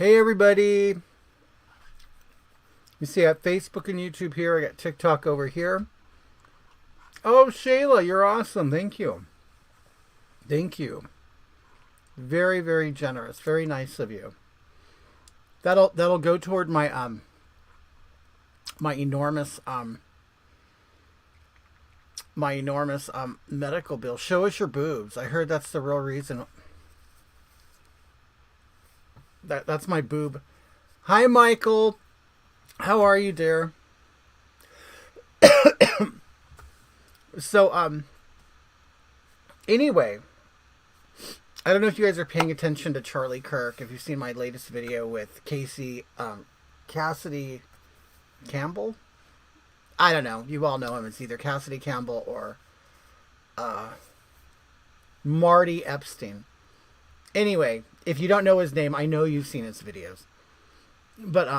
Hey everybody. You see I have Facebook and YouTube here. I got TikTok over here. Oh, Shayla, you're awesome. Thank you. Thank you. Very, very generous. Very nice of you. That'll go toward my enormous medical bill. Show us your boobs. I heard that's the real reason. That's my boob. Hi Michael. How are you, dear? So anyway, I don't know if you guys are paying attention to Charlie Kirk. If you've seen my latest video with Cassidy Campbell. I don't know. You all know him. It's either Cassidy Campbell or Marty Epstein. Anyway, if you don't know his name, I know you've seen his videos. But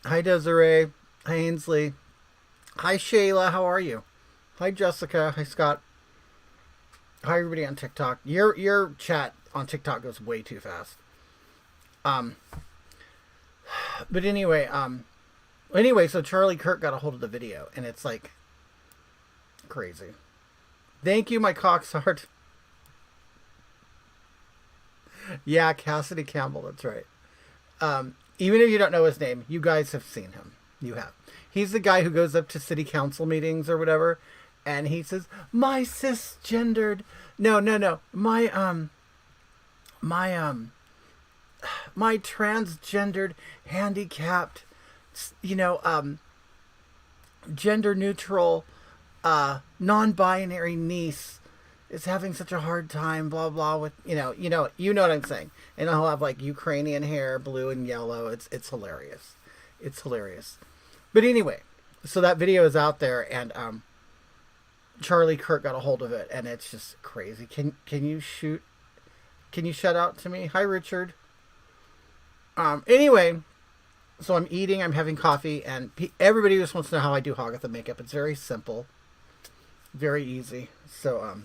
hi Desiree, hi Ainsley, hi Shayla, how are you? Hi Jessica, hi Scott. Hi everybody on TikTok. Your chat on TikTok goes way too fast. But anyway, so Charlie Kirk got a hold of the video, and it's like crazy. Thank you, my cocksheart. Yeah, Cassidy Campbell, that's right. Even if you don't know his name, you guys have seen him. You have. He's the guy who goes up to city council meetings or whatever, and he says, "My cisgendered, no, my transgendered, handicapped, gender neutral, non-binary niece is having such a hard time, blah blah, with you know what I'm saying." And I'll have like Ukrainian hair, blue and yellow. It's hilarious. It's hilarious. But anyway, so that video is out there, and Charlie Kirk got a hold of it, and it's just crazy. Can you shout out to me? Hi Richard. Anyway, so I'm eating, I'm having coffee, and everybody just wants to know how I do Hogatha makeup. It's very simple, very easy. So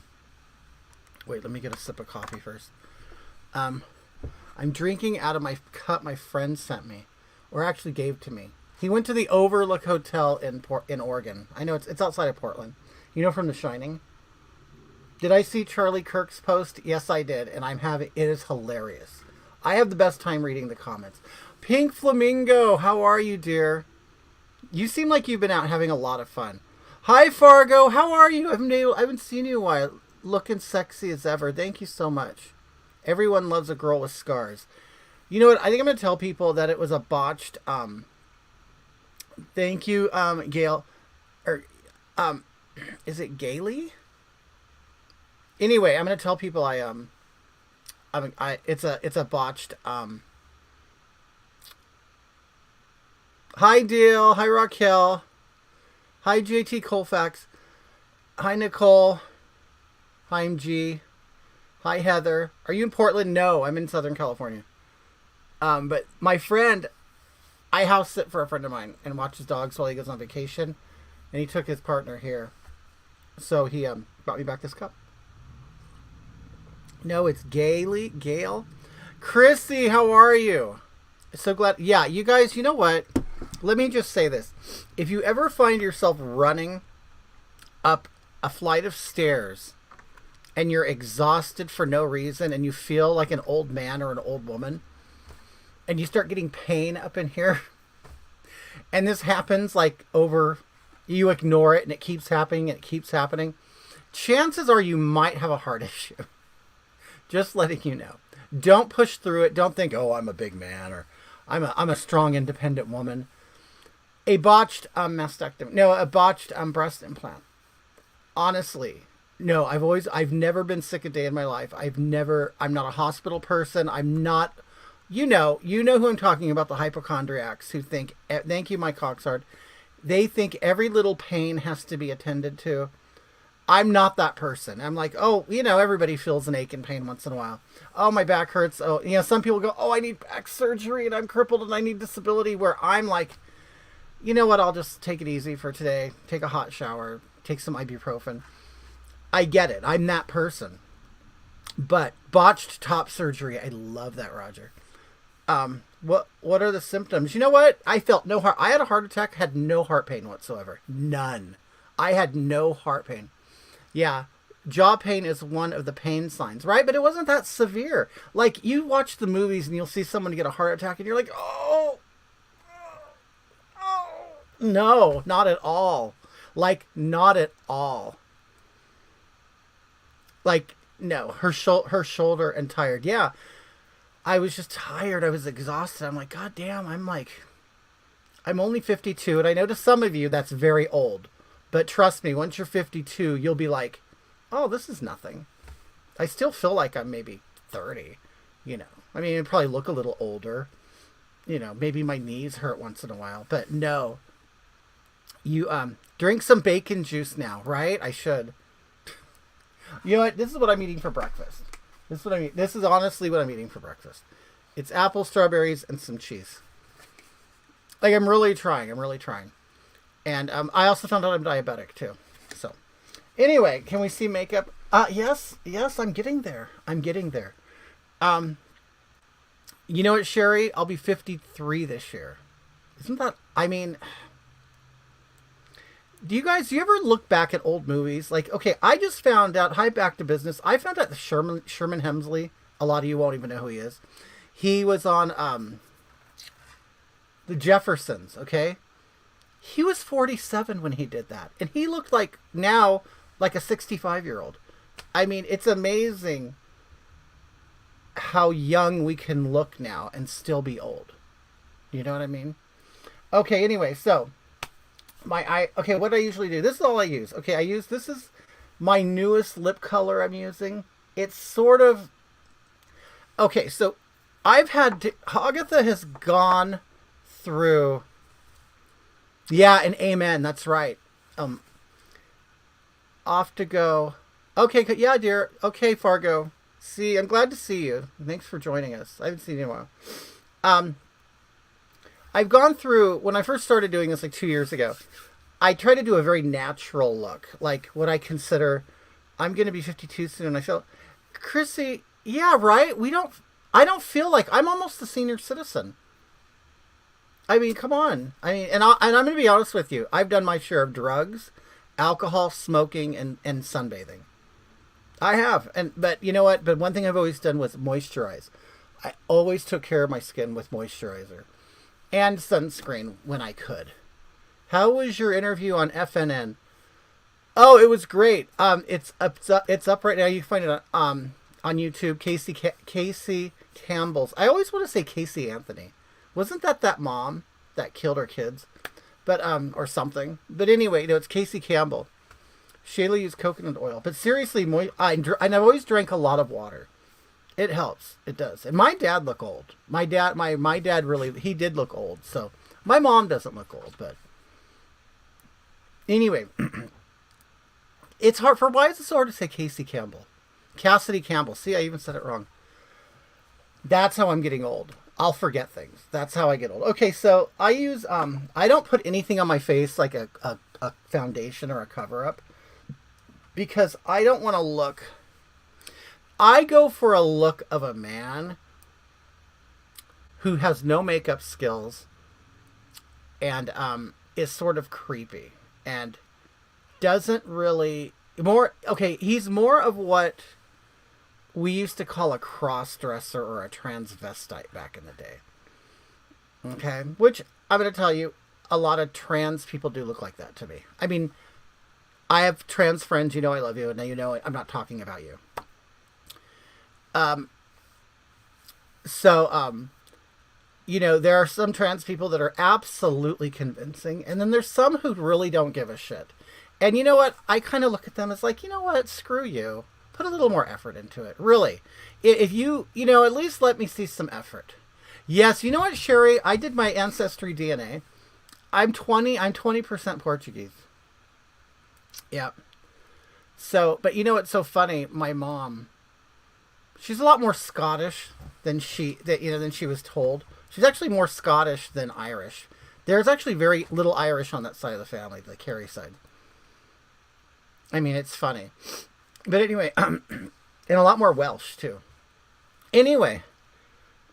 wait, let me get a sip of coffee first. I'm drinking out of my cup my friend sent me, or actually gave to me. He went to the Overlook Hotel in Oregon. I know it's outside of Portland. You know, from The Shining. Did I see Charlie Kirk's post? Yes, I did, and it is hilarious. I have the best time reading the comments. Pink Flamingo, how are you, dear? You seem like you've been out having a lot of fun. Hi, Fargo, how are you? I haven't seen you in a while. Looking sexy as ever. Thank you so much. Everyone loves a girl with scars. You know what? I think I'm going to tell people that it was a botched. Thank you, Gail. Or, is it Gailey? Anyway, I'm going to tell people it's a botched. Hi, Dale. Hi, Raquel. Hi, JT Colfax. Hi, Nicole. Hi, MG. Hi, Heather. Are you in Portland? No, I'm in Southern California. But my friend, I house sit for a friend of mine and watches dogs while he goes on vacation, and he took his partner here, so he brought me back this cup. No, it's Gail. Chrissy, how are you? So glad. Yeah, you guys. You know what? Let me just say this: if you ever find yourself running up a flight of stairs, and you're exhausted for no reason, and you feel like an old man or an old woman, and you start getting pain up in here, and this happens you ignore it, and it keeps happening, and it keeps happening, chances are you might have a heart issue. Just letting you know. Don't push through it. Don't think, oh, I'm a big man, or I'm a strong, independent woman. A botched mastectomy. No, a botched breast implant. Honestly. No, I've never been sick a day in my life. I'm not a hospital person. I'm not, you know who I'm talking about, the hypochondriacs who think, thank you, my cocksard. They think every little pain has to be attended to. I'm not that person. I'm like, oh, everybody feels an ache and pain once in a while. Oh, my back hurts. Oh, some people go, oh, I need back surgery and I'm crippled and I need disability, where I'm like, you know what? I'll just take it easy for today. Take a hot shower, take some ibuprofen. I get it. I'm that person. But botched top surgery, I love that, Roger. What are the symptoms? You know what? I felt no heart. I had a heart attack. Had no heart pain whatsoever. None. I had no heart pain. Yeah, jaw pain is one of the pain signs, right? But it wasn't that severe. Like, you watch the movies and you'll see someone get a heart attack and you're like, oh, oh. No, not at all. Like, not at all. Like, no, her shoulder and tired. Yeah, I was just tired. I was exhausted. I'm like, God damn, I'm only 52. And I know to some of you that's very old. But trust me, once you're 52, you'll be like, oh, this is nothing. I still feel like I'm maybe 30, you know. I mean, I probably look a little older. You know, maybe my knees hurt once in a while. But no. You drink some bacon juice now, right? I should. You know what? This is what I'm eating for breakfast. This is what I mean. This is honestly what I'm eating for breakfast. It's apples, strawberries, and some cheese. Like, I'm really trying. And I also found out I'm diabetic too. So, anyway, can we see makeup? Yes, I'm getting there. You know what, Sherry? I'll be 53 this year. Isn't that? I mean, do you ever look back at old movies? Like, okay, I just found out. Hi, back to business. I found out that Sherman Hemsley. A lot of you won't even know who he is. He was on The Jeffersons. Okay. He was 47 when he did that. And he looked like now like a 65-year-old. I mean, it's amazing how young we can look now and still be old. You know what I mean? Okay, anyway, so okay, what do I usually do? This is all I use. Okay, this is my newest lip color I'm using. It's sort of, okay, so Hogatha has gone through. Yeah, and amen. That's right. Off to go. Okay, yeah, dear. Okay, Fargo. I'm glad to see you. Thanks for joining us. I haven't seen you in a while. I've gone through, when I first started doing this like 2 years ago, I tried to do a very natural look. Like what I consider, I'm going to be 52 soon. And I felt, Chrissy, yeah, right? I don't feel like, I'm almost a senior citizen. I mean, come on. I mean, and I'm going to be honest with you. I've done my share of drugs, alcohol, smoking, and sunbathing. I have. But you know what? But one thing I've always done was moisturize. I always took care of my skin with moisturizer and sunscreen when I could. How was your interview on FNN? Oh, it was great. It's up right now. You can find it on YouTube. Casey Campbell's. I always want to say Casey Anthony. Wasn't that mom that killed her kids? But, or something. But anyway, no, it's Casey Campbell. Shayla used coconut oil. But seriously, I've always drank a lot of water. It helps. It does. And my dad looked old. My dad really, he did look old. So, my mom doesn't look old, but. Anyway. It's hard why is it so hard to say Casey Campbell? Cassidy Campbell. See, I even said it wrong. That's how I'm getting old. I'll forget things. That's how I get old. Okay, so I use, I don't put anything on my face like a foundation or a cover-up because I don't want to look. I go for a look of a man who has no makeup skills and is sort of creepy and doesn't really, he's more of what we used to call a cross-dresser or a transvestite back in the day. Okay? Which, I'm going to tell you, a lot of trans people do look like that to me. I mean, I have trans friends, you know I love you, and now you know I'm not talking about you. You know, there are some trans people that are absolutely convincing, and then there's some who really don't give a shit. And you know what? I kind of look at them as like, you know what? Screw you. Put a little more effort into it. Really. If you at least let me see some effort. Yes, you know what, Sherry? I did my ancestry DNA. I'm 20% Portuguese. Yeah. So, but you know what's so funny? My mom, she's a lot more Scottish than she was told. She's actually more Scottish than Irish. There's actually very little Irish on that side of the family, the Carey side. I mean, it's funny. But anyway, and a lot more Welsh, too. Anyway,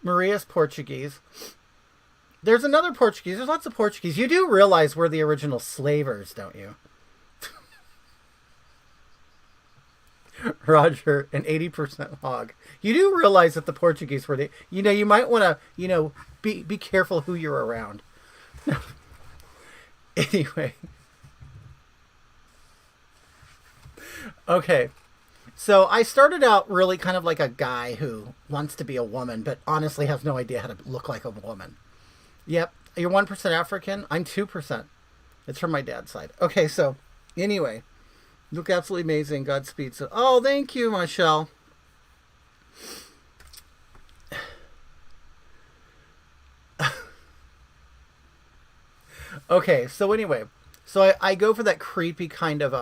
Maria's Portuguese. There's another Portuguese. There's lots of Portuguese. You do realize we're the original slavers, don't you? Roger, an 80% hog. You do realize that the Portuguese were the. You might want to. Be careful who you're around. Anyway. Okay. So I started out really kind of like a guy who wants to be a woman, but honestly has no idea how to look like a woman. Yep. You're 1% African. I'm 2%. It's from my dad's side. Okay, so anyway. Look absolutely amazing. Godspeed. So, oh, thank you, Michelle. Okay, so anyway. So I go for that creepy kind of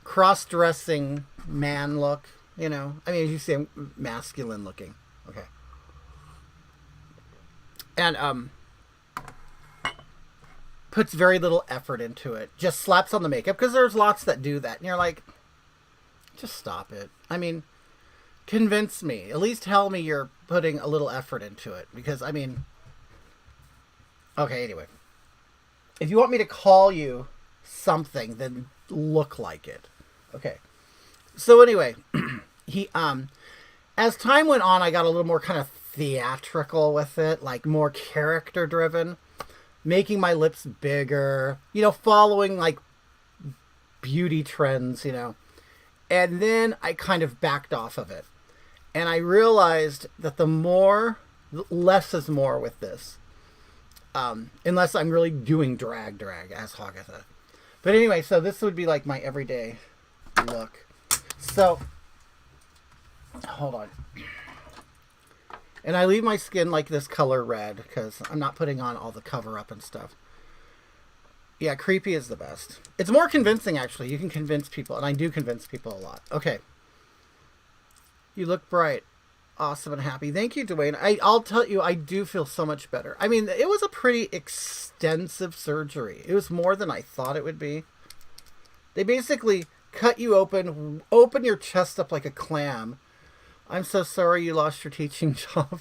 cross-dressing man look, I mean, as you say, I'm masculine looking. Okay. And puts very little effort into it. Just slaps on the makeup, because there's lots that do that. And you're like, just stop it. I mean, convince me. At least tell me you're putting a little effort into it. Because, I mean... Okay, anyway. If you want me to call you something, then look like it. Okay. So anyway, as time went on, I got a little more kind of theatrical with it, like more character driven, making my lips bigger, following like beauty trends, and then I kind of backed off of it. And I realized that less is more with this. Unless I'm really doing drag as Hogatha. But anyway, so this would be like my everyday look. So, hold on. And I leave my skin like this color red because I'm not putting on all the cover up and stuff. Yeah, creepy is the best. It's more convincing, actually. You can convince people, and I do convince people a lot. Okay. You look bright. Awesome and happy. Thank you, Dwayne. I'll tell you, I do feel so much better. I mean, it was a pretty extensive surgery. It was more than I thought it would be. They basically cut you open your chest up like a clam. I'm so sorry you lost your teaching job.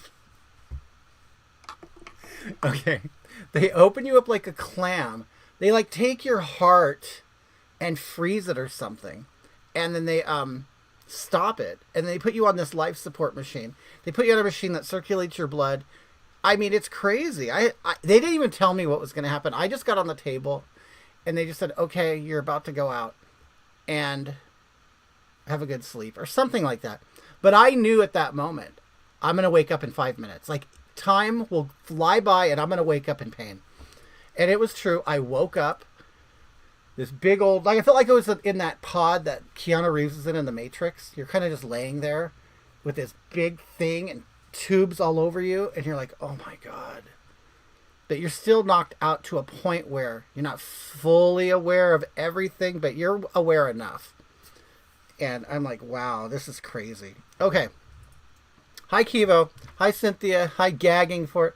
Okay. They open you up like a clam. They like take your heart and freeze it or something. And then they stop it, and they put you on this life support machine. They put you on a machine that circulates your blood. I mean, it's crazy. They didn't even tell me what was going to happen. I just got on the table, and they just said, okay, you're about to go out and have a good sleep or something like that. But I knew at that moment, I'm going to wake up in 5 minutes. Like, time will fly by, and I'm going to wake up in pain. And it was true. I woke up. This big old... Like, I felt like I was in that pod that Keanu Reeves is in The Matrix. You're kind of just laying there with this big thing and tubes all over you. And you're like, oh my God. But you're still knocked out to a point where you're not fully aware of everything, but you're aware enough. And I'm like, wow, this is crazy. Okay. Hi, Kivo. Hi, Cynthia. Hi, Gagging for it.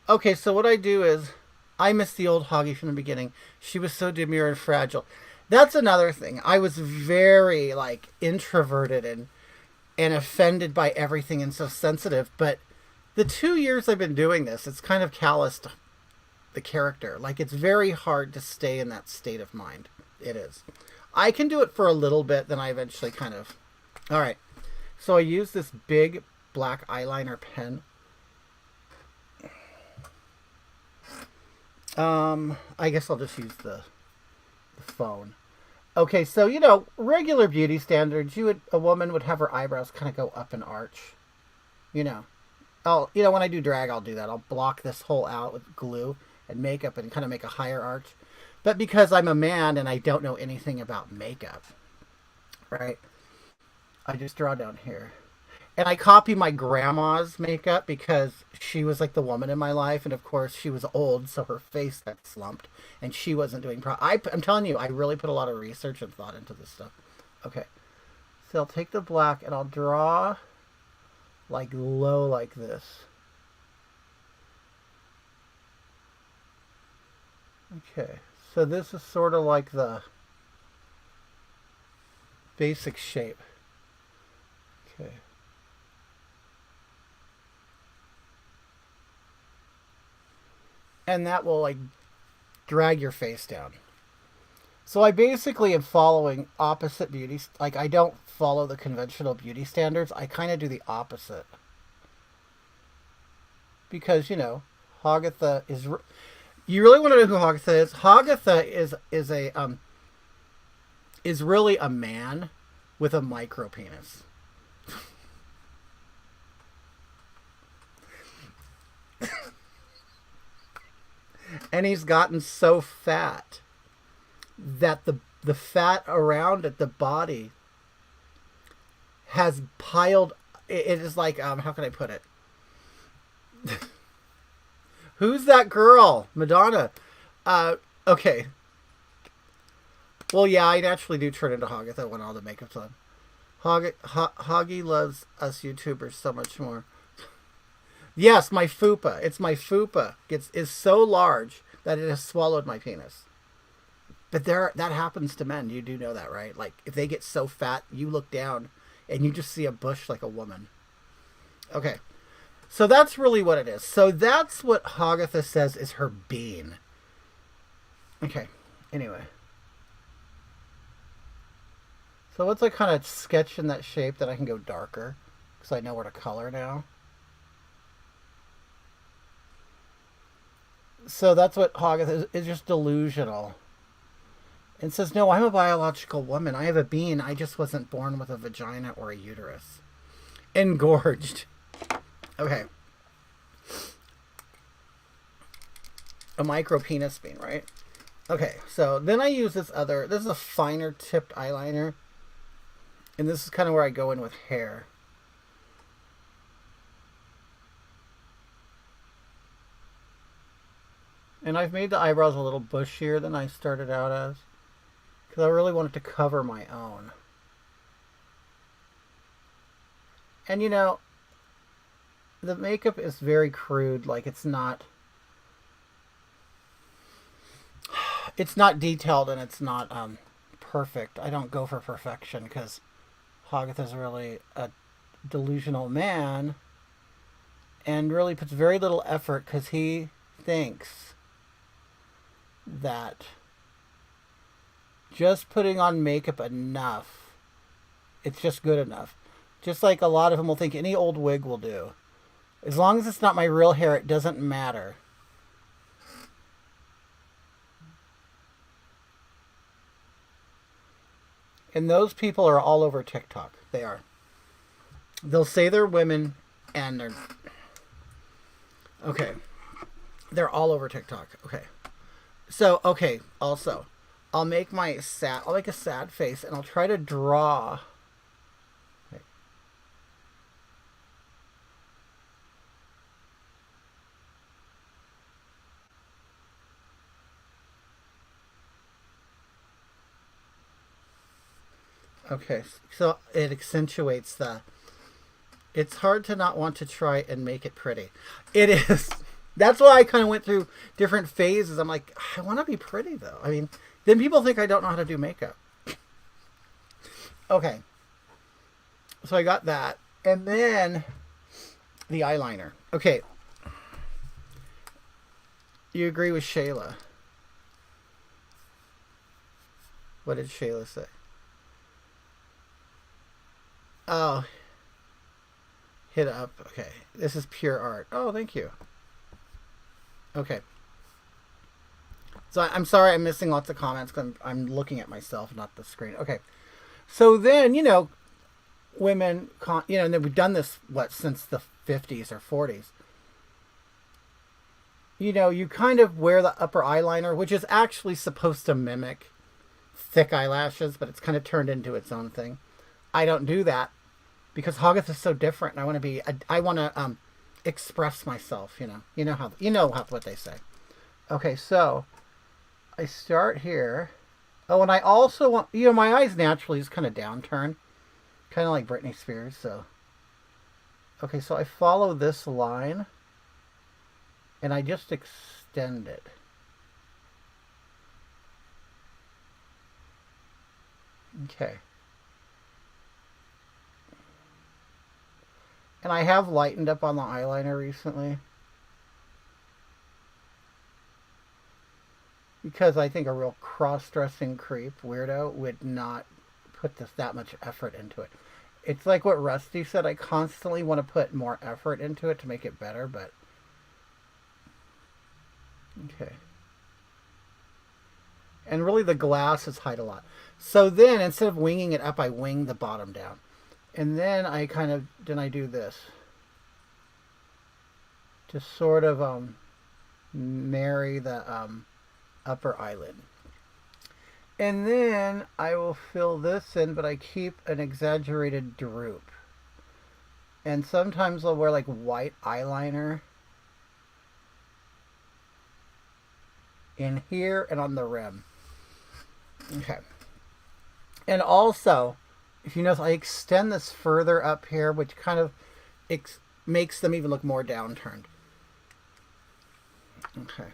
Okay, so what I do is... I miss the old Hoggy from the beginning. She was so demure and fragile. That's another thing. I was very, like, introverted and offended by everything and so sensitive. But the 2 years I've been doing this, it's kind of calloused the character. Like, it's very hard to stay in that state of mind. It is. I can do it for a little bit, then I eventually kind of... All right. So I use this big black eyeliner pen. I guess I'll just use the phone. Okay, so, regular beauty standards, a woman would have her eyebrows kind of go up and arch. When I do drag, I'll do that. I'll block this hole out with glue and makeup and kind of make a higher arch. But because I'm a man and I don't know anything about makeup, right, I just draw down here. And I copy my grandma's makeup because she was like the woman in my life. And of course she was old, so her face got slumped and she wasn't doing I'm telling you, I really put a lot of research and thought into this stuff. Okay. So I'll take the black and I'll draw like low like this. Okay. So this is sort of like the basic shape. Okay. and that will like drag your face down. So I basically am following opposite beauty. Like I don't follow the conventional beauty standards. I kind of do the opposite because Hogatha is. You really want to know who Hogatha is? Hogatha is really a man with a micro penis. And he's gotten so fat that the fat around it, the body, has piled. It is like how can I put it? Who's that girl? Madonna. Okay. Well, yeah, I naturally do turn into Hogatha when all the makeup's on. Hoggy loves us YouTubers so much more. Yes, my fupa. It's my fupa. Is so large that it has swallowed my penis. But that happens to men. You do know that, right? Like, if they get so fat, you look down and you just see a bush like a woman. Okay. So that's really what it is. So that's what Hogatha says is her bean. Okay. Anyway. So once I kind of sketch in that shape, then I can go darker. Because I know where to color now. So that's what Hogatha is just delusional. And says, no, I'm a biological woman. I have a bean. I just wasn't born with a vagina or a uterus. Engorged. Okay. A micro penis bean, right? Okay, so then I use this is a finer tipped eyeliner. And this is kind of where I go in with hair. And I've made the eyebrows a little bushier than I started out as. Because I really wanted to cover my own. And the makeup is very crude. Like it's not detailed and it's not perfect. I don't go for perfection because Hogatha is really a delusional man and really puts very little effort because he thinks that just putting on makeup enough, it's just good enough. Just like a lot of them will think any old wig will do. As long as it's not my real hair, it doesn't matter. And those people are all over TikTok. They are. They'll say they're women and they're... Okay. They're all over TikTok. Okay. So, okay, also, I'll make a sad face and I'll try to draw. Okay, so it accentuates it's hard to not want to try and make it pretty. It is. That's why I kind of went through different phases. I'm like, I want to be pretty though. I mean, then people think I don't know how to do makeup. Okay. So I got that. And then the eyeliner. Okay. You agree with Shayla? What did Shayla say? Oh. Hit up. Okay. This is pure art. Oh, thank you. Okay. So I'm sorry I'm missing lots of comments because I'm looking at myself, not the screen. Okay. So then, women, and then we've done this, since the 50s or 40s. You kind of wear the upper eyeliner, which is actually supposed to mimic thick eyelashes, but it's kind of turned into its own thing. I don't do that because Hogatha is so different, and I want to express myself. You know what they say. Okay, so I start here. Oh, and I also want, my eyes naturally is kind of downturned, kind of like Britney Spears. So, okay, so I follow this line, and I just extend it. Okay. And I have lightened up on the eyeliner recently. because I think a real cross-dressing creep weirdo would not put that much effort into it. It's like what Rusty said. I constantly want to put more effort into it to make it better, but okay. And really the glasses hide a lot. So then instead of winging it up, I wing the bottom down. And then I do this to sort of marry the upper eyelid. And then I will fill this in, but I keep an exaggerated droop. And sometimes I'll wear like white eyeliner in here and on the rim. Okay. And also, if you notice, I extend this further up here, which kind of makes them even look more downturned. Okay.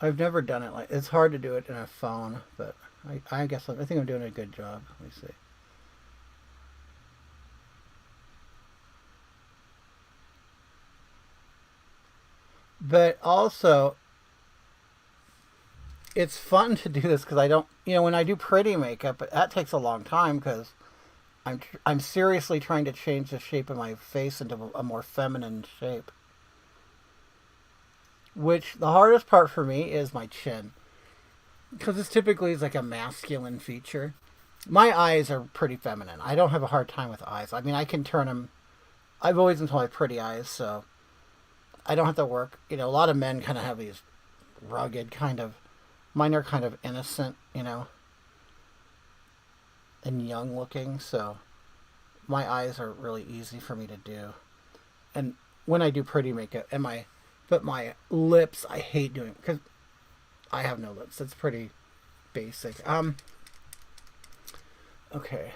I've never done it it's hard to do it in a phone, but I guess I think I'm doing a good job. Let me see. But also, it's fun to do this because I don't, when I do pretty makeup, that takes a long time because I'm seriously trying to change the shape of my face into a more feminine shape. Which the hardest part for me is my chin, because this typically is like a masculine feature. My eyes are pretty feminine. I don't have a hard time with eyes. I mean, I can turn them. I've always been told I have pretty eyes, so I don't have to work. A lot of men kind of have these rugged kind of. Mine are kind of innocent, and young looking. So my eyes are really easy for me to do. And when I do pretty makeup, but my lips, I hate doing because I have no lips. It's pretty basic. Okay.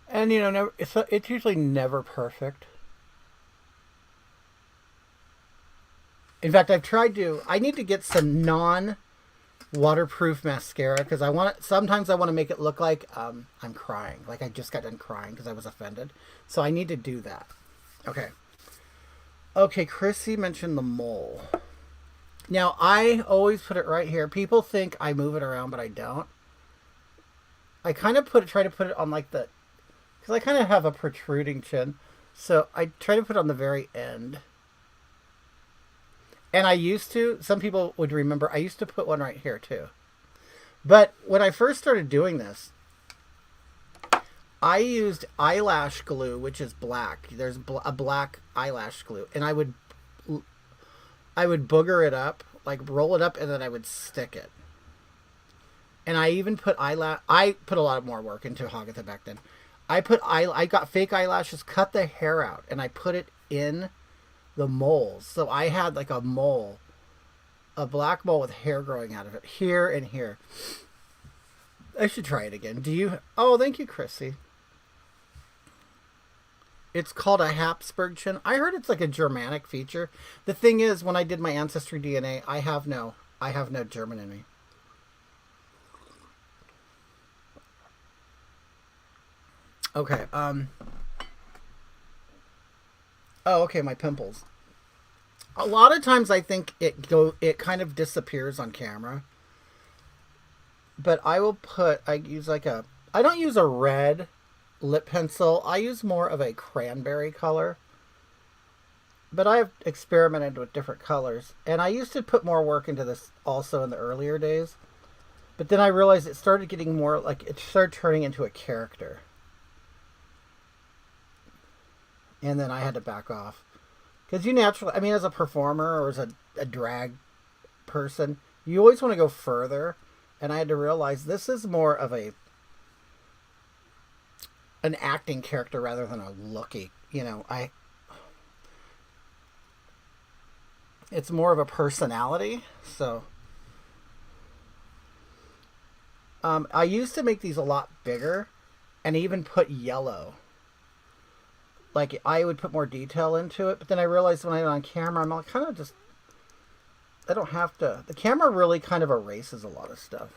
And it's usually never perfect. In fact, I need to get some non-waterproof mascara because sometimes I want to make it look like I'm crying. Like I just got done crying because I was offended. So I need to do that. Okay. Okay, Chrissy mentioned the mole. Now, I always put it right here. People think I move it around, but I don't. I kind of try to put it on like because I kind of have a protruding chin. So I try to put it on the very end. And some people would remember, I used to put one right here too. But when I first started doing this, I used eyelash glue, which is black. There's a black eyelash glue. And I would booger it up, like roll it up, and then I would stick it. And I even put I put a lot more work into Hogatha back then. I got fake eyelashes, cut the hair out, and I put it in the moles. So I had like a black mole with hair growing out of it here and here. I should try it again. Oh, thank you, Chrissy. It's called a Habsburg chin. I heard it's like a Germanic feature. The thing is, when I did my ancestry DNA, I have no German in me. Okay, oh, okay, my pimples. A lot of times I think it kind of disappears on camera. But I don't use a red lip pencil. I use more of a cranberry color. But I have experimented with different colors. And I used to put more work into this also in the earlier days. But then I realized it started getting more like, it started turning into a character. And then I had to back off. Because as a performer or as a drag person, you always want to go further. And I had to realize this is more of an acting character rather than a looky. It's more of a personality. So I used to make these a lot bigger and even put yellow. Like, I would put more detail into it, but then I realized when I'm on camera, I'm kind of just, I don't have to. The camera really kind of erases a lot of stuff.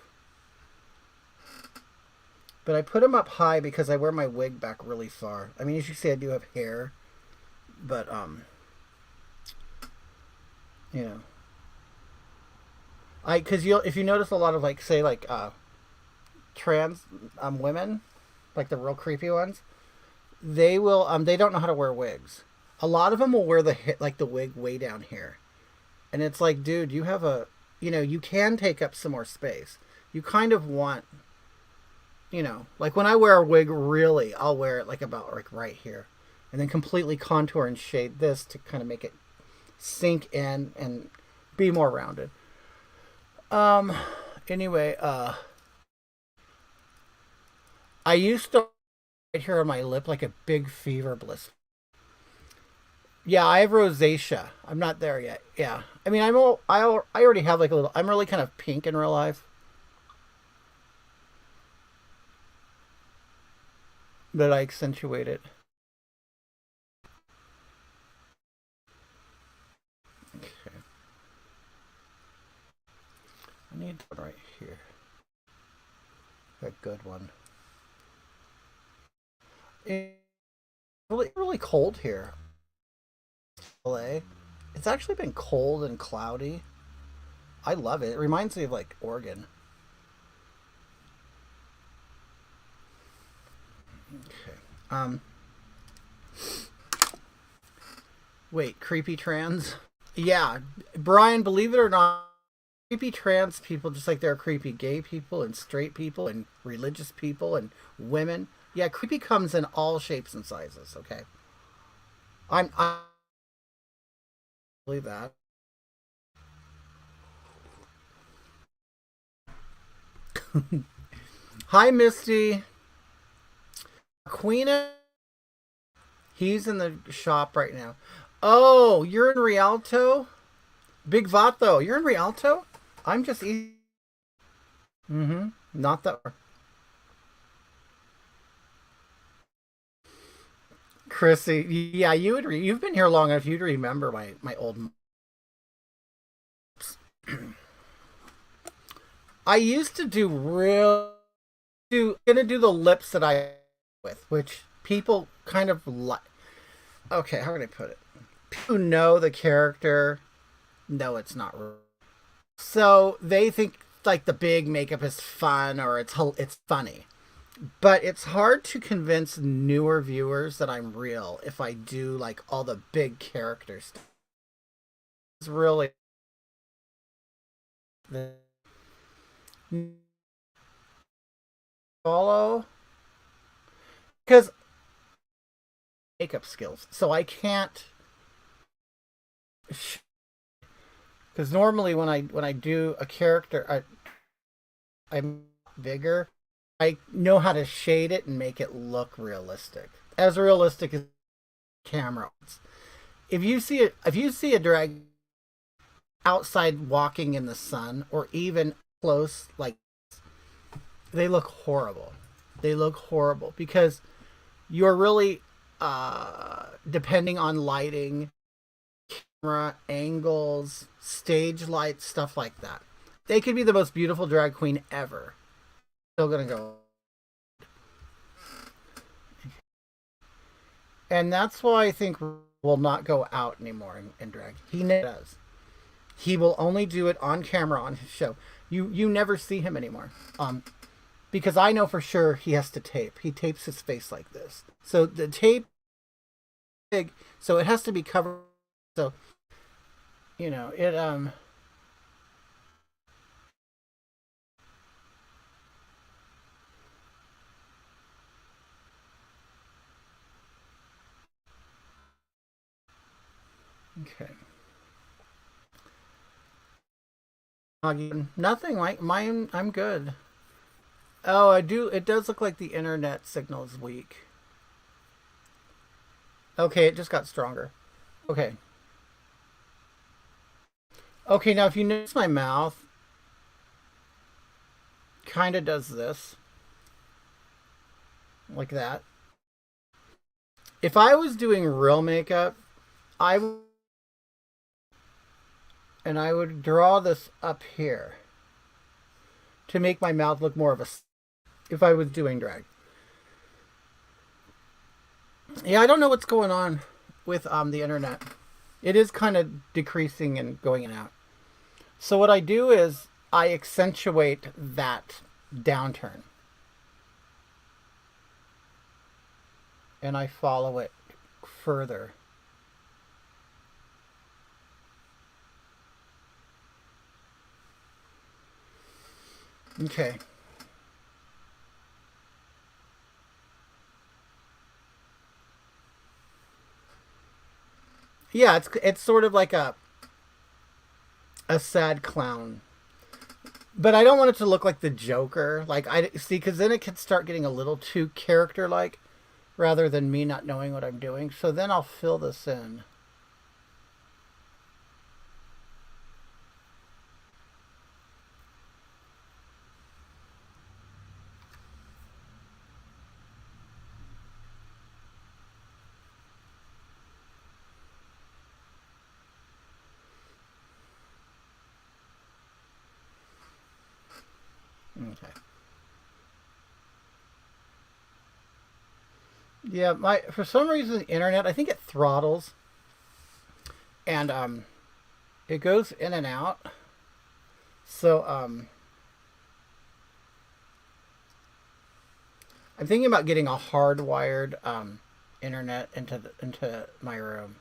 But I put them up high because I wear my wig back really far. I mean, as you see, I do have hair, but you know, because you if you notice a lot of like say like trans women, like the real creepy ones, they don't know how to wear wigs. A lot of them will wear like the wig way down here, and it's like, dude, you have a you can take up some more space. You kind of want like when I wear a wig, really, I'll wear it like about like right here, and then completely contour and shade this to kind of make it sink in and be more rounded. Um. Anyway, I used to right here on my lip like a big fever blister. Yeah, I have rosacea. I'm not there yet. Yeah, I mean, I already have like a little. I'm really kind of pink in real life, but I accentuate it. Okay, I need one right here. A good one. It's really cold here, LA. It's actually been cold and cloudy. I love it. It reminds me of like Oregon. Okay. Wait, creepy trans? Yeah, Brian. Believe it or not, creepy trans people just like there are creepy gay people and straight people and religious people and women. Yeah, creepy comes in all shapes and sizes. Okay, I believe that. Hi, Misty. Queen. He's in the shop right now. Oh, you're in Rialto? Big Vato, you're in Rialto? I'm just eating. Mm-hmm. Not that. Chrissy, yeah, you've been here long enough. You'd remember my old. I used to do real. Gonna do the lips that I with, which people kind of like. Okay, how can I put it? People who know the character. No, it's not real. So they think like the big makeup is fun or it's funny. But it's hard to convince newer viewers that I'm real if I do like all the big characters. It's really the follow because makeup skills. So I can't because normally when I do a character I'm bigger. I know how to shade it and make it look realistic as camera. If you see a drag outside walking in the sun or even close, like they look horrible. They look horrible because you're really depending on lighting, camera angles, stage lights, stuff like that. They could be the most beautiful drag queen ever. Still gonna go. And that's why I think will not go out anymore in drag. He does. He will only do it on camera on his show. You never see him anymore. Because I know for sure he has to tape. He tapes his face like this. So the tape big, so it has to be covered. So it okay. Nothing like mine. I'm good. Oh, I do. It does look like the internet signal is weak. Okay, it just got stronger. Okay. Okay, now if you notice my mouth kind of does this like that. If I was doing real makeup, I would and I would draw this up here to make my mouth look more of a if I was doing drag. Yeah, I don't know what's going on with the internet. It is kind of decreasing and going in and out. So what I do is I accentuate that downturn. And I follow it further. Okay. Yeah, it's sort of like a sad clown. But I don't want it to look like the Joker. Like I see, because then it could start getting a little too character-like, rather than me not knowing what I'm doing. So then I'll fill this in. Okay. Yeah, my for some reason the internet, I think it throttles, and it goes in and out. So I'm thinking about getting a hardwired internet into my room.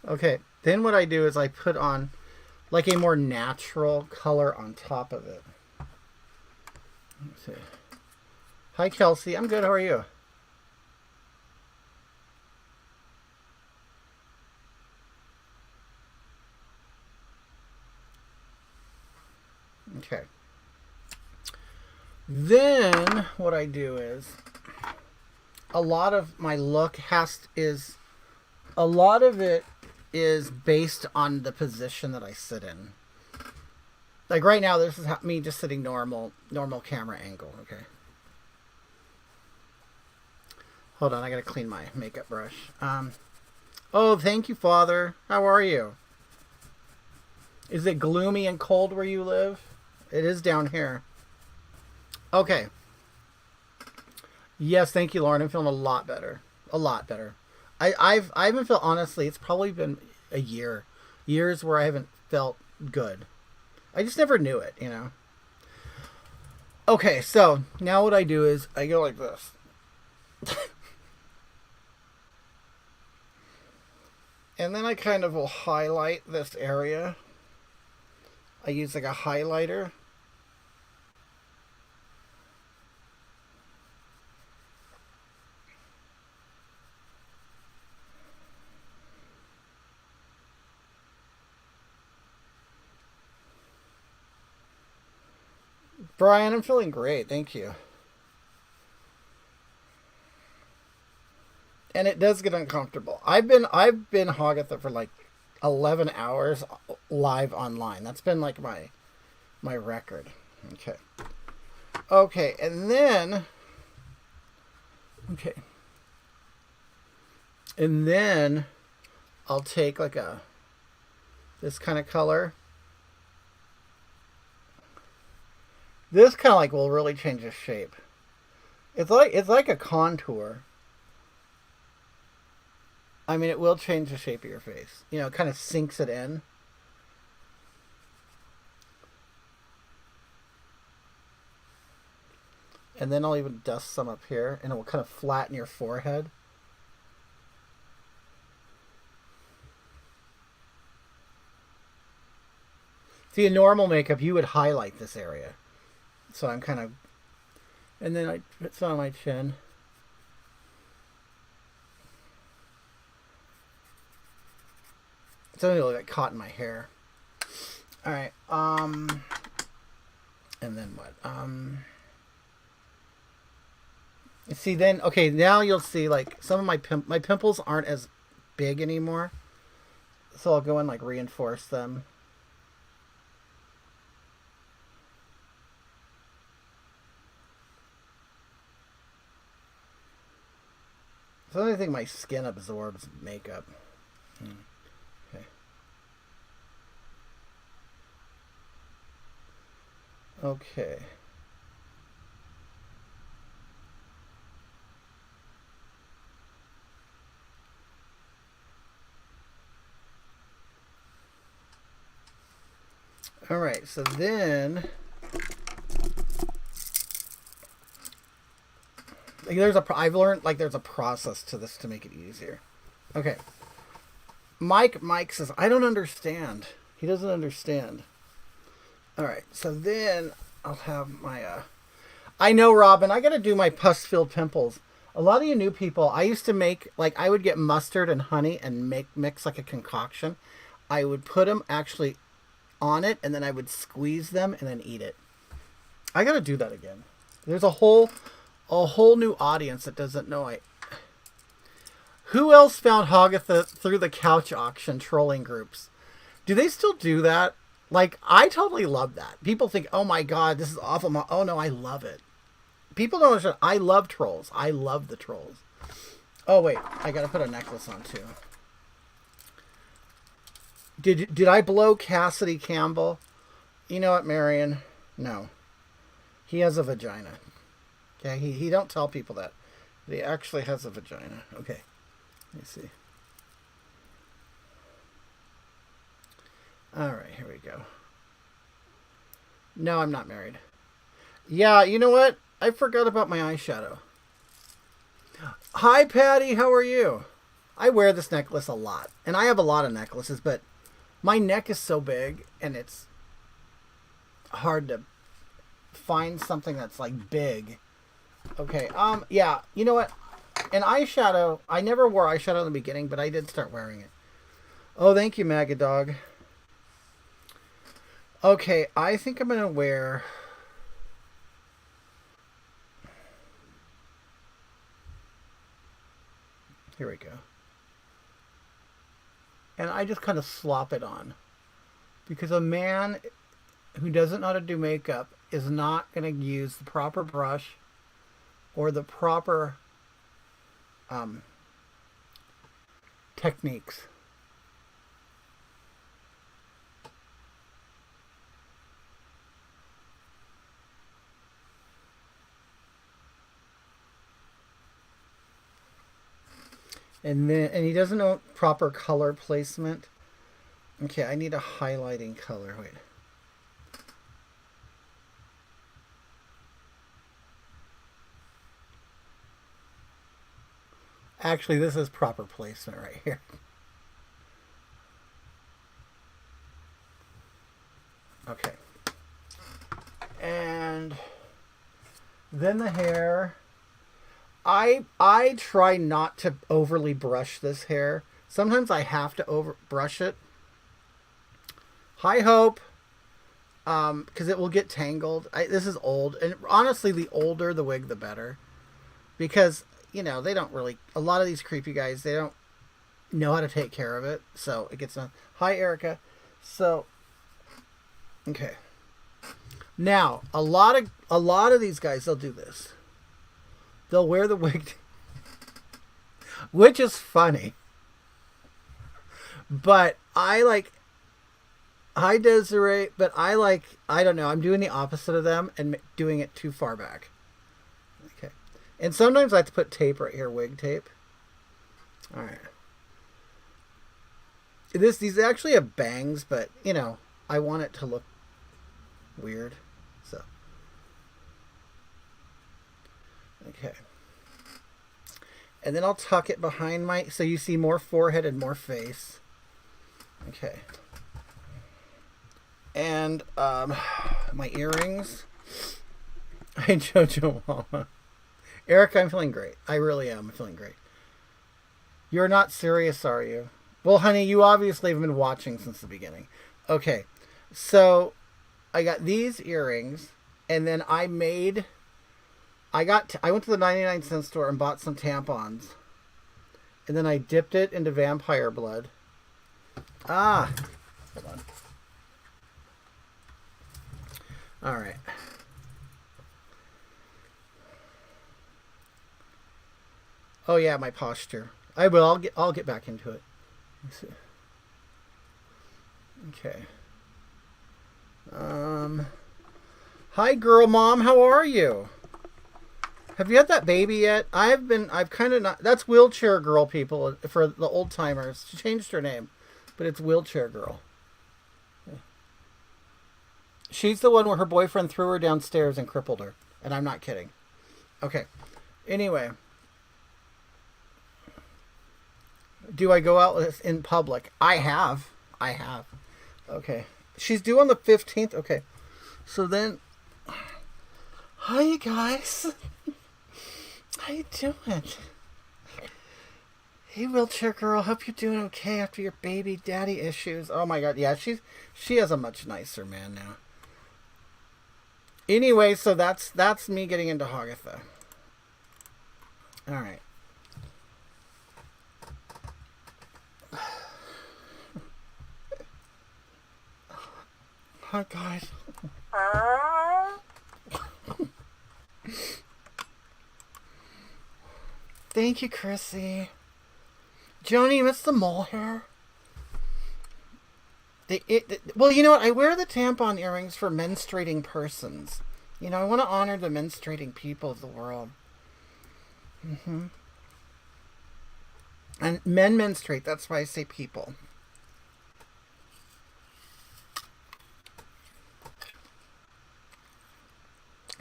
Okay, then what I do is I put on like a more natural color on top of it. Let's see. Hi, Kelsey. I'm good. How are you? Okay. Then what I do is a lot of my look is a lot of it is based on the position that I sit in. Like right now, this is me just sitting normal camera angle. Okay. Hold on, I gotta clean my makeup brush. Oh, thank you, Father. How are you? Is it gloomy and cold where you live? It is down here. Okay. Yes, thank you, Lauren. I'm feeling a lot better. A lot better. I haven't felt, honestly, it's probably been a year. Years where I haven't felt good. I just never knew it, you know. Okay, so now what I do is I go like this. And then I kind of will highlight this area. I use like a highlighter. Brian, I'm feeling great. Thank you. And it does get uncomfortable. I've been Hogatha for like 11 hours live online. That's been like my record. Okay. Okay, and then okay. And then I'll take like this kind of color. This kind of like will really change the shape. It's like a contour. I mean, it will change the shape of your face. You know, it kind of sinks it in. And then I'll even dust some up here, and it will kind of flatten your forehead. See, in normal makeup, you would highlight this area. So I'm kind of... And then I put some on my chin. It's only like caught in my hair. All right. And then what? See, then okay. Now you'll see like some of my pimples aren't as big anymore. So I'll go and like reinforce them. So I think my skin absorbs makeup. Okay. Okay. All right, so then I've learned like there's a process to this to make it easier. Okay. Mike says I don't understand. He doesn't understand. All right. So then I'll have my I know, Robin, I got to do my pus-filled pimples. A lot of you new people, I used to make like I would get mustard and honey and mix like a concoction. I would put them actually on it and then I would squeeze them and then eat it. I got to do that again. There's a whole new audience that doesn't know I. Who else found Hogatha through the couch auction trolling groups? Do they still do that? Like, I totally love that. People think, oh my God, this is awful. Oh no, I love it. People don't understand. I love trolls. I love the trolls. Oh wait, I gotta put a necklace on too. Did I blow Cassidy Campbell? You know what, Marion? No. He has a vagina. Okay, he don't tell people that. But he actually has a vagina. Okay. Let me see. Alright, here we go. No, I'm not married. Yeah, you know what? I forgot about my eyeshadow. Hi, Patty. How are you? I wear this necklace a lot. And I have a lot of necklaces, but my neck is so big and it's hard to find something that's like big. Okay. Yeah. You know what? An eyeshadow. I never wore eyeshadow in the beginning, but I did start wearing it. Oh, thank you, Magadog. Okay, I think I'm gonna wear. Here we go. And I just kind of slop it on, because a man who doesn't know how to do makeup is not going to use the proper brush or the proper techniques. And he doesn't know proper color placement. Okay, I need a highlighting color. Wait. Actually, this is proper placement right here. Okay. And then the hair. I try not to overly brush this hair. Sometimes I have to over brush it. Hi, Hope. Because it will get tangled. This is old. And honestly, the older the wig, the better. Because, you know, they don't really... A lot of these creepy guys, they don't know how to take care of it. So it gets done. Hi, Erica. So, okay. Now, a lot of these guys, they'll do this. They'll wear the wig, which is funny. But I like... Hi, Desiree. But I don't know. I'm doing the opposite of them and doing it too far back. Okay. And sometimes I have to put tape right here, wig tape. All right. These actually have bangs, but, you know, I want it to look weird. So. Okay. And then I'll tuck it behind so you see more forehead and more face. Okay. And my earrings. Hey, Jojo Mama. Eric, I'm feeling great. I really am. I'm feeling great. You're not serious, are you? Well, honey, you obviously have been watching since the beginning. Okay. So, I got these earrings, and then I went to the 99-cent store and bought some tampons. And then I dipped it into vampire blood. Hold on. All right. Oh yeah, my posture. I will. I'll get back into it. Let's see. Okay. Hi, girl mom. How are you? Have you had that baby yet? I've kind of not. That's wheelchair girl, people, for the old timers. She changed her name, but it's wheelchair girl. She's the one where her boyfriend threw her downstairs and crippled her. And I'm not kidding. Okay. Anyway. Do I go out in public? I have. Okay. She's due on the 15th. Okay. So then. Hi, you guys. How you doing? Hey, wheelchair girl. Hope you're doing okay after your baby daddy issues. Oh my god. Yeah, she has a much nicer man now. Anyway, so that's me getting into Hogatha. All right. Hi, guys. Thank you, Chrissy. Joni, miss the mole hair? Well, you know what? I wear the tampon earrings for menstruating persons. You know, I want to honor the menstruating people of the world. Mm-hmm. And men menstruate. That's why I say people.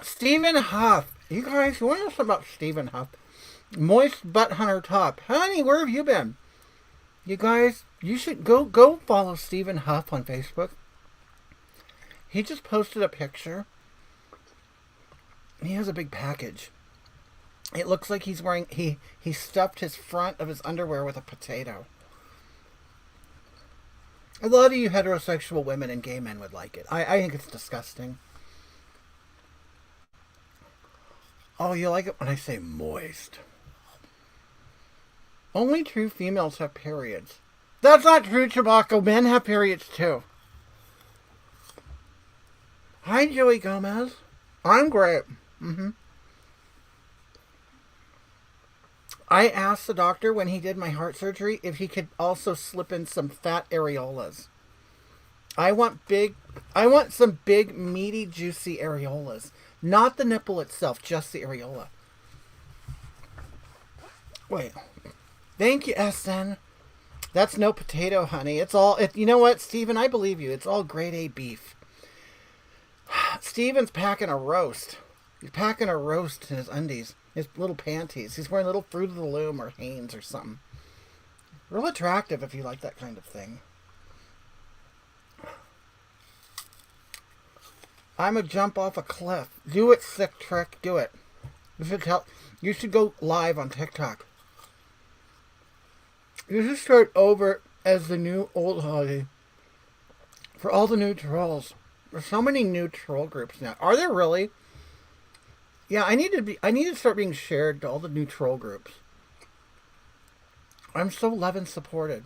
Stephen Huff. You guys, you want to know something about Stephen Huff? Moist Butt Hunter Top. Honey, where have you been? You guys, you should go follow Stephen Huff on Facebook. He just posted a picture. He has a big package. It looks like he's wearing... He stuffed his front of his underwear with a potato. A lot of you heterosexual women and gay men would like it. I think it's disgusting. Oh, you like it when I say moist. Only true females have periods. That's not true, Chewbacca. Men have periods too. Hi, Joey Gomez. I'm great. Mm-hmm. I asked the doctor when he did my heart surgery if he could also slip in some fat areolas. I want some big, meaty, juicy areolas. Not the nipple itself, just the areola. Wait. Thank you, SN. That's no potato, honey. It's all... you know what, Steven? I believe you. It's all grade A beef. Steven's packing a roast. He's packing a roast in his undies. His little panties. He's wearing little Fruit of the Loom or Hanes or something. Real attractive if you like that kind of thing. I'm a jump off a cliff. Do it, sick trick. Do it. You should go live on TikTok. You should start over as the new old hottie. For all the new trolls. There's so many new troll groups now. Are there really? Yeah, I need to start being shared to all the new troll groups. I'm so loved and supported.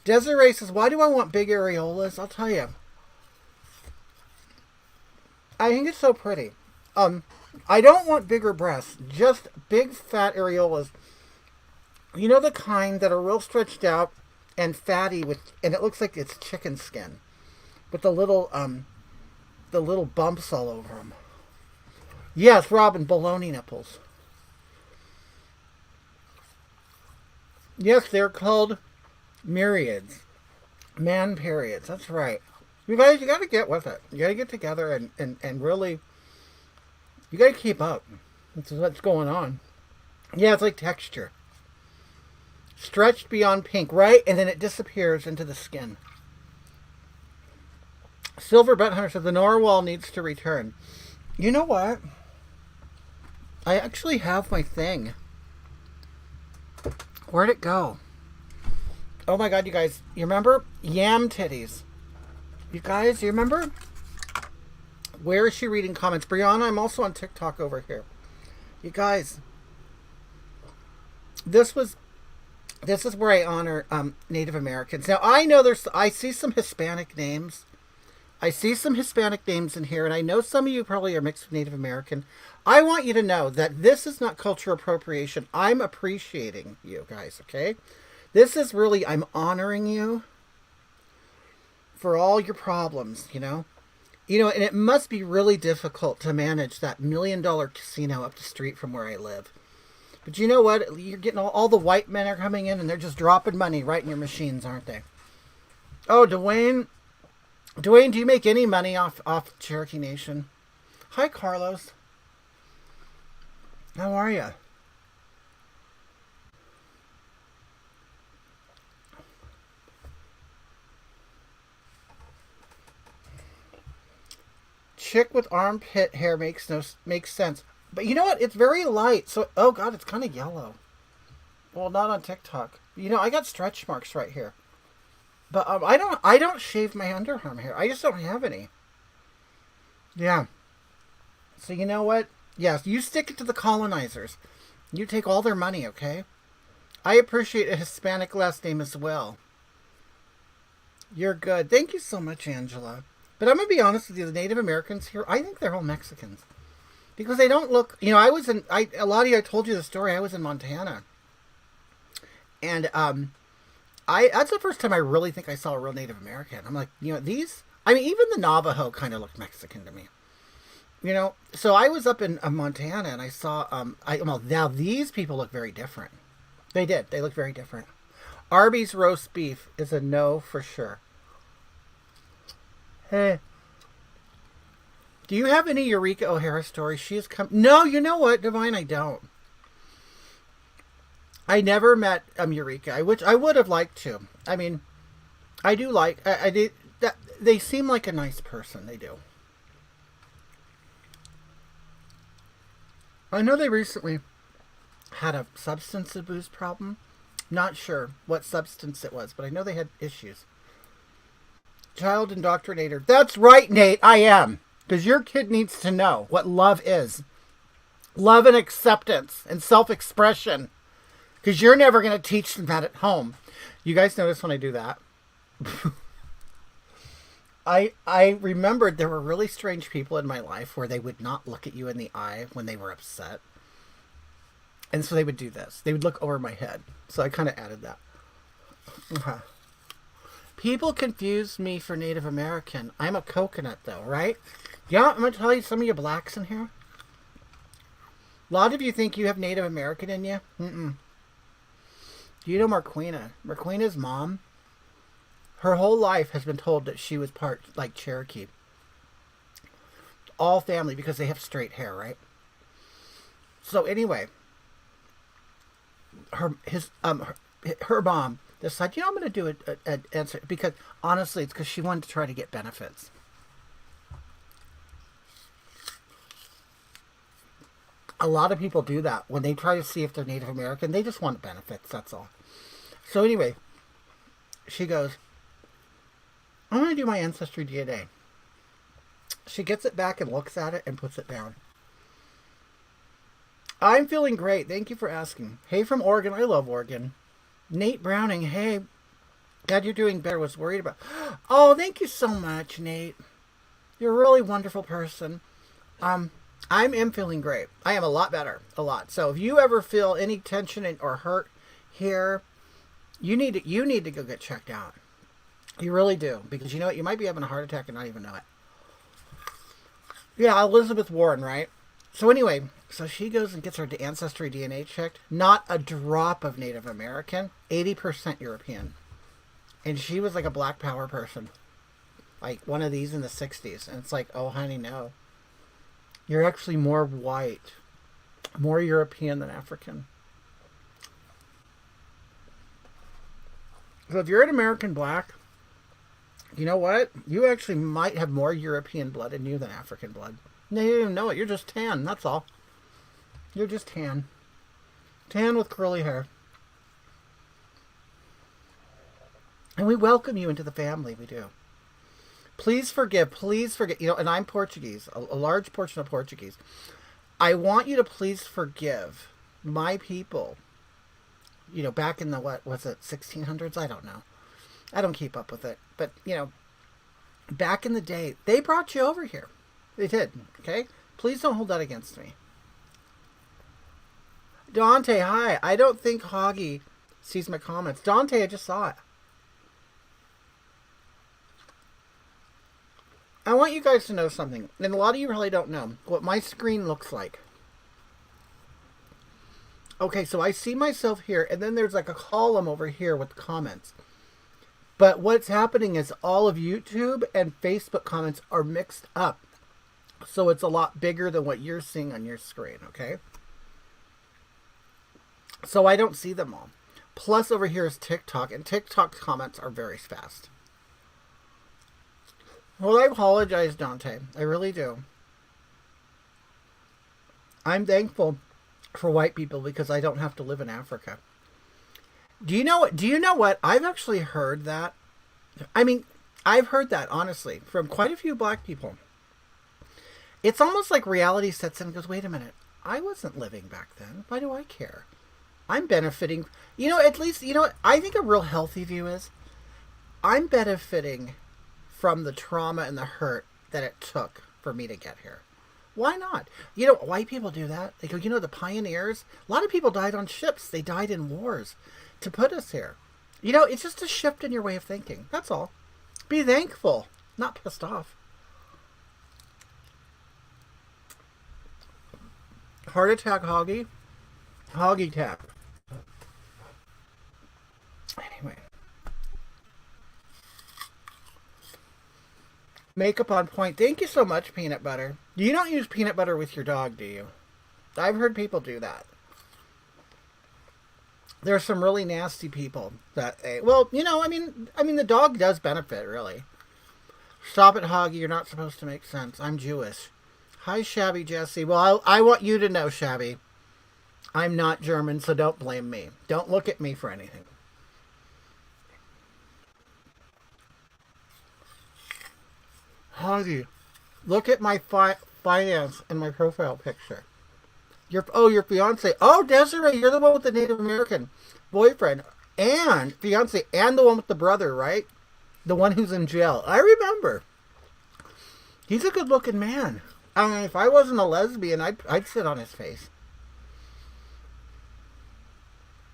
Desiree says, why do I want big areolas? I'll tell you. I think it's so pretty. I don't want bigger breasts. Just big fat areolas. You know the kind that are real stretched out and fatty and it looks like it's chicken skin. With the little bumps all over them. Yes, Robin, baloney nipples. Yes, they're called myriads. Man periods. That's right. You guys, you got to get with it. You got to get together and really... You got to keep up. That's what's going on. Yeah, it's like texture. Stretched beyond pink, right? And then it disappears into the skin. Silver Butt Hunter says the narwhal needs to return. You know what? I actually have my thing. Where'd it go? Oh my god, you guys. You remember? Yam titties. You guys, you remember? Where is she reading comments? Brianna, I'm also on TikTok over here. You guys. This is where I honor Native Americans. Now, I know I see some Hispanic names. I see some Hispanic names in here, and I know some of you probably are mixed with Native American. I want you to know that this is not cultural appropriation. I'm appreciating you guys, okay? This is really, I'm honoring you for all your problems, you know? You know, and it must be really difficult to manage that $1 million casino up the street from where I live. But you know what? You're getting all the white men are coming in and they're just dropping money right in your machines, aren't they? Oh, Dwayne. Dwayne, do you make any money off Cherokee Nation? Hi, Carlos. How are you? Chick with armpit hair makes sense. But you know what? It's very light. So, oh god, it's kind of yellow. Well, not on TikTok. You know, I got stretch marks right here. But I don't shave my underarm hair. I just don't have any. Yeah. So you know what? Yes, you stick it to the colonizers. You take all their money, okay? I appreciate a Hispanic last name as well. You're good. Thank you so much, Angela. But I'm going to be honest with you, the Native Americans here, I think they're all Mexicans. Because they don't look, you know, a lot of you, I told you the story, I was in Montana. And, that's the first time I really think I saw a real Native American. I'm like, you know, even the Navajo kind of looked Mexican to me. You know, so I was up in Montana and I saw, now these people look very different. They did. They look very different. Arby's roast beef is a no for sure. Hey. Do you have any Eureka O'Hara stories? She has come. No, you know what, Divine? I don't. I never met Eureka, which I would have liked to. I mean, I do like. I did. That they seem like a nice person. They do. I know they recently had a substance abuse problem. Not sure what substance it was, but I know they had issues. Child indoctrinator. That's right, Nate. I am. Because your kid needs to know what love is. Love and acceptance and self-expression. Because you're never going to teach them that at home. You guys notice when I do that? I remembered there were really strange people in my life where they would not look at you in the eye when they were upset. And so they would do this. They would look over my head. So I kind of added that. Okay. People confuse me for Native American. I'm a coconut though, right? Yeah, I'm going to tell you some of you blacks in here. A lot of you think you have Native American in you. Mm-mm. Do you know Marquina? Marquina's mom, her whole life has been told that she was part like Cherokee. All family because they have straight hair, right? So anyway, her mom decided, you know, I'm going to do an answer because honestly, it's because she wanted to try to get benefits. A lot of people do that when they try to see if they're Native American. They just want benefits. That's all. So anyway, she goes, I'm going to do my ancestry DNA. She gets it back and looks at it and puts it down. I'm feeling great. Thank you for asking. Hey from Oregon. I love Oregon. Nate Browning. Hey. Glad you're doing better. Was worried about. Oh, thank you so much, Nate. You're a really wonderful person. I am feeling great. I am a lot better. A lot. So if you ever feel any tension or hurt here, you need to go get checked out. You really do. Because you know what? You might be having a heart attack and not even know it. Yeah, Elizabeth Warren, right? So anyway, so she goes and gets her ancestry DNA checked. Not a drop of Native American. 80% European. And she was like a Black Power person. Like one of these in the 60s. And it's like, oh, honey, no. You're actually more white. More European than African. So if you're an American Black, you know what? You actually might have more European blood in you than African blood. No, you don't even know it. You're just tan. That's all. You're just tan. Tan with curly hair. And we welcome you into the family. We do. Please forgive. Please forget. You know, and I'm Portuguese. A large portion of Portuguese. I want you to please forgive my people. You know, back in the, what was it, 1600s? I don't know. I don't keep up with it. But, you know, back in the day, they brought you over here. They did, okay? Please don't hold that against me. Dante, hi. I don't think Hoggy sees my comments. Dante, I just saw it. I want you guys to know something, and a lot of you really don't know what my screen looks like. Okay, so I see myself here, and then there's like a column over here with comments. But what's happening is all of YouTube and Facebook comments are mixed up. So it's a lot bigger than what you're seeing on your screen, okay? So I don't see them all. Plus over here is TikTok, and TikTok comments are very fast. Well, I apologize, Dante. I really do. I'm thankful for white people because I don't have to live in Africa. Do you know what? I've actually heard that. I mean, I've heard that, honestly, from quite a few black people. It's almost like reality sets in and goes, wait a minute. I wasn't living back then. Why do I care? I'm benefiting. At least, what I think a real healthy view is I'm benefiting from the trauma and the hurt that it took for me to get here. Why not? White people do that. They go, the pioneers, a lot of people died on ships. They died in wars to put us here. It's just a shift in your way of thinking. That's all. Be thankful, not pissed off. Heart attack, Hoggy. Hoggy tap. Anyway. Makeup on point. Thank you so much, peanut butter. You don't use peanut butter with your dog, do you? I've heard people do that. There are some really nasty people that, the dog does benefit, really. Stop it, Hoggy. You're not supposed to make sense. I'm Jewish. Hi, Shabby Jesse. Well, I want you to know, Shabby, I'm not German, so don't blame me. Don't look at me for anything. Hoggy, look at my finance and my profile picture. Your fiance. Oh, Desiree, you're the one with the Native American boyfriend and fiance, and the one with the brother, right? The one who's in jail. I remember. He's a good-looking man. I mean, if I wasn't a lesbian, I'd sit on his face.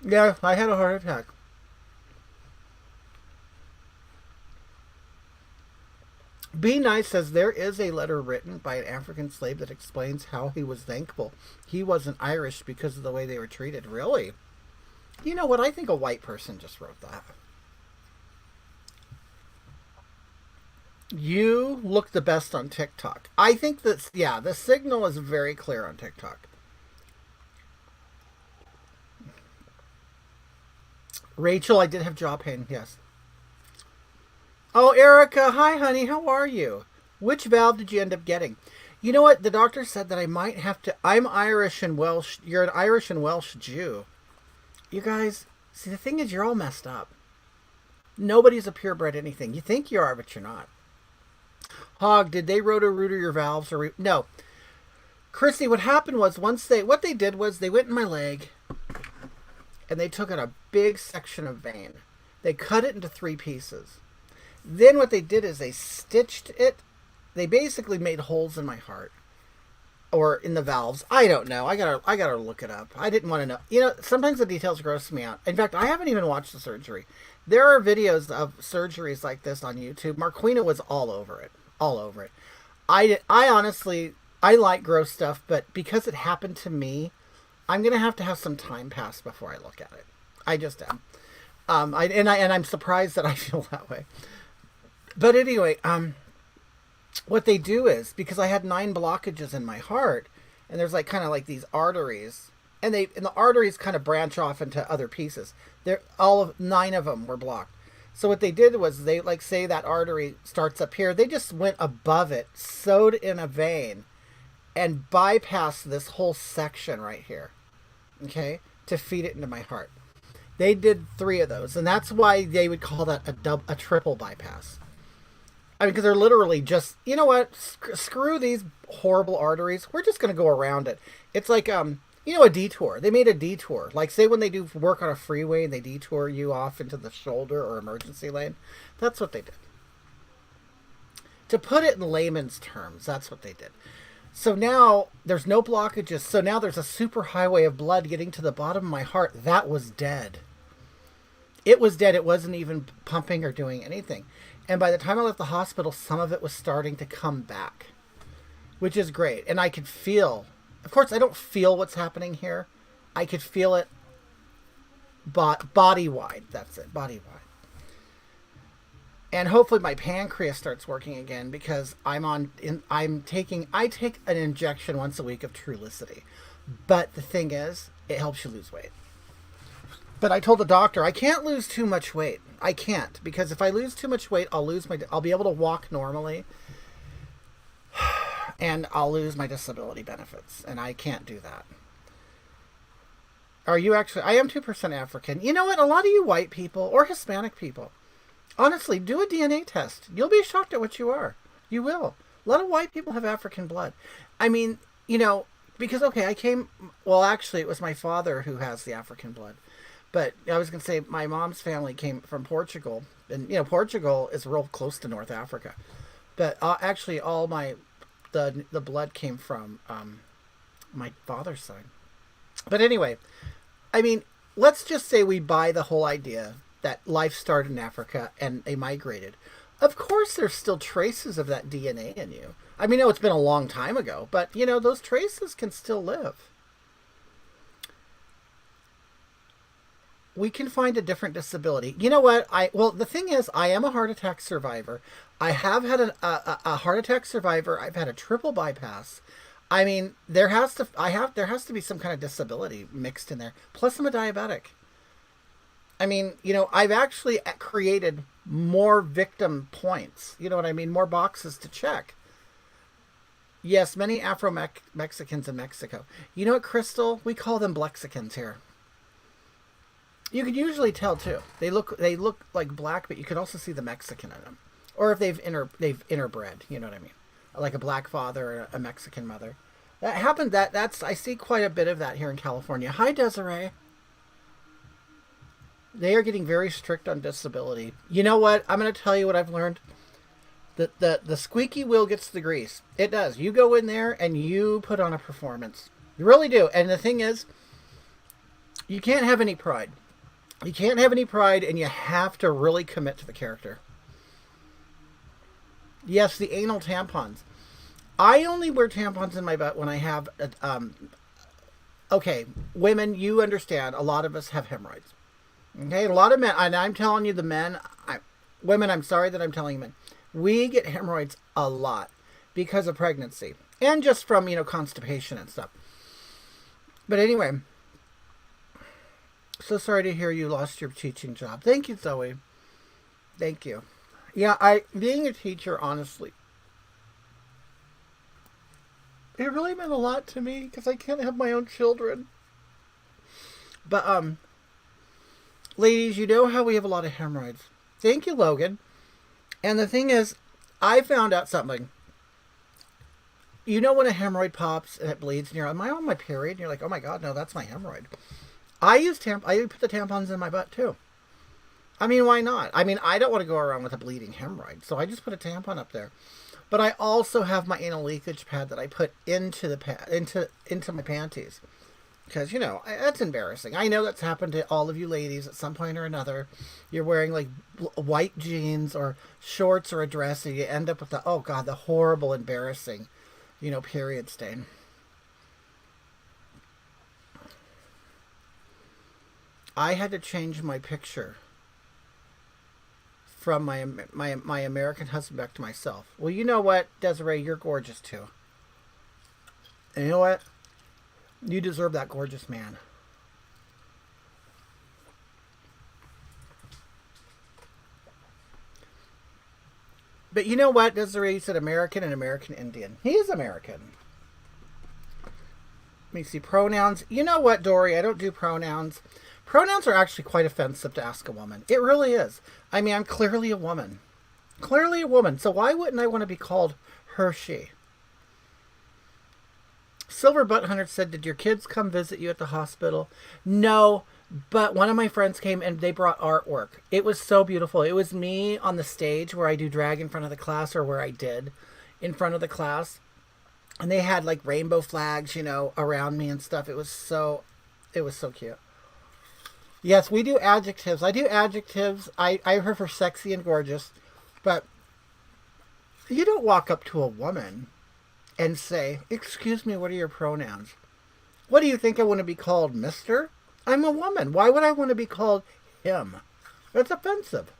Yeah, I had a heart attack. Be Nice says there is a letter written by an African slave that explains how he was thankful he wasn't Irish because of the way they were treated. Really? You know what? I think a white person just wrote that. You look the best on TikTok. I think that, the signal is very clear on TikTok. Rachel, I did have jaw pain, yes. Oh, Erica, hi, honey. How are you? Which valve did you end up getting? You know what? The doctor said that I might have to... I'm Irish and Welsh. You're an Irish and Welsh Jew. You guys, see, the thing is, you're all messed up. Nobody's a purebred anything. You think you are, but you're not. Hog, did they roto-rooter your valves? No. Chrissy, what happened was what they did was they went in my leg and they took out a big section of vein. They cut it into 3 pieces. Then what they did is they stitched it. They basically made holes in my heart or in the valves. I don't know. I gotta look it up. I didn't want to know. Sometimes the details gross me out. In fact, I haven't even watched the surgery. There are videos of surgeries like this on YouTube. Marquina was all over it. All over it. I honestly, I like gross stuff, but because it happened to me, I'm going to have some time pass before I look at it. I just am. I'm surprised that I feel that way. But anyway, what they do is, because I had 9 blockages in my heart, and there's kind of these arteries, and the arteries kind of branch off into other pieces. All of 9 of them were blocked. So what they did was they, say that artery starts up here, they just went above it, sewed in a vein, and bypassed this whole section right here, okay, to feed it into my heart. They did 3 of those, and that's why they would call that a triple bypass. I mean, because they're literally just, you know what, screw these horrible arteries. We're just going to go around it. It's like, a detour. They made a detour. Say when they do work on a freeway and they detour you off into the shoulder or emergency lane. That's what they did. To put it in layman's terms, that's what they did. So now there's no blockages. So now there's a super highway of blood getting to the bottom of my heart. That was dead. It was dead. It wasn't even pumping or doing anything. And by the time I left the hospital, some of it was starting to come back, which is great. And I could feel, of course, I don't feel what's happening here. I could feel it body wide. That's it, body wide. And hopefully my pancreas starts working again because I take an injection once a week of Trulicity. But the thing is, it helps you lose weight. But I told the doctor I can't lose too much weight. I can't, because if I lose too much weight, I'll be able to walk normally, and I'll lose my disability benefits, and I can't do that. Are you actually? I am 2% African. You know what? A lot of you white people or Hispanic people, honestly, do a DNA test. You'll be shocked at what you are. You will. A lot of white people have African blood. I mean, because actually, it was my father who has the African blood. But I was going to say my mom's family came from Portugal. And, Portugal is real close to North Africa. But actually, all the blood came from my father's side. But anyway, I mean, let's just say we buy the whole idea that life started in Africa and they migrated. Of course, there's still traces of that DNA in you. I mean, it's been a long time ago, but, those traces can still live. We can find a different disability. You know what? The thing is, I am a heart attack survivor. I have had a heart attack survivor. I've had a triple bypass. I mean, there has to be some kind of disability mixed in there. Plus, I'm a diabetic. I mean, I've actually created more victim points. You know what I mean? More boxes to check. Yes, many Afro-Mexicans in Mexico. You know what, Crystal? We call them Blexicans here. You can usually tell too. They look like black, but you can also see the Mexican in them, or if they've interbred. You know what I mean? Like a black father or a Mexican mother. That happened. I see quite a bit of that here in California. Hi, Desiree. They are getting very strict on disability. You know what? I'm going to tell you what I've learned. The squeaky wheel gets the grease. It does. You go in there and you put on a performance. You really do. And the thing is, you can't have any pride. You can't have any pride, and you have to really commit to the character. Yes, the anal tampons. I only wear tampons in my butt when I have... okay, women, you understand. A lot of us have hemorrhoids. Okay, a lot of men... And I'm telling you, the men... women, I'm sorry that I'm telling you men. We get hemorrhoids a lot because of pregnancy. And just from, constipation and stuff. But anyway... So sorry to hear you lost your teaching job. Thank you, Zoe. Thank you. Yeah, being a teacher, honestly, it really meant a lot to me because I can't have my own children. But, ladies, you know how we have a lot of hemorrhoids. Thank you, Logan. And the thing is, I found out something. You know when a hemorrhoid pops and it bleeds and you're like, am I on my period? And you're like, oh my God, no, that's my hemorrhoid. I put the tampons in my butt too. I mean, why not? I mean, I don't want to go around with a bleeding hemorrhoid, so I just put a tampon up there. But I also have my anal leakage pad that I put into my panties. Because, that's embarrassing. I know that's happened to all of you ladies at some point or another. You're wearing like white jeans or shorts or a dress and you end up with the horrible, embarrassing, period stain. I had to change my picture from my American husband back to myself. Well, you know what, Desiree, you're gorgeous too. And you know what? You deserve that gorgeous man. But you know what, Desiree said American and American Indian. He is American. Let me see, pronouns. You know what, Dory, I don't do pronouns. Pronouns are actually quite offensive to ask a woman. It really is. I mean, I'm clearly a woman. Clearly a woman. So why wouldn't I want to be called her, she? Silver Butt Hunter said, did your kids come visit you at the hospital? No, but one of my friends came and they brought artwork. It was so beautiful. It was me on the stage where I do drag in front of the class, or where I did in front of the class. And they had like rainbow flags, around me and stuff. It was so cute. Yes, we do adjectives. I do adjectives. I prefer sexy and gorgeous. But you don't walk up to a woman and say, "Excuse me, what are your pronouns?" What do you think I want to be called, mister? I'm a woman. Why would I want to be called him? That's offensive.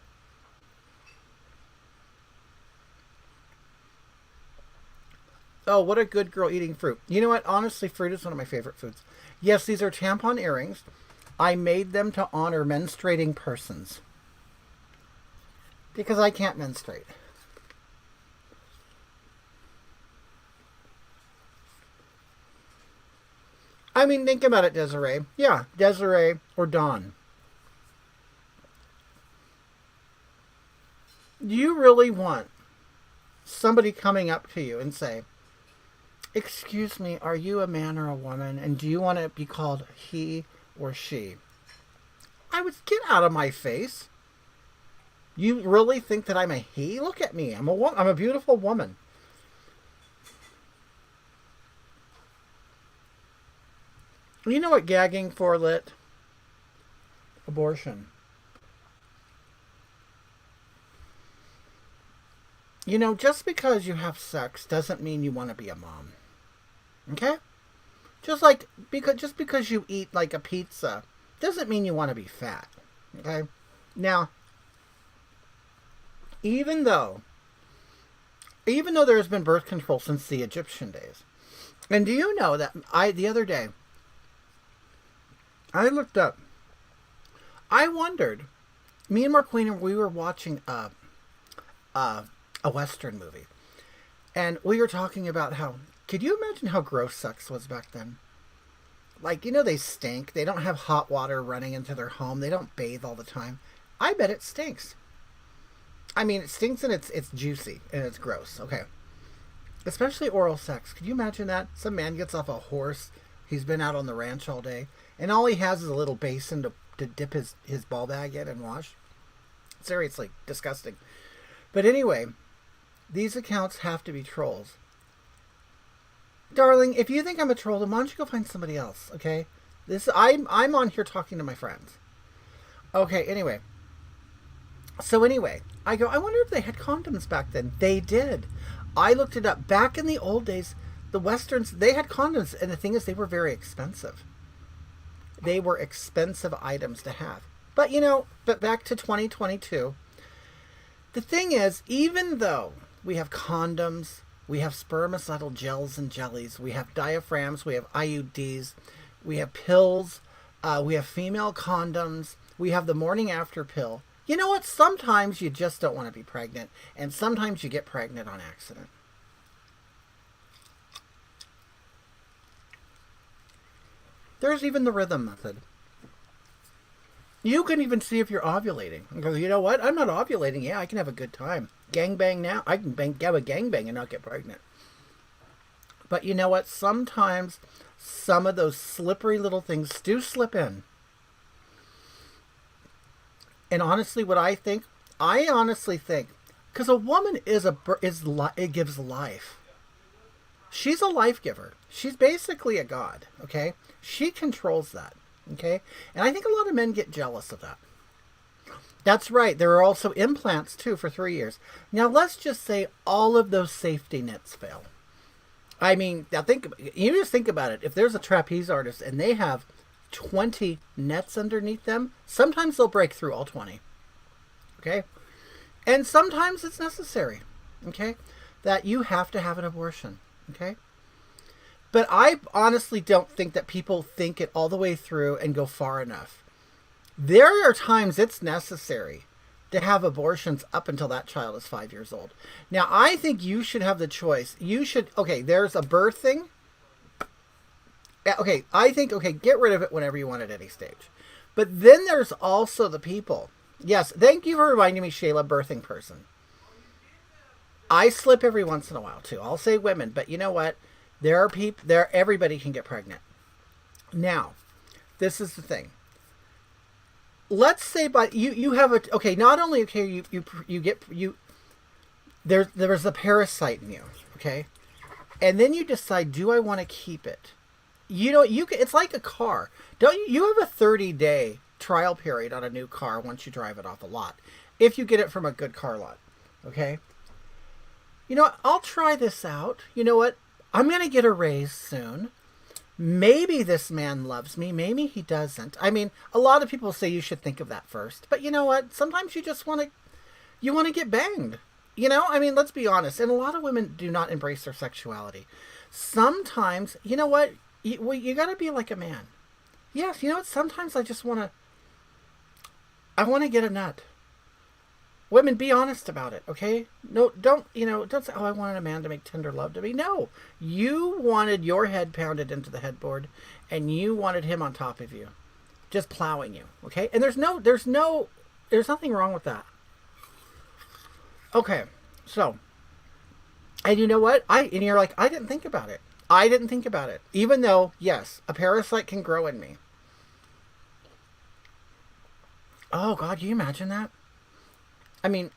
Oh, what a good girl eating fruit. You know what? Honestly, fruit is one of my favorite foods. Yes, these are tampon earrings. I made them to honor menstruating persons. Because I can't menstruate. I mean, think about it, Desiree. Yeah, Desiree or Dawn. Do you really want somebody coming up to you and say, "Excuse me, are you a man or a woman? And do you want to be called he or she?" I would get out of my face. You really think that I'm a he? Look at me. I'm a woman. I'm a beautiful woman. You know what gagging for, Lit? Abortion. You know, just because you have sex doesn't mean you want to be a mom. Okay? Just because you eat like a pizza doesn't mean you want to be fat. Okay? Now, even though there's been birth control since the Egyptian days, and do you know that the other day I looked up, I wondered, me and Marquina, we were watching a Western movie, and we were talking about how, could you imagine how gross sex was back then? Like, they stink. They don't have hot water running into their home. They don't bathe all the time. I bet it stinks. I mean, it stinks and it's juicy and it's gross. Okay. Especially oral sex. Could you imagine that? Some man gets off a horse. He's been out on the ranch all day. And all he has is a little basin to dip his ball bag in and wash. Seriously, disgusting. But anyway, these accounts have to be trolls. Darling, if you think I'm a troll, then why don't you go find somebody else, okay? I'm on here talking to my friends. Okay, anyway. So anyway, I wonder if they had condoms back then. They did. I looked it up. Back in the old days, the Westerns, they had condoms, and the thing is, they were very expensive. They were expensive items to have. But back to 2022. The thing is, even though we have condoms, we have spermicidal gels and jellies, we have diaphragms, we have IUDs, we have pills, we have female condoms, we have the morning after pill. You know what? Sometimes you just don't want to be pregnant, and sometimes you get pregnant on accident. There's even the rhythm method. You can even see if you're ovulating. And go, you know what? I'm not ovulating. Yeah, I can have a good time. Gangbang now. I can have a gangbang and not get pregnant. But you know what? Sometimes some of those slippery little things do slip in. And honestly, I honestly think, because a woman it gives life. She's a life giver. She's basically a god. Okay, she controls that. Okay, and I think a lot of men get jealous of that. That's right. There are also implants too for 3 years. Now let's just say all of those safety nets fail. I mean, now you just think about it. If there's a trapeze artist and they have 20 nets underneath them, sometimes they'll break through all 20. Okay, and sometimes it's necessary. Okay, that you have to have an abortion. Okay. But I honestly don't think that people think it all the way through and go far enough. There are times it's necessary to have abortions up until that child is 5 years old. Now, I think you should have the choice. There's a birth thing. Get rid of it whenever you want at any stage. But then there's also the people. Yes, thank you for reminding me, Shayla, birthing person. I slip every once in a while, too. I'll say women, but you know what? Everybody can get pregnant. Now, this is the thing. Let's say, you have not only there's a parasite in you, okay, and then you decide, do I want to keep it? It's like a car. You have a 30-day trial period on a new car once you drive it off a lot, if you get it from a good car lot, Okay? You know what? I'll try this out. You know what? I'm going to get a raise soon. Maybe this man loves me. Maybe he doesn't. I mean, a lot of people say you should think of that first. But you know what? Sometimes you just want to get banged. You know, I mean, let's be honest. And a lot of women do not embrace their sexuality. Sometimes, you know what? You got to be like a man. Yes, you know what? Sometimes I want to get a nut. Women, be honest about it, okay? No, don't say, oh, I wanted a man to make tender love to me. No, you wanted your head pounded into the headboard, and you wanted him on top of you, just plowing you, okay? And there's nothing wrong with that. Okay, so, and you know what? And you're like, I didn't think about it. I didn't think about it. Even though, yes, a parasite can grow in me. Oh, God, can you imagine that? I mean,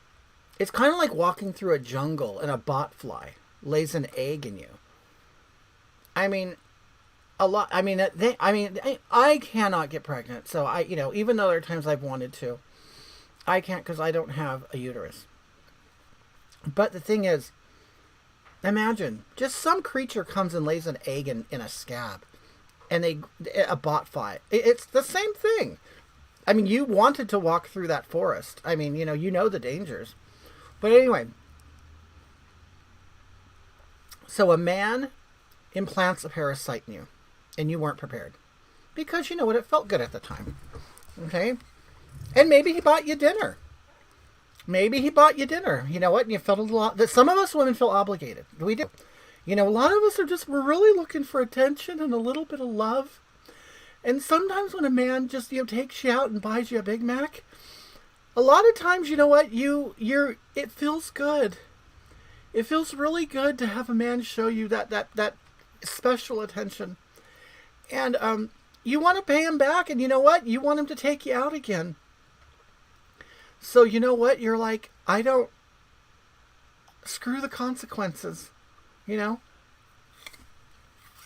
it's kind of like walking through a jungle and a botfly lays an egg in you. I mean, I cannot get pregnant. So even though there are times I've wanted to, I can't because I don't have a uterus. But the thing is, imagine just some creature comes and lays an egg in a scab, and a botfly. It's the same thing. I mean, you wanted to walk through that forest. I mean, you know the dangers. But anyway, so a man implants a parasite in you, and you weren't prepared. Because you know what, it felt good at the time. Okay? And maybe he bought you dinner. You know what? And you felt a lot that some of us women feel obligated. We do. You know, a lot of us we're really looking for attention and a little bit of love. And sometimes when a man just, takes you out and buys you a Big Mac, a lot of times, you know what, it feels good. It feels really good to have a man show you that special attention. And you want to pay him back, and you know what? You want him to take you out again. So you know what? You're like, screw the consequences,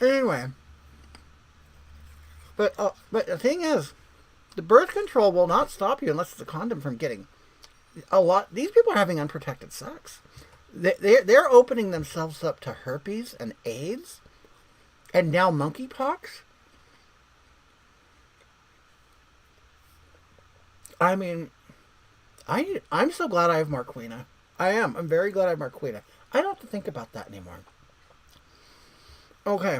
Anyway. But the thing is, the birth control will not stop you unless it's a condom from getting a lot. These people are having unprotected sex. They're opening themselves up to herpes and AIDS, and now monkeypox. I mean, I'm so glad I have Marquina. I am. I'm very glad I have Marquina. I don't have to think about that anymore. Okay.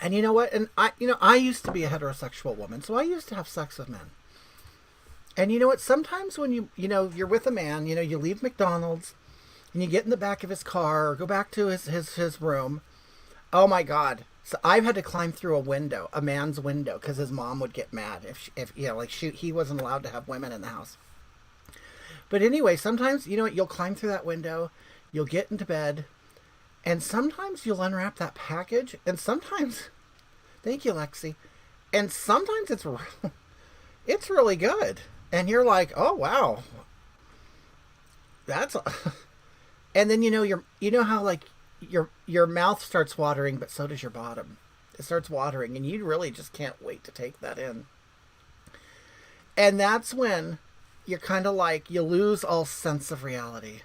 And you know what? And I used to be a heterosexual woman, so I used to have sex with men. And you know what? Sometimes when you're with a man, you leave McDonald's and you get in the back of his car or go back to his room. Oh my God. So I've had to climb through a man's window because his mom would get mad if he wasn't allowed to have women in the house. But anyway, sometimes, you'll climb through that window, you'll get into bed, and sometimes you'll unwrap that package, and sometimes, thank you, Lexi, and sometimes it's really good. And you're like, oh, wow. And then, how, like, your mouth starts watering, but so does your bottom. It starts watering, and you really just can't wait to take that in. And that's when you're kind of like, you lose all sense of reality.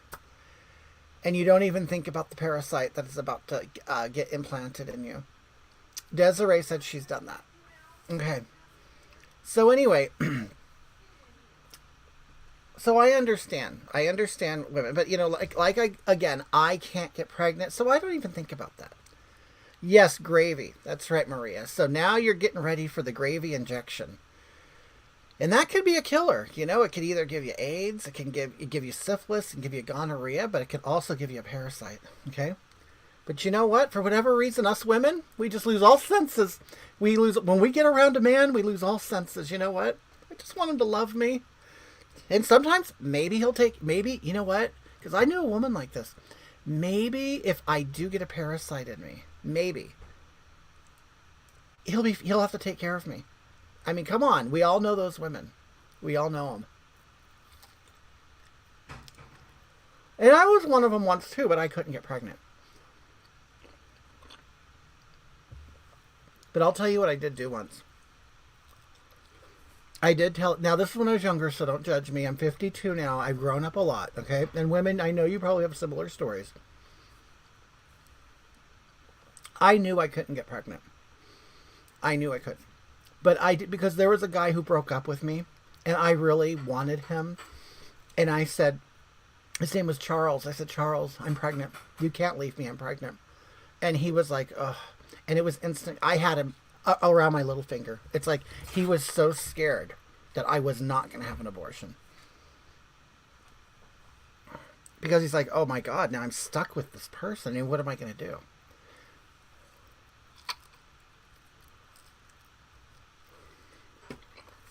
And you don't even think about the parasite that is about to get implanted in you. Desiree said she's done that. Okay. So anyway, so I understand women, but I can't get pregnant, so I don't even think about that. Yes, gravy. That's right, Maria. So now you're getting ready for the gravy injection. And that could be a killer. It could either give you AIDS, it can give you syphilis, and give you gonorrhea, but it could also give you a parasite. Okay? But you know what? For whatever reason, us women, we just lose all senses. When we get around a man, we lose all senses. You know what? I just want him to love me. And sometimes, maybe you know what? Because I knew a woman like this. Maybe if I do get a parasite in me, maybe he'll have to take care of me. I mean, come on. We all know those women. We all know them. And I was one of them once too, but I couldn't get pregnant. But I'll tell you what I did do once. I did tell. Now, this is when I was younger, so don't judge me. I'm 52 now. I've grown up a lot, okay? And women, I know you probably have similar stories. I knew I couldn't get pregnant. I knew I couldn't. But I did, because there was a guy who broke up with me, and I really wanted him. And I said, his name was Charles. I said, Charles, I'm pregnant. You can't leave me. I'm pregnant. And he was like, ugh. And it was instant. I had him around my little finger. It's like he was so scared that I was not going to have an abortion. Because he's like, oh my God, now I'm stuck with this person. And what am I going to do?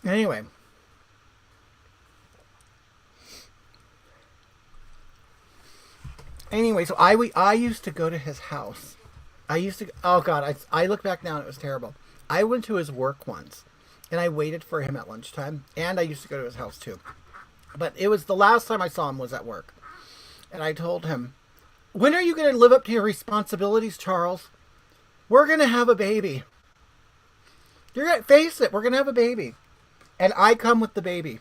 Anyway. So I used to go to his house. I used to, oh God, I look back now and it was terrible. I went to his work once and I waited for him at lunchtime, and I used to go to his house too. But it was the last time I saw him was at work. And I told him, when are you going to live up to your responsibilities, Charles? We're going to have a baby. You're going to face it. We're going to have a baby. And I come with the baby.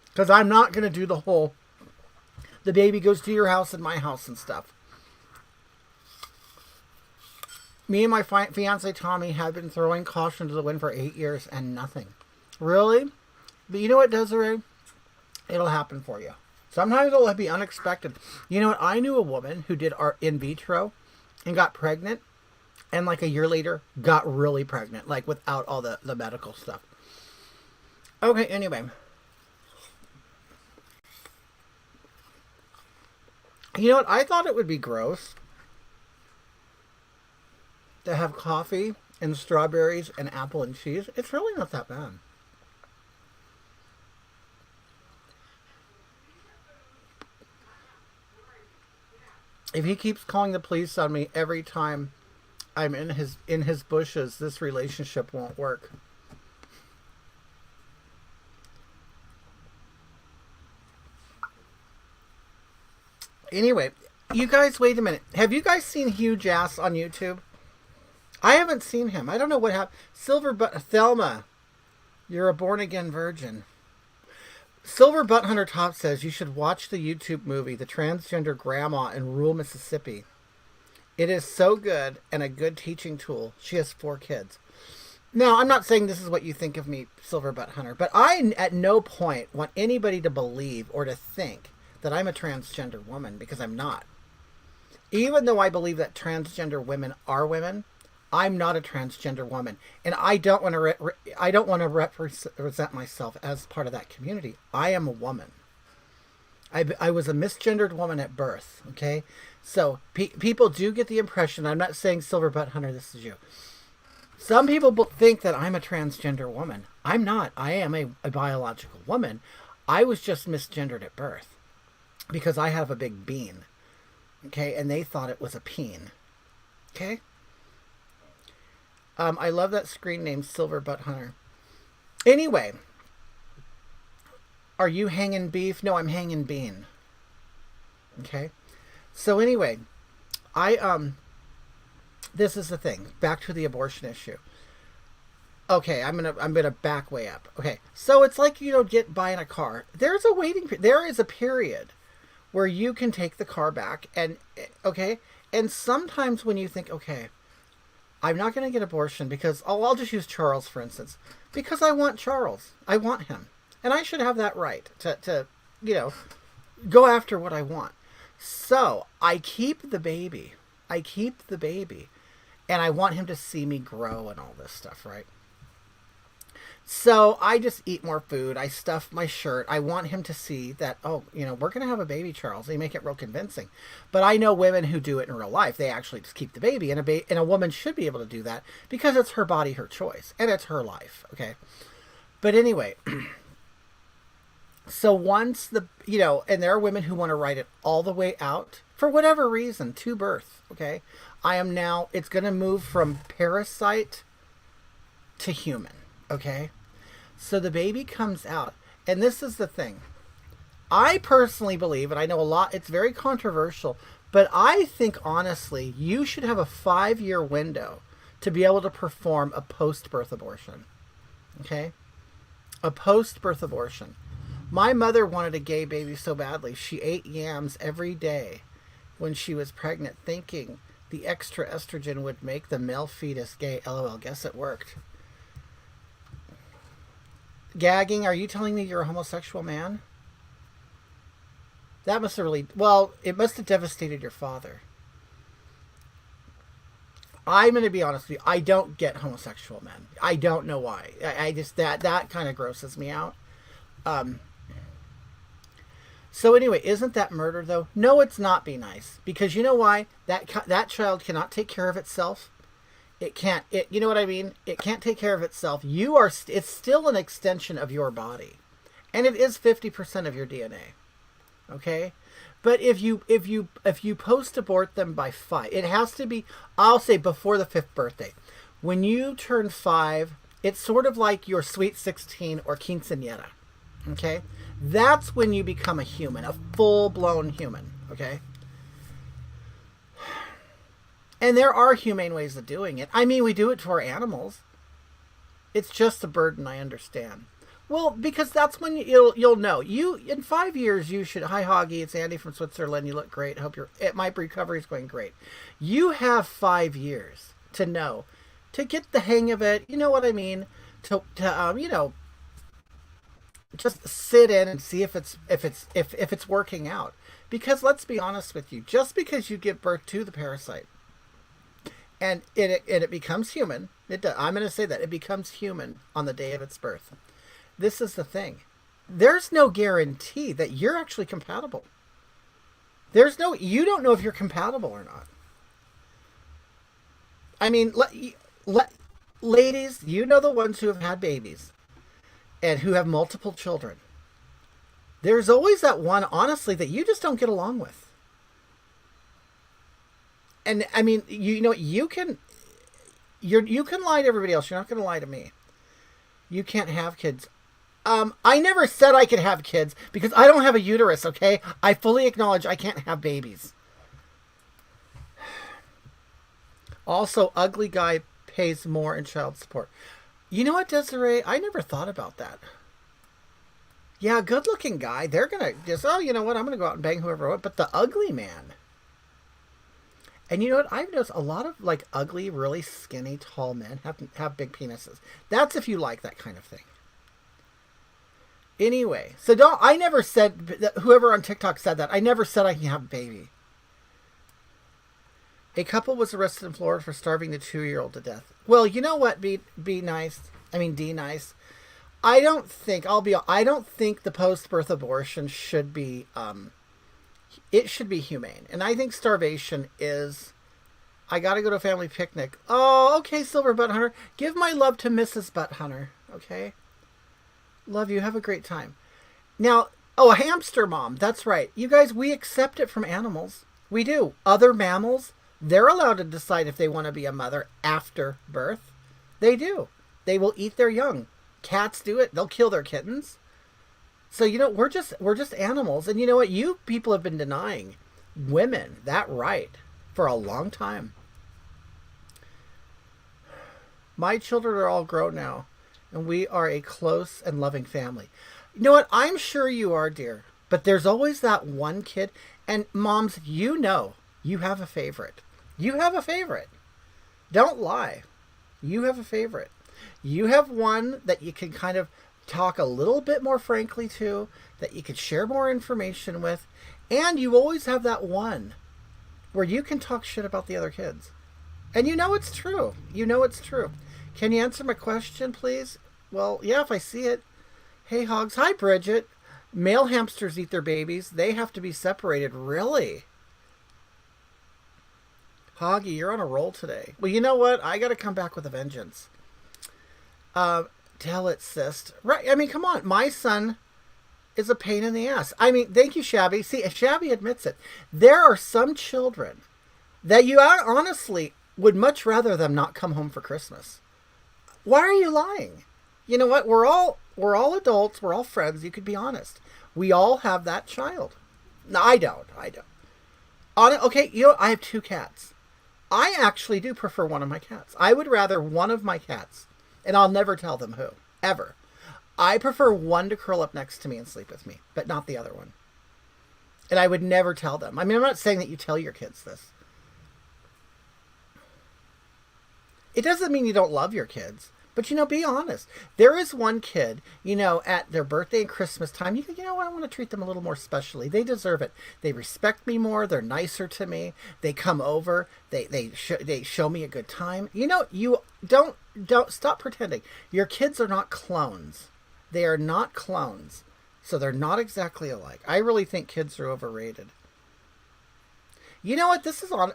Because I'm not going to do the whole, the baby goes to your house and my house and stuff. Me and my fiance Tommy have been throwing caution to the wind for 8 years and nothing. Really? But you know what, Desiree? It'll happen for you. Sometimes it'll be unexpected. You know what? I knew a woman who did our in vitro and got pregnant, and like a year later got really pregnant, like without all the medical stuff. Okay, anyway. You know what? I thought it would be gross to have coffee and strawberries and apple and cheese. It's really not that bad. If he keeps calling the police on me every time I'm in his bushes, this relationship won't work. Anyway, you guys, wait a minute. Have you guys seen Huge Ass on YouTube? I haven't seen him. I don't know what happened. Thelma, you're a born-again virgin. Silver Butt Hunter Top says you should watch the YouTube movie, The Transgender Grandma in Rural Mississippi. It is so good and a good teaching tool. She has 4 kids. Now, I'm not saying this is what you think of me, Silver Butt Hunter, but I at no point want anybody to believe or to think that I'm a transgender woman, because I'm not. Even though I believe that transgender women are women, I'm not a transgender woman, and I don't want to represent myself as part of that community. I am a woman. I was a misgendered woman at birth. Okay, so people do get the impression. I'm not saying Silver Butt Hunter, this is you. Some people think that I'm a transgender woman. I'm not. I am a biological woman. I was just misgendered at birth because I have a big bean. Okay, and they thought it was a peen. Okay. I love that screen name, Silver Butt Hunter. Anyway, are you hanging beef? No, I'm hanging bean. Okay. So anyway, this is the thing. Back to the abortion issue. Okay, I'm gonna back way up. Okay, so it's like, buying a car. There's a waiting. There is a period where you can take the car back, and sometimes when you think, okay, I'm not going to get abortion because, I'll just use Charles, for instance, because I want Charles. I want him. And I should have that right to go after what I want. So I keep the baby. And I want him to see me grow and all this stuff, right? So I just eat more food. I stuff my shirt. I want him to see that, we're going to have a baby, Charles. They make it real convincing. But I know women who do it in real life. They actually just keep the baby. And a woman should be able to do that because it's her body, her choice. And it's her life, okay? But anyway, so once and there are women who want to write it all the way out for whatever reason to birth, okay? It's going to move from parasite to human, okay? So the baby comes out, and this is the thing. I personally believe, and I know it's very controversial, but I think honestly, you should have a 5-year window to be able to perform a post-birth abortion. Okay? A post-birth abortion. My mother wanted a gay baby so badly, she ate yams every day when she was pregnant, thinking the extra estrogen would make the male fetus gay. LOL, guess it worked. Gagging, are you telling me you're a homosexual man? That must have really, well, it must have devastated your father. I'm going to be honest with you. I don't get homosexual men. I don't know why. I just, that kind of grosses me out. So anyway, isn't that murder though? No, it's not. Be nice, because you know why? That child cannot take care of itself. It can't. You know what I mean? It can't take care of itself. You are. It's still an extension of your body, and it is 50% of your DNA. Okay, but if you post abort them by 5, it has to be. I'll say before the 5th birthday. When you turn 5, it's sort of like your sweet 16 or quinceañera. Okay, that's when you become a human, a full-blown human. Okay. And there are humane ways of doing it. I mean, we do it to our animals. It's just a burden, I understand. Well, because that's when you'll know. You in 5 years you should. Hi, Hoggy. It's Andy from Switzerland. You look great. Hope my recovery is going great. You have 5 years to know, to get the hang of it. You know what I mean? To just sit in and see if it's working out. Because let's be honest with you, just because you give birth to the parasite, and it becomes human. I'm going to say that it becomes human on the day of its birth. This is the thing. There's no guarantee that you're actually compatible. You don't know if you're compatible or not. I mean, ladies, you know the ones who have had babies and who have multiple children. There's always that one, honestly, that you just don't get along with. And I mean, you can lie to everybody else. You're not going to lie to me. You can't have kids. I never said I could have kids because I don't have a uterus. Okay, I fully acknowledge I can't have babies. Also, ugly guy pays more in child support. You know what, Desiree? I never thought about that. Yeah, good-looking guy. They're gonna just, you know what? I'm gonna go out and bang whoever I want. But the ugly man. And you know what? I've noticed a lot of like ugly, really skinny, tall men have big penises. That's if you like that kind of thing. Anyway, so I never said that. Whoever on TikTok said that. I never said I can have a baby. A couple was arrested in Florida for starving the 2-year-old to death. Well, you know what? Be nice. I mean, D nice. I don't think the post-birth abortion should be. It should be humane. And I think starvation is, I got to go to a family picnic. Oh, okay, Silver Butt Hunter. Give my love to Mrs. Butt Hunter, okay? Love you. Have a great time. Now, a hamster mom. That's right. You guys, we accept it from animals. We do. Other mammals, they're allowed to decide if they want to be a mother after birth. They do. They will eat their young. Cats do it. They'll kill their kittens. So, we're just animals. And you know what? You people have been denying women that right for a long time. My children are all grown now, and we are a close and loving family. You know what? I'm sure you are, dear. But there's always that one kid. And moms, you have a favorite. You have a favorite. Don't lie. You have a favorite. You have one that you can kind of talk a little bit more frankly to, that you could share more information with, and you always have that one where you can talk shit about the other kids. And it's true. It's true. Can you answer my question, please? Well, yeah, if I see it. Hey, hogs. Hi, Bridget. Male hamsters eat their babies. They have to be separated. Really? Hoggy, you're on a roll today. Well, you know what? I got to come back with a vengeance. Tell it, sis. Right. I mean, come on. My son is a pain in the ass. I mean, thank you, Shabby. See, if Shabby admits it, there are some children that you honestly would much rather them not come home for Christmas. Why are you lying? You know what? We're all adults. We're all friends. You could be honest. We all have that child. No, I don't. Okay, I have 2 cats. I actually do prefer one of my cats. I would rather one of my cats, and I'll never tell them who, ever. I prefer one to curl up next to me and sleep with me, but not the other one. And I would never tell them. I mean, I'm not saying that you tell your kids this. It doesn't mean you don't love your kids. But, be honest. There is one kid, at their birthday and Christmas time, you think, I want to treat them a little more specially. They deserve it. They respect me more. They're nicer to me. They come over. They show me a good time. You don't stop pretending. Your kids are not clones. They are not clones. So they're not exactly alike. I really think kids are overrated. You know what? This is on...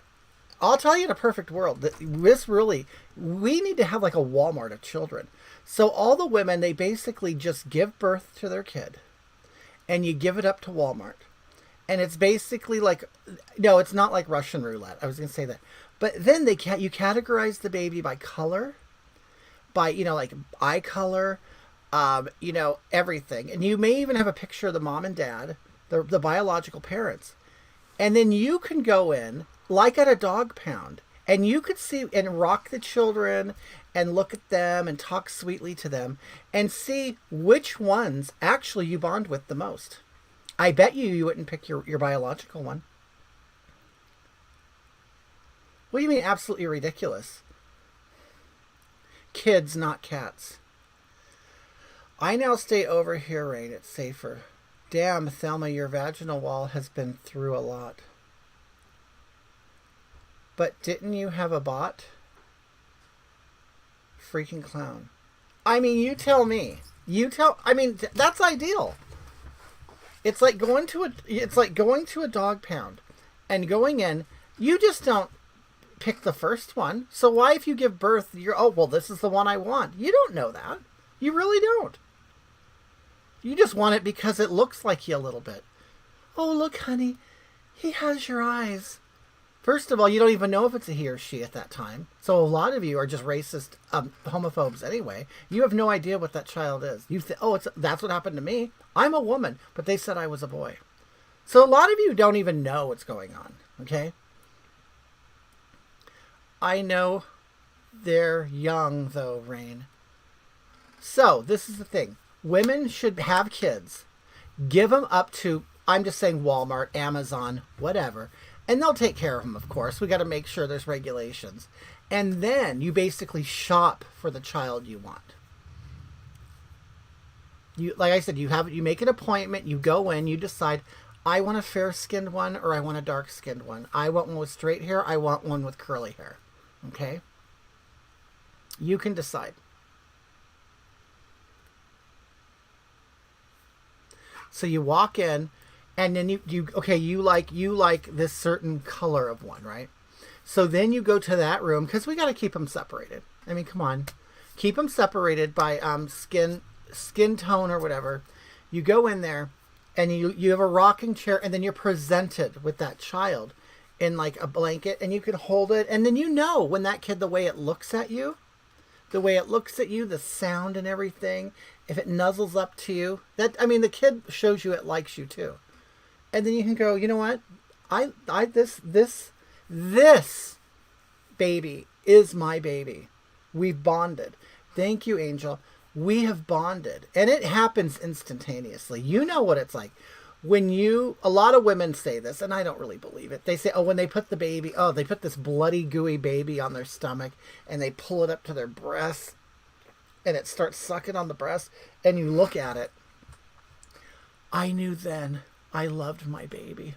I'll tell you, in a perfect world, we need to have like a Walmart of children. So all the women, they basically just give birth to their kid and you give it up to Walmart. And it's basically like, no, it's not like Russian roulette. I was going to say that. But then you categorize the baby by color, by, like eye color, everything. And you may even have a picture of the mom and dad, the biological parents. And then you can go in, like at a dog pound, and you could see and rock the children and look at them and talk sweetly to them and see which ones actually you bond with the most. I bet you wouldn't pick your biological one. What do you mean absolutely ridiculous? Kids, not cats. I now stay over here, Rain. It's safer. Damn, Thelma, your vaginal wall has been through a lot. But didn't you have a bot? Freaking clown. I mean, you tell me. That's ideal. It's like going to a dog pound and going in, you just don't pick the first one. So why, if you give birth, this is the one I want. You don't know that. You really don't. You just want it because it looks like you a little bit. Oh, look, honey. He has your eyes. First of all, you don't even know if it's a he or she at that time. So a lot of you are just racist homophobes anyway. You have no idea what that child is. You think, that's what happened to me. I'm a woman, but they said I was a boy. So a lot of you don't even know what's going on, okay? I know they're young, though, Rain. So this is the thing. Women should have kids. Give them up to, I'm just saying, Walmart, Amazon, whatever. And they'll take care of them, of course. We got to make sure there's regulations. And then you basically shop for the child you want. Like I said, you make an appointment, you go in, you decide, I want a fair-skinned one or I want a dark-skinned one. I want one with straight hair, I want one with curly hair. Okay? You can decide. So you walk in, and then you like this certain color of one, right? So then you go to that room, because we got to keep them separated. I mean, come on. Keep them separated by skin tone or whatever. You go in there, and you have a rocking chair, and then you're presented with that child in like a blanket, and you can hold it, and then when that kid, the way it looks at you, the sound and everything, if it nuzzles up to you, the kid shows you it likes you too. And then you can go, you know what? This baby is my baby. We've bonded. Thank you, Angel. We have bonded. And it happens instantaneously. You know what it's like. A lot of women say this, and I don't really believe it. They say, when they put they put this bloody, gooey baby on their stomach, and they pull it up to their breast, and it starts sucking on the breast, and you look at it. I knew then I loved my baby.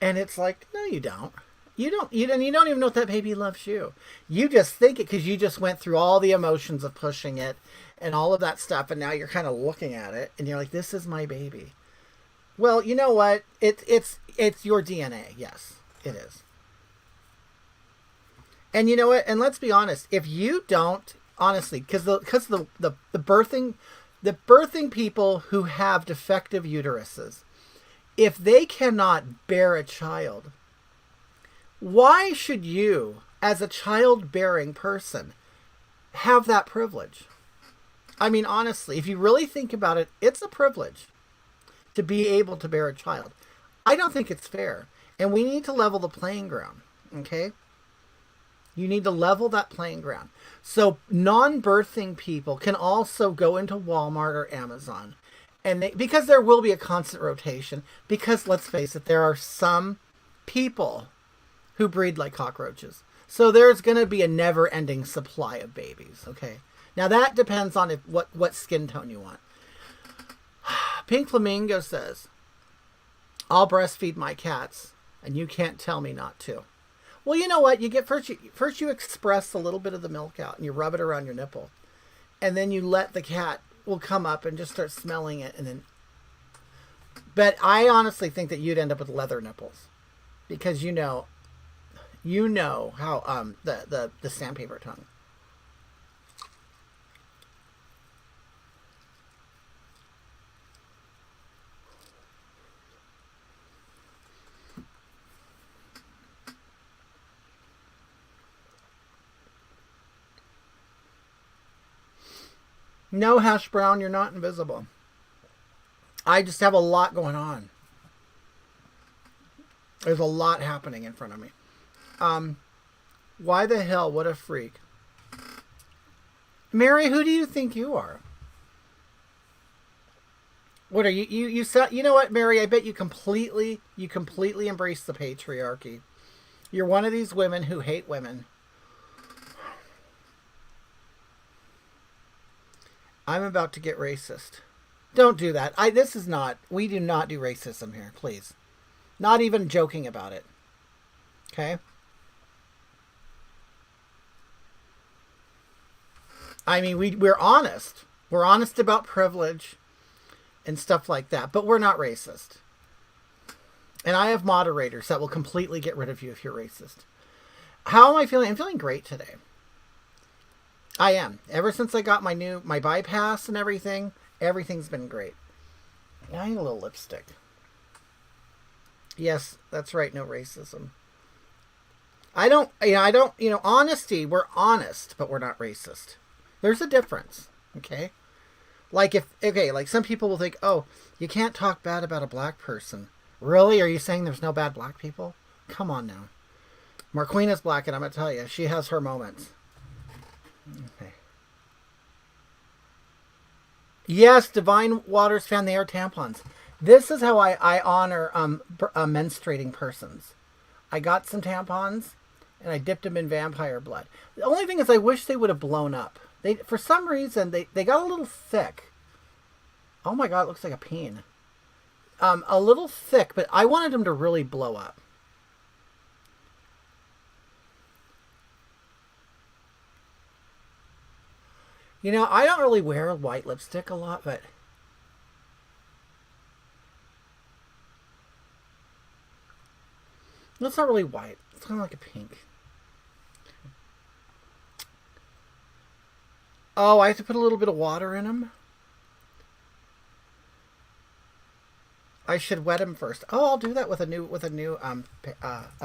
And it's like, no, you don't. You don't even know if that baby loves you. You just think it because you just went through all the emotions of pushing it and all of that stuff, and now you're kind of looking at it, and you're like, this is my baby. Well, you know what? It's your DNA. Yes, it is. And you know what? And let's be honest. If you don't, honestly, because the birthing people who have defective uteruses, if they cannot bear a child, why should you, as a childbearing person, have that privilege? I mean, honestly, if you really think about it, it's a privilege to be able to bear a child. I don't think it's fair. And we need to level the playing ground, okay? You need to level that playing ground. So non-birthing people can also go into Walmart or Amazon, and because there will be a constant rotation. Because let's face it, there are some people who breed like cockroaches. So there's going to be a never-ending supply of babies. Okay. Now that depends on what skin tone you want. Pink Flamingo says, "I'll breastfeed my cats, and you can't tell me not to." Well, you know what? You get first you express a little bit of the milk out, and you rub it around your nipple, and then you let the cat will come up and just start smelling it, and then. But I honestly think that you'd end up with leather nipples, because you know how the sandpaper tongue. No, Hash Brown, you're not invisible. I just have a lot going on. There's a lot happening in front of me. Why the hell? What a freak. Mary, who do you think you are? What are you? You know what, Mary? I bet you completely embrace the patriarchy. You're one of these women who hate women. I'm about to get racist. Don't do that. We do not do racism here, please. Not even joking about it. Okay? I mean, we're honest. We're honest about privilege and stuff like that, but we're not racist. And I have moderators that will completely get rid of you if you're racist. How am I feeling? I'm feeling great today. I am. Ever since I got my bypass and everything, everything's been great. Yeah, I need a little lipstick. Yes, that's right. No racism. Honesty, we're honest, but we're not racist. There's a difference. Okay. Like some people will think, oh, you can't talk bad about a black person. Really? Are you saying there's no bad black people? Come on now. Marquina's black, and I'm going to tell you, she has her moments. Okay. Yes, Divine Waters fan, they are tampons. This is how I honor menstruating persons. I got some tampons, and I dipped them in vampire blood. The only thing is I wish they would have blown up. For some reason, they got a little thick. Oh my god, it looks like a peen. A little thick, but I wanted them to really blow up. You know, I don't really wear white lipstick a lot, but it's not really white. It's kind of like a pink. Oh, I have to put a little bit of water in them. I should wet them first. Oh, I'll do that with a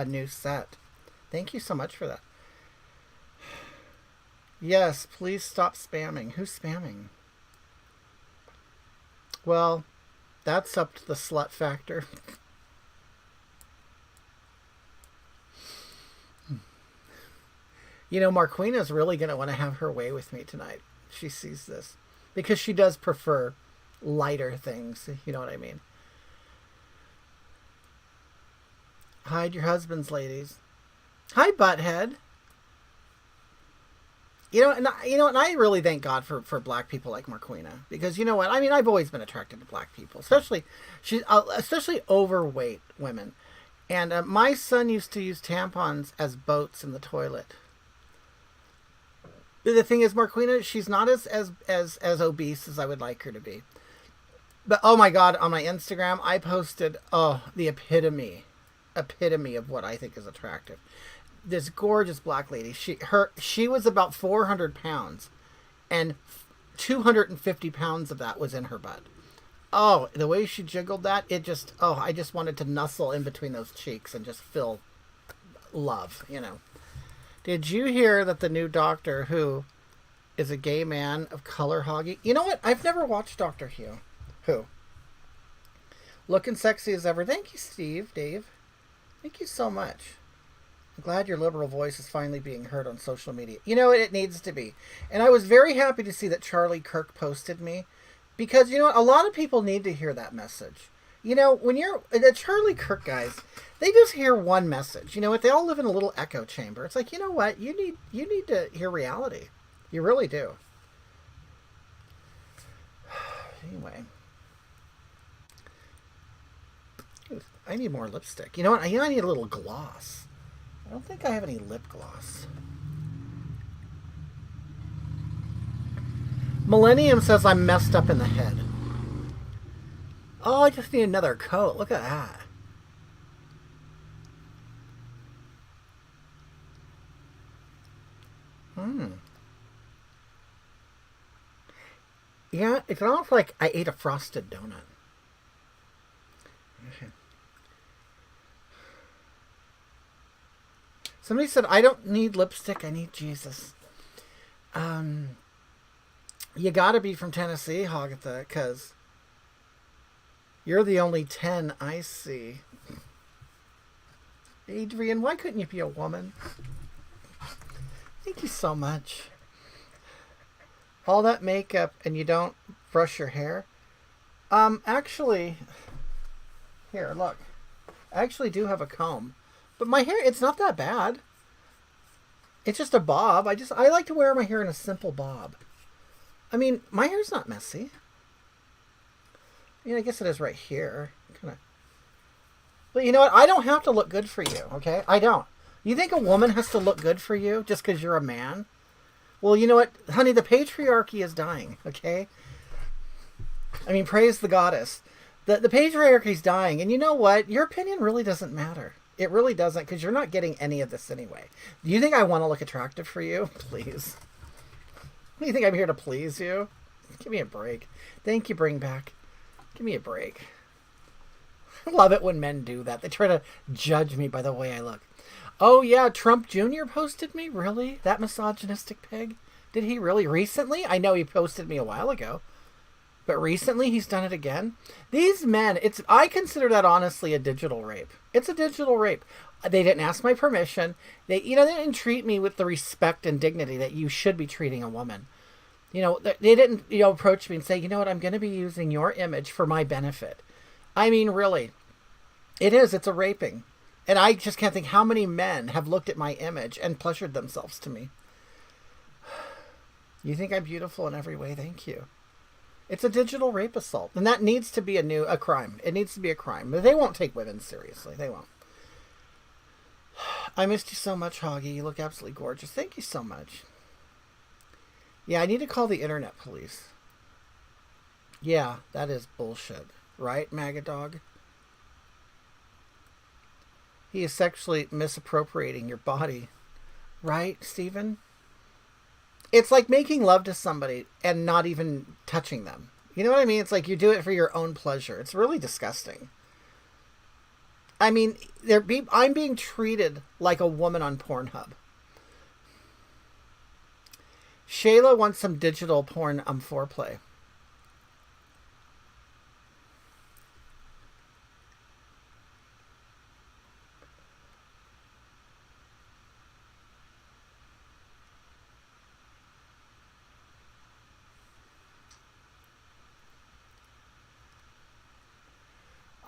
new set. Thank you so much for that. Yes, please stop spamming. Who's spamming? Well, that's up to the slut factor. You know, Marquina's really going to want to have her way with me tonight. She sees this. Because she does prefer lighter things. You know what I mean? Hide your husbands, ladies. Hi, Butthead. And I really thank God for black people like Marquina, because you know what? I mean, I've always been attracted to black people, especially overweight women. And my son used to use tampons as boats in the toilet. The thing is, Marquina, she's not as obese as I would like her to be. But oh my God, on my Instagram, I posted the epitome of what I think is attractive. This gorgeous black lady. She was about 400 pounds, and 250 pounds of that was in her butt. Oh, the way she jiggled that, I just wanted to nuzzle in between those cheeks and just feel love, Did you hear that the new Doctor Who is a gay man of color hoggy? You know what? I've never watched Doctor Who. Looking sexy as ever. Thank you, Dave. Thank you so much. I'm glad your liberal voice is finally being heard on social media. You know, it needs to be. And I was very happy to see that Charlie Kirk posted me because, you know what, a lot of people need to hear that message. You know, when you're the Charlie Kirk guys, they just hear one message. You know what? They all live in a little echo chamber. It's like, you know what? You need to hear reality. You really do. Anyway, I need more lipstick. You know what? I need a little gloss. I don't think I have any lip gloss. Millennium says I'm messed up in the head. Oh, I just need another coat. Look at that. Yeah, it's almost like I ate a frosted donut. Somebody said, I don't need lipstick, I need Jesus. You gotta be from Tennessee, Hogatha, because you're the only 10 I see. Adrian, why couldn't you be a woman? Thank you so much. All that makeup and you don't brush your hair? Actually, here, look. I actually do have a comb. But my hair, it's not that bad. It's just a bob. I like to wear my hair in a simple bob. I mean, my hair's not messy. I mean, I guess it is right here. Kind of. But you know what? I don't have to look good for you, okay? I don't. You think a woman has to look good for you just because you're a man? Well, you know what? Honey, the patriarchy is dying, okay? I mean, praise the goddess. The patriarchy is dying. And you know what? Your opinion really doesn't matter. It really doesn't, because you're not getting any of this anyway. Do you think I want to look attractive for you? Please. Do you think I'm here to please you? Give me a break. Thank you, Bring Back. Give me a break. I love it when men do that. They try to judge me by the way I look. Oh, yeah, Trump Jr. posted me? Really? That misogynistic pig? Did he really? Recently? I know he posted me a while ago. But recently he's done it again? These men, I consider that honestly a digital rape. It's a digital rape. They didn't ask my permission. They didn't treat me with the respect and dignity that you should be treating a woman. You know, they didn't, approach me and say, you know what, I'm going to be using your image for my benefit. I mean, really. It's a raping. And I just can't think how many men have looked at my image and pleasured themselves to me. You think I'm beautiful in every way? Thank you. It's a digital rape assault. And that needs to be a crime. It needs to be a crime. But they won't take women seriously. They won't. I missed you so much, Hoggy. You look absolutely gorgeous. Thank you so much. Yeah, I need to call the internet police. Yeah, that is bullshit. Right, Magadog? He is sexually misappropriating your body. Right, Stephen? It's like making love to somebody and not even touching them. You know what I mean? It's like you do it for your own pleasure. It's really disgusting. I mean, I'm being treated like a woman on Pornhub. Shayla wants some digital porn foreplay.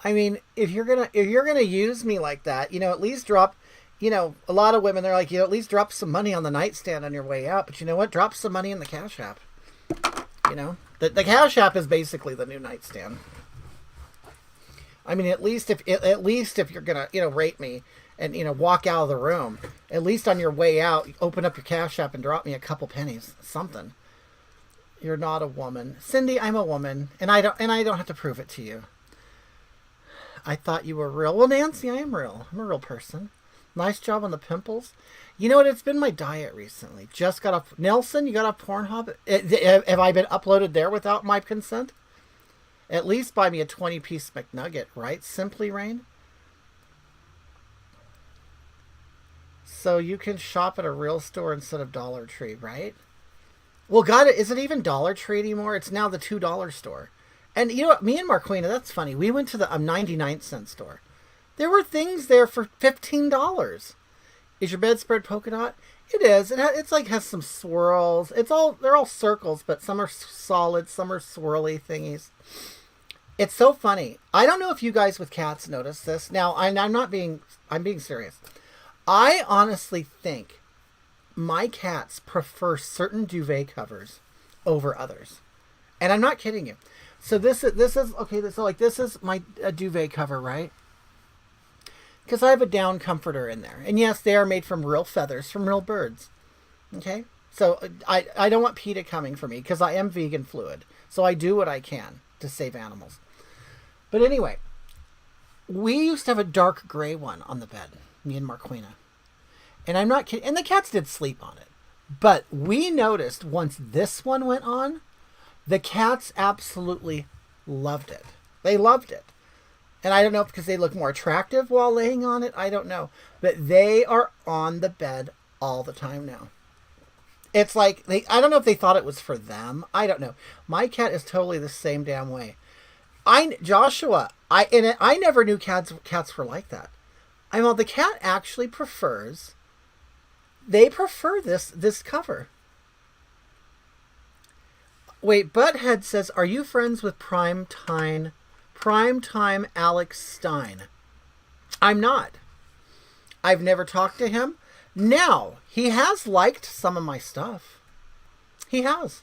I mean, if you're gonna use me like that, at least drop, a lot of women, they're like, at least drop some money on the nightstand on your way out. But you know what? Drop some money in the Cash App. The Cash App is basically the new nightstand. I mean, at least if you're gonna, rape me and walk out of the room, at least on your way out, open up your Cash App and drop me a couple pennies, something. You're not a woman, Cindy. I'm a woman, and I don't have to prove it to you. I thought you were real. Well, Nancy, I am real. I'm a real person. Nice job on the pimples. You know what? It's been my diet recently. Just got off. Nelson, you got off Pornhub? Have I been uploaded there without my consent? At least buy me a 20-piece McNugget, right? Simply Rain. So you can shop at a real store instead of Dollar Tree, right? Well, is it even Dollar Tree anymore? It's now the $2 store. And me and Marquina, that's funny. We went to the 99-cent store. There were things there for $15. Is your bedspread polka dot? It is. It's like has some swirls. They're all circles, but some are solid, some are swirly thingies. It's so funny. I don't know if you guys with cats notice this. Now, I'm being serious. I honestly think my cats prefer certain duvet covers over others. And I'm not kidding you. So this is okay, so like this is my duvet cover, right? Because I have a down comforter in there. And yes, they are made from real feathers, from real birds. Okay? So I don't want PETA coming for me because I am vegan fluid. So I do what I can to save animals. But anyway, we used to have a dark gray one on the bed, me and Marquina. And I'm not kidding. And the cats did sleep on it. But we noticed once this one went on, the cats absolutely loved it. They loved it. And I don't know if because they look more attractive while laying on it. I don't know. But they are on the bed all the time now. It's like, I don't know if they thought it was for them. I don't know. My cat is totally the same damn way. Joshua, I never knew cats were like that. The cat actually prefers, they prefer this cover. Wait, Butthead says, are you friends with Primetime Alex Stein? I'm not. I've never talked to him. Now, he has liked some of my stuff. He has.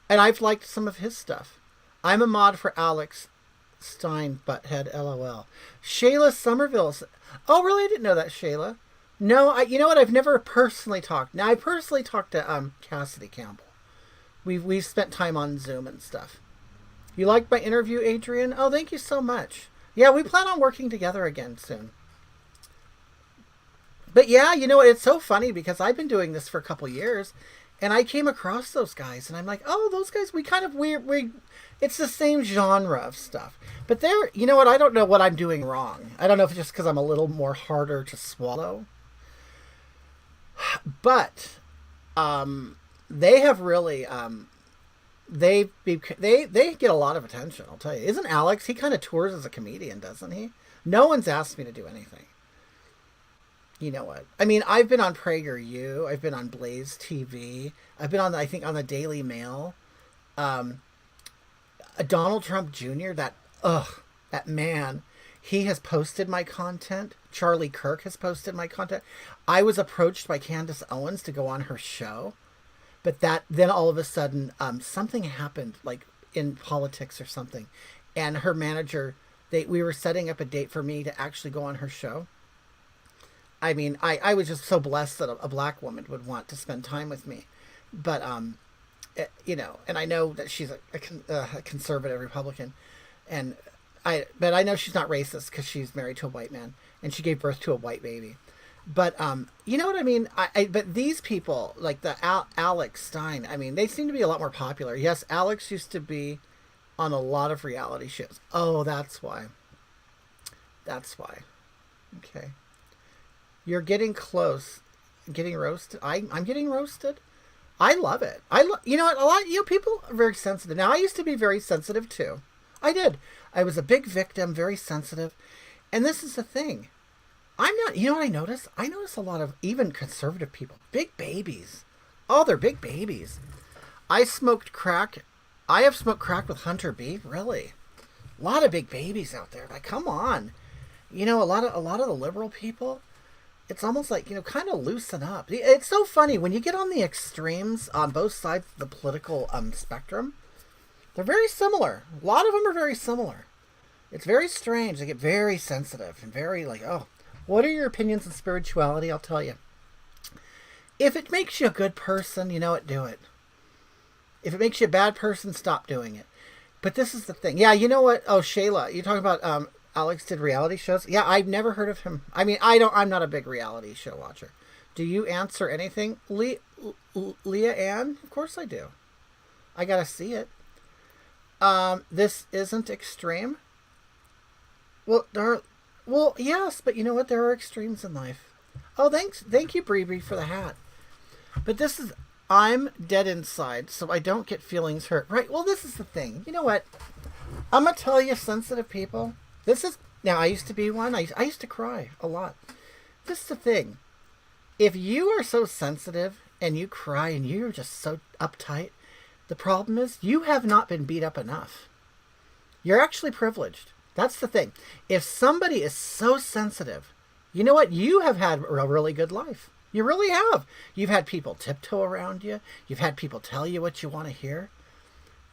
And I've liked some of his stuff. I'm a mod for Alex Stein, Butthead, LOL. Shayla Somerville. Oh, really? I didn't know that, Shayla. No, you know what? I've never personally talked. Now, I personally talked to Cassidy Campbell. We've spent time on Zoom and stuff. You liked my interview, Adrian? Oh, thank you so much. Yeah, we plan on working together again soon. But yeah, you know what? It's so funny because I've been doing this for a couple years, and I came across those guys, and I'm like, oh, those guys, we it's the same genre of stuff. But you know what? I don't know what I'm doing wrong. I don't know if it's just because I'm a little more harder to swallow. But they have really they get a lot of attention, I'll tell you. Isn't Alex, he kind of tours as a comedian, doesn't he? No one's asked me to do anything. You know what? I mean, I've been on PragerU. I've been on Blaze TV. I've been on the Daily Mail. Donald Trump Jr., that man, he has posted my content. Charlie Kirk has posted my content. I was approached by Candace Owens to go on her show. But then all of a sudden, something happened, like in politics or something. And her manager, we were setting up a date for me to actually go on her show. I mean, I was just so blessed that a black woman would want to spend time with me. But, you know, and I know that she's a conservative Republican. But I know she's not racist because she's married to a white man. And she gave birth to a white baby. But, you know what I mean? But these people, like the Alex Stein, I mean, they seem to be a lot more popular. Yes, Alex used to be on a lot of reality shows. Oh, that's why. That's why. Okay. You're getting close. Getting roasted. I'm getting roasted. I love it. You know what? People are very sensitive. Now, I used to be very sensitive too. I did. I was a big victim, very sensitive. And this is the thing. I'm not, you know what I notice? I notice a lot of even conservative people. Big babies. Oh, they're big babies. I have smoked crack with Hunter B. Really? A lot of big babies out there. Like, come on. You know, a lot of the liberal people, it's almost like, you know, kind of loosen up. It's so funny when you get on the extremes on both sides of the political spectrum. They're very similar. A lot of them are very similar. It's very strange. They get very sensitive and very like, oh, what are your opinions on spirituality? I'll tell you. If it makes you a good person, you know what, do it. If it makes you a bad person, stop doing it. But this is the thing. Yeah, you know what? Oh, Shayla, you're talking about Alex did reality shows? Yeah, I've never heard of him. I mean, I'm not a big reality show watcher. Do you answer anything? Leah Ann? Of course I do. I gotta see it. This isn't extreme. Well, yes, but you know what? There are extremes in life. Oh, thank you, Bree, for the hat. But I'm dead inside, so I don't get feelings hurt. Right, well, this is the thing. You know what? I'm going to tell you, sensitive people. Now, I used to be one. I used to cry a lot. This is the thing. If you are so sensitive and you cry and you're just so uptight, the problem is you have not been beat up enough. You're actually privileged. That's the thing. If somebody is so sensitive, you know what? You have had a really good life. You really have. You've had people tiptoe around you. You've had people tell you what you want to hear.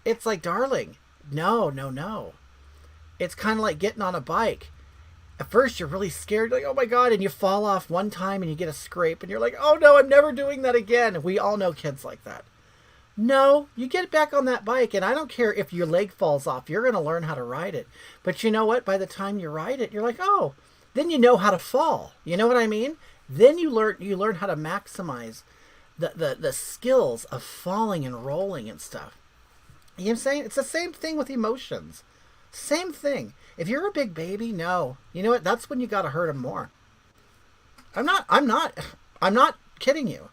It's like, darling, no, no, no. It's kind of like getting on a bike. At first, you're really scared, like, oh my God, and you fall off one time and you get a scrape, and you're like, oh no, I'm never doing that again. We all know kids like that. No, you get back on that bike, and I don't care if your leg falls off, you're going to learn how to ride it. But you know what? By the time you ride it, you're like, oh, then you know how to fall. You know what I mean? Then you learn how to maximize the skills of falling and rolling and stuff. You know what I'm saying? It's the same thing with emotions. Same thing. If you're a big baby, no. You know what? That's when you got to hurt them more. I'm not kidding you.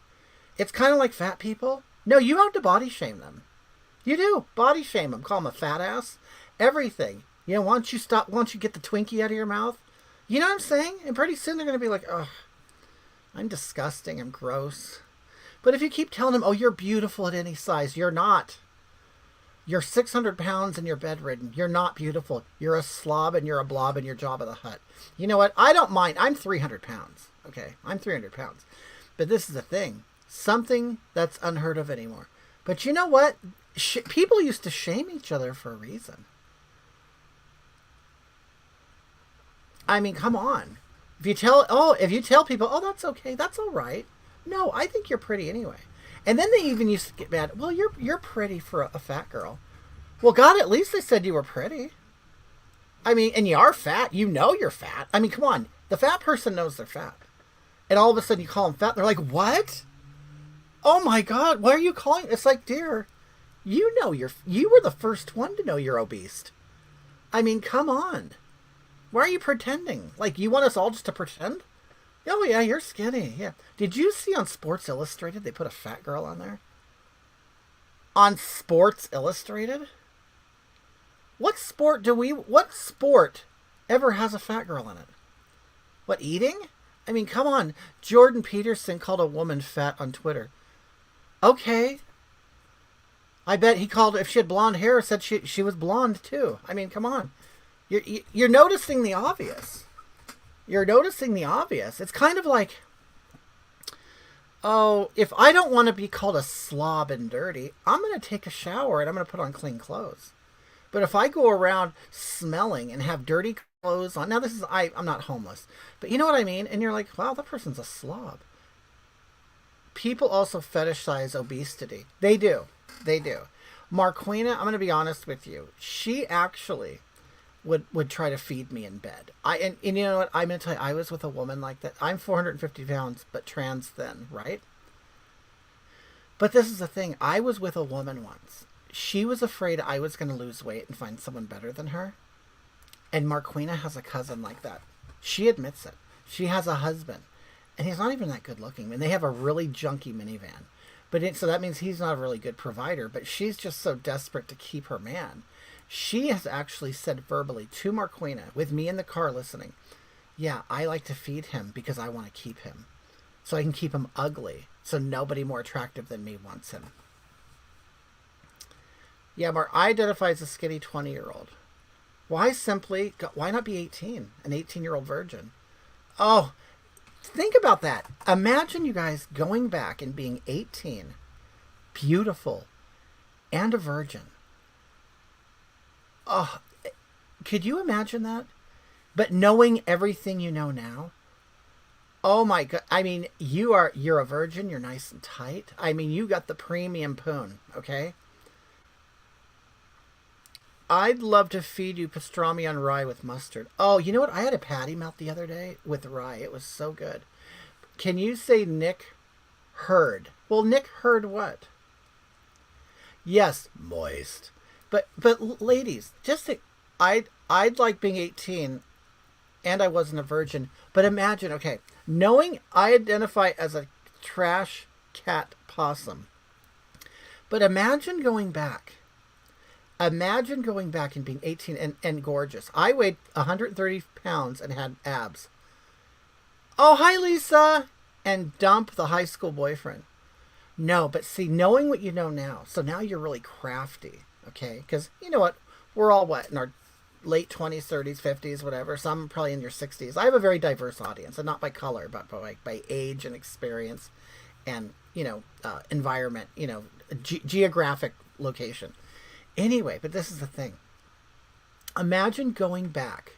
It's kind of like fat people. No, you have to body shame them. You do. Body shame them. Call them a fat ass. Everything. You know, once you get the Twinkie out of your mouth, you know what I'm saying? And pretty soon they're going to be like, oh, I'm disgusting. I'm gross. But if you keep telling them, oh, you're beautiful at any size, you're not. You're 600 pounds and you're bedridden. You're not beautiful. You're a slob and you're a blob and you're Jabba the Hutt. You know what? I don't mind. I'm 300 pounds. Okay, I'm 300 pounds. But this is the thing. Something that's unheard of anymore. But you know what? People used to shame each other for a reason. I mean, come on. If you tell people, oh, that's okay, that's all right. No, I think you're pretty anyway. And then they even used to get mad. Well, you're pretty for a fat girl. Well, God, at least they said you were pretty. I mean, and you are fat. You know you're fat. I mean, come on. The fat person knows they're fat. And all of a sudden you call them fat. They're like, what? Oh my God, why are you calling? It's like, dear, you know you were the first one to know you're obese. I mean, come on. Why are you pretending? Like, you want us all just to pretend? Oh yeah, you're skinny. Yeah. Did you see on Sports Illustrated they put a fat girl on there? On Sports Illustrated? What sport ever has a fat girl in it? What, eating? I mean, come on. Jordan Peterson called a woman fat on Twitter. Okay. I bet he called, if she had blonde hair, said she was blonde too. I mean, come on. You're noticing the obvious. You're noticing the obvious. It's kind of like, oh, if I don't want to be called a slob and dirty, I'm going to take a shower and I'm going to put on clean clothes. But if I go around smelling and have dirty clothes on, now this is, I'm not homeless, but you know what I mean? And you're like, wow, that person's a slob. People also fetishize obesity. They do. They do. Marquina, I'm going to be honest with you. She actually would try to feed me in bed. And you know what? I'm going to tell you, I was with a woman like that. I'm 450 pounds, but trans thin, right? But this is the thing. I was with a woman once. She was afraid I was going to lose weight and find someone better than her. And Marquina has a cousin like that. She admits it. She has a husband. And he's not even that good looking. And they have a really junky minivan. So that means he's not a really good provider. But she's just so desperate to keep her man. She has actually said verbally to Marquina, with me in the car listening, yeah, I like to feed him because I want to keep him. So I can keep him ugly. So nobody more attractive than me wants him. Yeah, but I identify as a skinny 20-year-old. Why not be 18? An 18-year-old virgin. Oh, think about that. Imagine you guys going back and being 18, beautiful, and a virgin. Oh, could you imagine that? But knowing everything you know now. Oh my God. I mean, you're a virgin. You're nice and tight. I mean, you got the premium poon. Okay. I'd love to feed you pastrami on rye with mustard. Oh, you know what? I had a patty melt the other day with rye. It was so good. Can you say Nick heard? Well, Nick heard what? Yes, moist. But ladies, I'd like being 18 and I wasn't a virgin. But imagine, okay, knowing I identify as a trash cat possum. But imagine going back. Imagine going back and being 18 and gorgeous. I weighed 130 pounds and had abs. Oh, hi, Lisa. and dump the high school boyfriend. No, but see, knowing what you know now, so now you're really crafty, okay? Because you know what? We're all what, in our late 20s, 30s, 50s, whatever. Some probably in your 60s. I have a very diverse audience, and not by color, but by age and experience and, environment, geographic location. Anyway, but this is the thing. Imagine going back.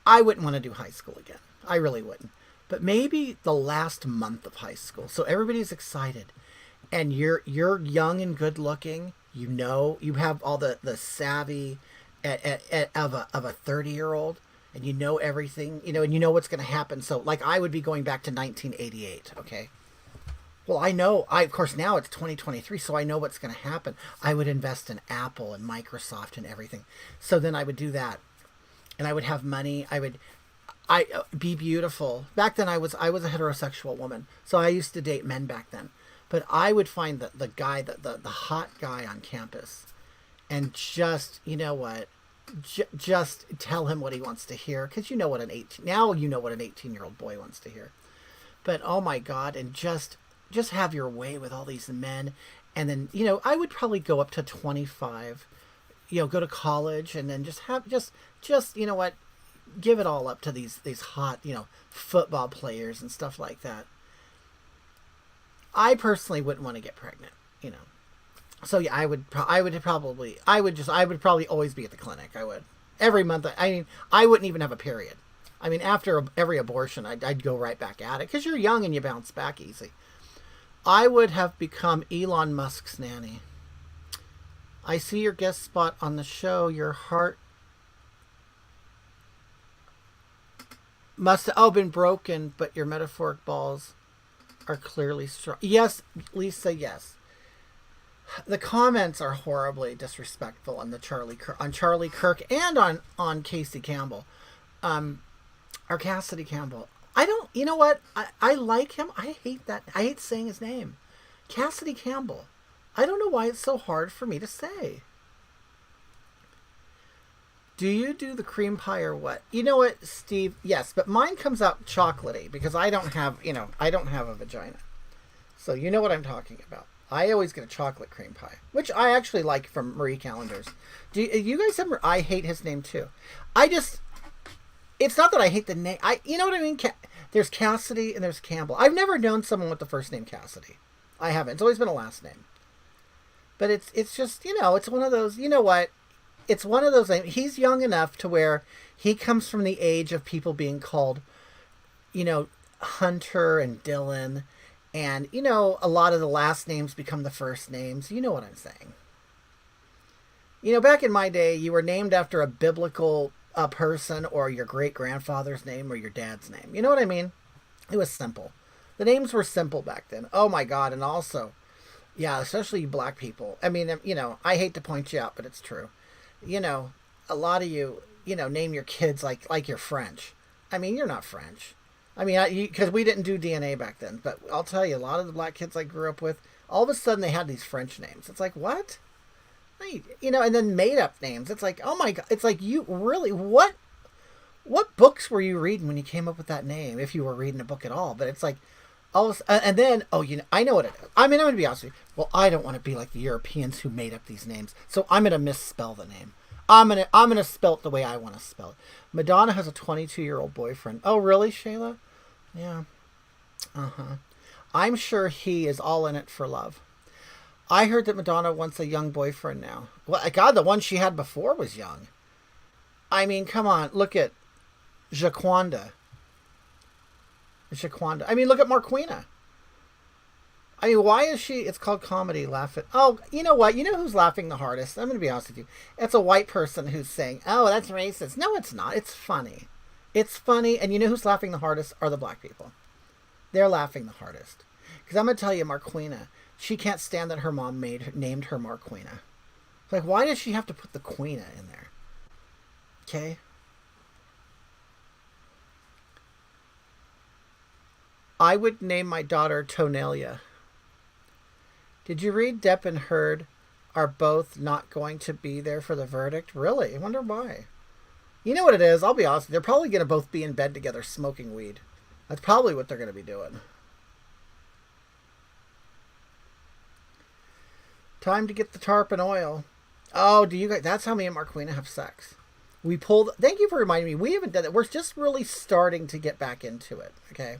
I wouldn't want to do high school again. I really wouldn't. But maybe the last month of high school. So everybody's excited. And you're young and good looking. You have all the savvy of a 30-year-old, and you know everything, and you know what's going to happen. So like I would be going back to 1988, okay? Well, of course now it's 2023, so I know what's going to happen. I would invest in Apple and Microsoft and everything. So then I would do that. And I would have money. I be beautiful. Back then I was a heterosexual woman. So I used to date men back then. But I would find the guy, the hot guy on campus, and just, you know what, just tell him what he wants to hear. Because you know what an 18-year-old boy wants to hear. But oh my God, and just have your way with all these men. And then, I would probably go up to 25, go to college, and then just you know what, give it all up to these hot, football players and stuff like that. I personally wouldn't want to get pregnant, So yeah, I would probably always be at the clinic. I would every month. I wouldn't even have a period. After every abortion, I'd go right back at it because you're young and you bounce back easy. I would have become Elon Musk's nanny. I see your guest spot on the show. Your heart must have been broken, but your metaphoric balls are clearly strong. Yes, Lisa, yes. The comments are horribly disrespectful on Charlie Kirk and on Casey Campbell. Or Cassidy Campbell. You know what? I like him. I hate that. I hate saying his name. Cassidy Campbell. I don't know why it's so hard for me to say. Do you do the cream pie or what? You know what, Steve? Yes, but mine comes out chocolatey because I don't have a vagina. So you know what I'm talking about. I always get a chocolate cream pie, which I actually like from Marie Callender's. Do you guys ever? I hate his name too. It's not that I hate the name. You know what I mean? There's Cassidy and there's Campbell. I've never known someone with the first name Cassidy. I haven't. It's always been a last name. But it's just, it's one of those, you know what? It's one of those, he's young enough to where he comes from the age of people being called, Hunter and Dylan. And, a lot of the last names become the first names. You know what I'm saying. Back in my day, you were named after a biblical person or your great-grandfather's name or your dad's name. You know what I mean? It was simple. The names were simple back then. Oh, my God. And also, yeah, especially you black people. I hate to point you out, but it's true. A lot of you, name your kids like you're French. You're not French. Because we didn't do DNA back then. But I'll tell you, a lot of the black kids I grew up with, all of a sudden they had these French names. It's like, what? And then made up names. It's like, oh my God. It's like, you really, what books were you reading when you came up with that name? If you were reading a book at all. But it's like, and then, I know what it is. I'm going to be honest with you. Well, I don't want to be like the Europeans who made up these names. So I'm going to misspell the name. I'm gonna spell it the way I want to spell it. Madonna has a 22-year-old boyfriend. Oh, really, Shayla? Yeah. I'm sure he is all in it for love. I heard that Madonna wants a young boyfriend now. Well, God, the one she had before was young. Come on. Look at Jaquanda. Look at Marquina. Why is she... It's called comedy. Laugh at... Oh, you know what? You know who's laughing the hardest? I'm going to be honest with you. It's a white person who's saying, oh, that's racist. No, it's not. It's funny. It's funny. And you know who's laughing the hardest? Are the black people. They're laughing the hardest. Because I'm going to tell you, Marquina, she can't stand that her mom named her Marquina. Like, why does she have to put the Quina in there? Okay? I would name my daughter Tonelia. Did you read Depp and Heard are both not going to be there for the verdict? Really? I wonder why. You know what it is? I'll be honest. They're probably going to both be in bed together smoking weed. That's probably what they're going to be doing. Time to get the tarpon oil. Oh, do you guys? That's how me and Marquina have sex. We pulled. Thank you for reminding me. We haven't done it. We're just really starting to get back into it. Okay.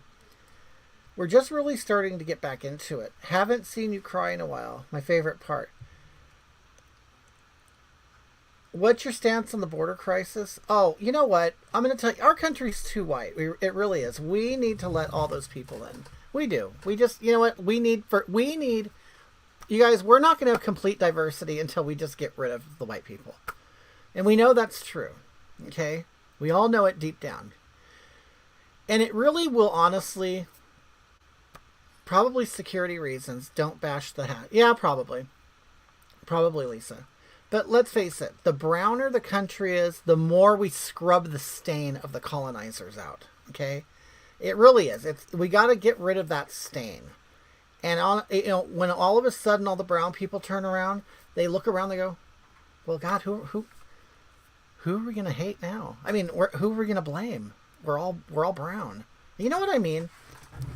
We're just really starting to get back into it. Haven't seen you cry in a while. My favorite part. What's your stance on the border crisis? Oh, you know what? I'm going to tell you, our country's too white. It really is. We need to let all those people in. We do. We just, you know what? We need, you guys, we're not going to have complete diversity until we just get rid of the white people. And we know that's true. Okay? We all know it deep down. And it really will honestly, probably security reasons, don't bash the hat. Yeah, probably. Probably, Lisa. But let's face it, the browner the country is, the more we scrub the stain of the colonizers out. Okay? It really is. We got to get rid of that stain. And when all of a sudden all the brown people turn around, they look around, they go, "Well, God, who are we gonna hate now? I mean, who are we gonna blame? We're all brown. You know what I mean?"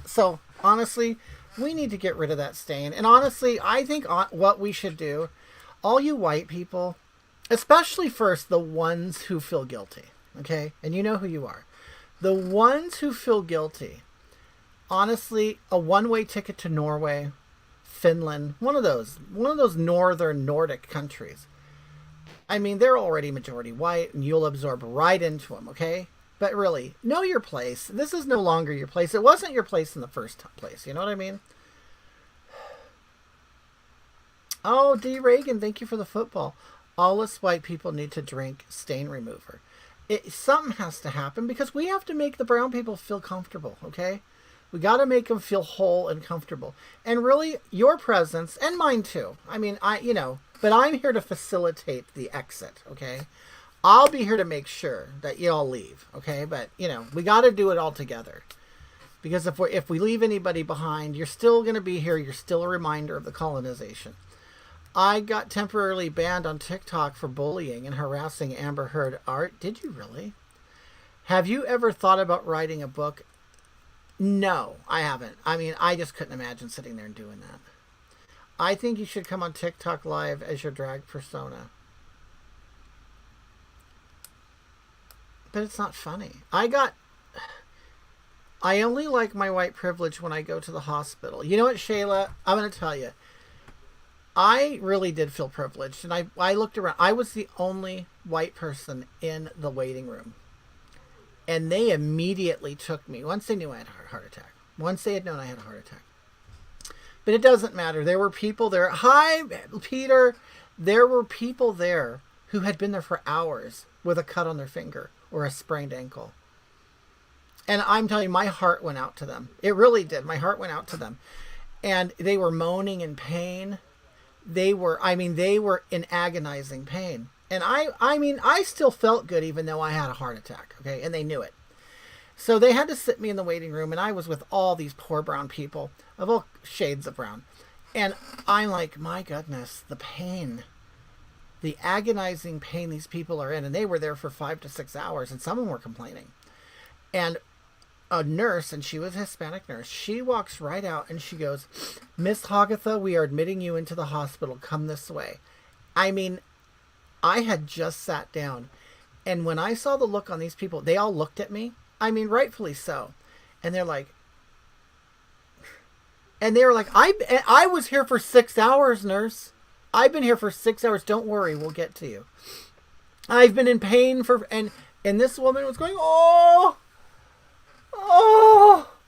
So honestly, we need to get rid of that stain. And honestly, I think what we should do, all you white people, especially first the ones who feel guilty, okay, and you know who you are, the ones who feel guilty. Honestly, a one-way ticket to Norway, Finland, one of those northern Nordic countries. I mean, they're already majority white, and you'll absorb right into them, okay? But really, know your place. This is no longer your place. It wasn't your place in the first place. You know what I mean? Oh, D. Reagan, thank you for the football. All us white people need to drink stain remover. Something has to happen because we have to make the brown people feel comfortable, okay? We got to make them feel whole and comfortable. And really, your presence, and mine too. I mean, but I'm here to facilitate the exit, okay? I'll be here to make sure that you all leave, okay? But, we got to do it all together. Because if we leave anybody behind, you're still going to be here. You're still a reminder of the colonization. I got temporarily banned on TikTok for bullying and harassing Amber Heard. Art, did you really? Have you ever thought about writing a book? No, I haven't. I mean, I just couldn't imagine sitting there and doing that. I think you should come on TikTok live as your drag persona. But it's not funny. I only like my white privilege when I go to the hospital. You know what, Shayla? I'm going to tell you. I really did feel privileged. And I looked around. I was the only white person in the waiting room. And they immediately took me. Once they knew I had a heart attack. Once they had known I had a heart attack. But it doesn't matter. There were people there. Hi, Peter. There were people there who had been there for hours with a cut on their finger or a sprained ankle. And I'm telling you, my heart went out to them. It really did. My heart went out to them. And they were moaning in pain. They were in agonizing pain. And I still felt good even though I had a heart attack, okay? And they knew it. So they had to sit me in the waiting room, and I was with all these poor brown people of all shades of brown. And I'm like, my goodness, the pain, the agonizing pain these people are in. And they were there for 5 to 6 hours, and some of them were complaining. And a nurse, and she was a Hispanic nurse, she walks right out and she goes, "Miss Hogatha, we are admitting you into the hospital. Come this way." I mean, I had just sat down, and when I saw the look on these people, they all looked at me. I mean, rightfully so. And they were like, I was here for 6 hours, nurse. I've been here for 6 hours. Don't worry, we'll get to you. I've been in pain and this woman was going, "Oh,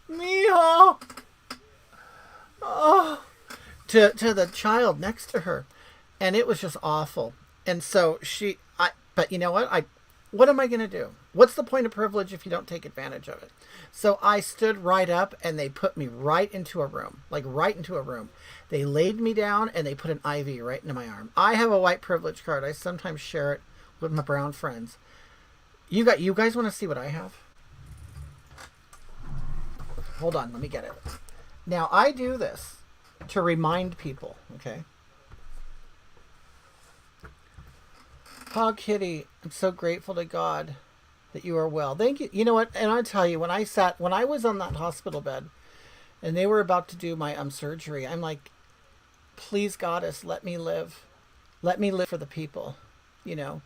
Mija, oh," to the child next to her. And it was just awful. And so but you know what am I going to do? What's the point of privilege if you don't take advantage of it? So I stood right up, and they put me right into a room, like right into a room. They laid me down, and they put an IV right into my arm. I have a white privilege card. I sometimes share it with my brown friends. You guys want to see what I have? Hold on, let me get it. Now, I do this to remind people, okay? Oh, Kitty, I'm so grateful to God that you are well. Thank you. You know what? And I'll tell you, when I was on that hospital bed and they were about to do my surgery, I'm like, please, Goddess, let me live. Let me live for the people, you know,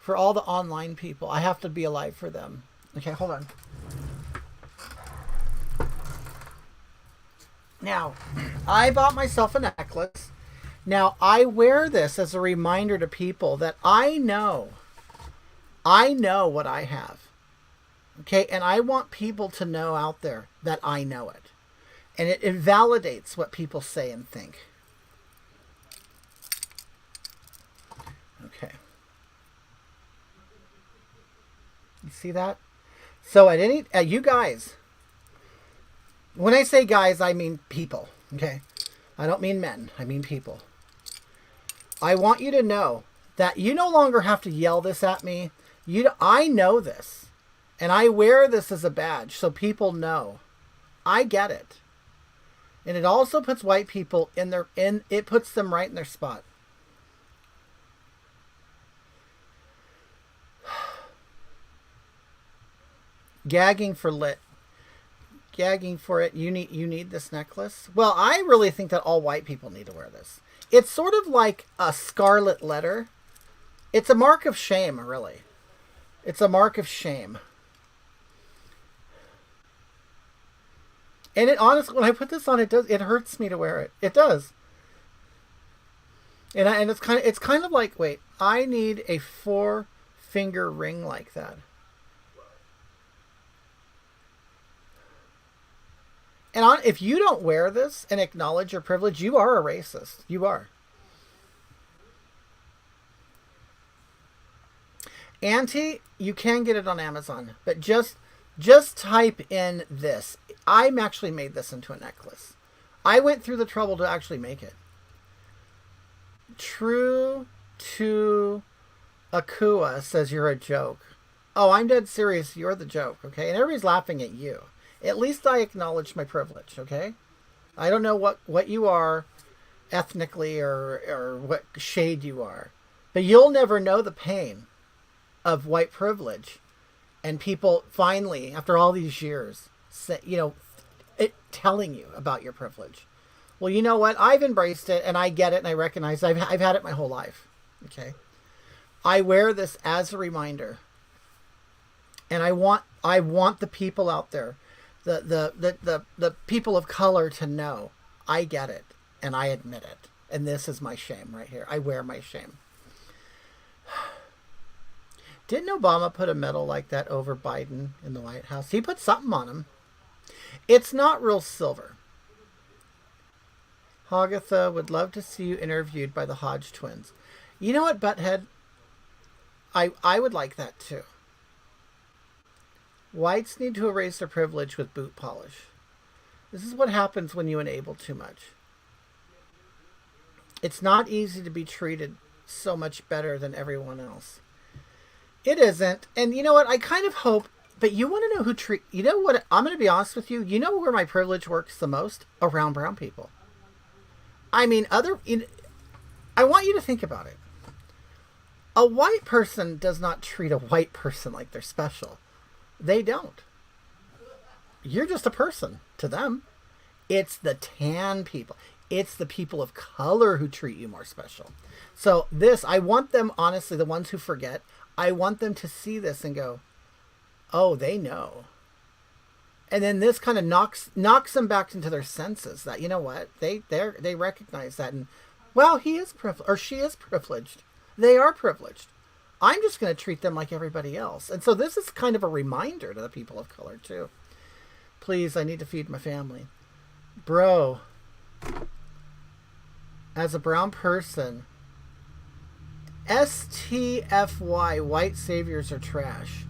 for all the online people. I have to be alive for them. Okay, hold on. Now, I bought myself a necklace. Now, I wear this as a reminder to people that I know what I have. Okay, and I want people to know out there that I know it. And it invalidates what people say and think. Okay. You see that? So you guys, when I say guys, I mean people. Okay. I don't mean men. I mean people. I want you to know that you no longer have to yell this at me. I know this. And I wear this as a badge so people know. I get it. And it also puts white people it puts them right in their spot. Gagging for lit. Gagging for it. You need this necklace? Well, I really think that all white people need to wear this. It's sort of like a scarlet letter. It's a mark of shame, really. It's a mark of shame. And it honestly, when I put this on, it hurts me to wear it. It does. And it's kind of like, wait, I need a 4-finger ring like that. And if you don't wear this and acknowledge your privilege, you are a racist. You are. Auntie, you can get it on Amazon, but just type in this. I'm actually made this into a necklace. I went through the trouble to actually make it. True to Akua says you're a joke. Oh, I'm dead serious. You're the joke, okay? And everybody's laughing at you. At least I acknowledge my privilege, okay? I don't know what you are ethnically or what shade you are. But you'll never know the pain of white privilege. And people finally, after all these years, say, telling you about your privilege. Well, you know what? I've embraced it, and I get it, and I recognize I've had it my whole life. Okay, I wear this as a reminder, and I want the people out there, the people of color to know I get it, and I admit it, and this is my shame right here. I wear my shame. Didn't Obama put a medal like that over Biden in the White House? He put something on him. It's not real silver. Hogatha would love to see you interviewed by the Hodge twins. You know what, Butthead? I would like that too. Whites need to erase their privilege with boot polish. This is what happens when you enable too much. It's not easy to be treated so much better than everyone else. It isn't. And you know what? I kind of hope, but you want to know you know what? I'm going to be honest with you. You know where my privilege works the most? Around brown people. I mean, I want you to think about it. A white person does not treat a white person like they're special. They don't. You're just a person to them. It's the tan people. It's the people of color who treat you more special. So I want them, honestly, the ones who forget, I want them to see this and go, oh, they know. And then this kind of knocks them back into their senses that, you know what, they recognize that. And, well, he is privileged, or she is privileged. They are privileged. I'm just going to treat them like everybody else. And so this is kind of a reminder to the people of color, too. Please, I need to feed my family. Bro, as a brown person, STFY, white saviors are trash.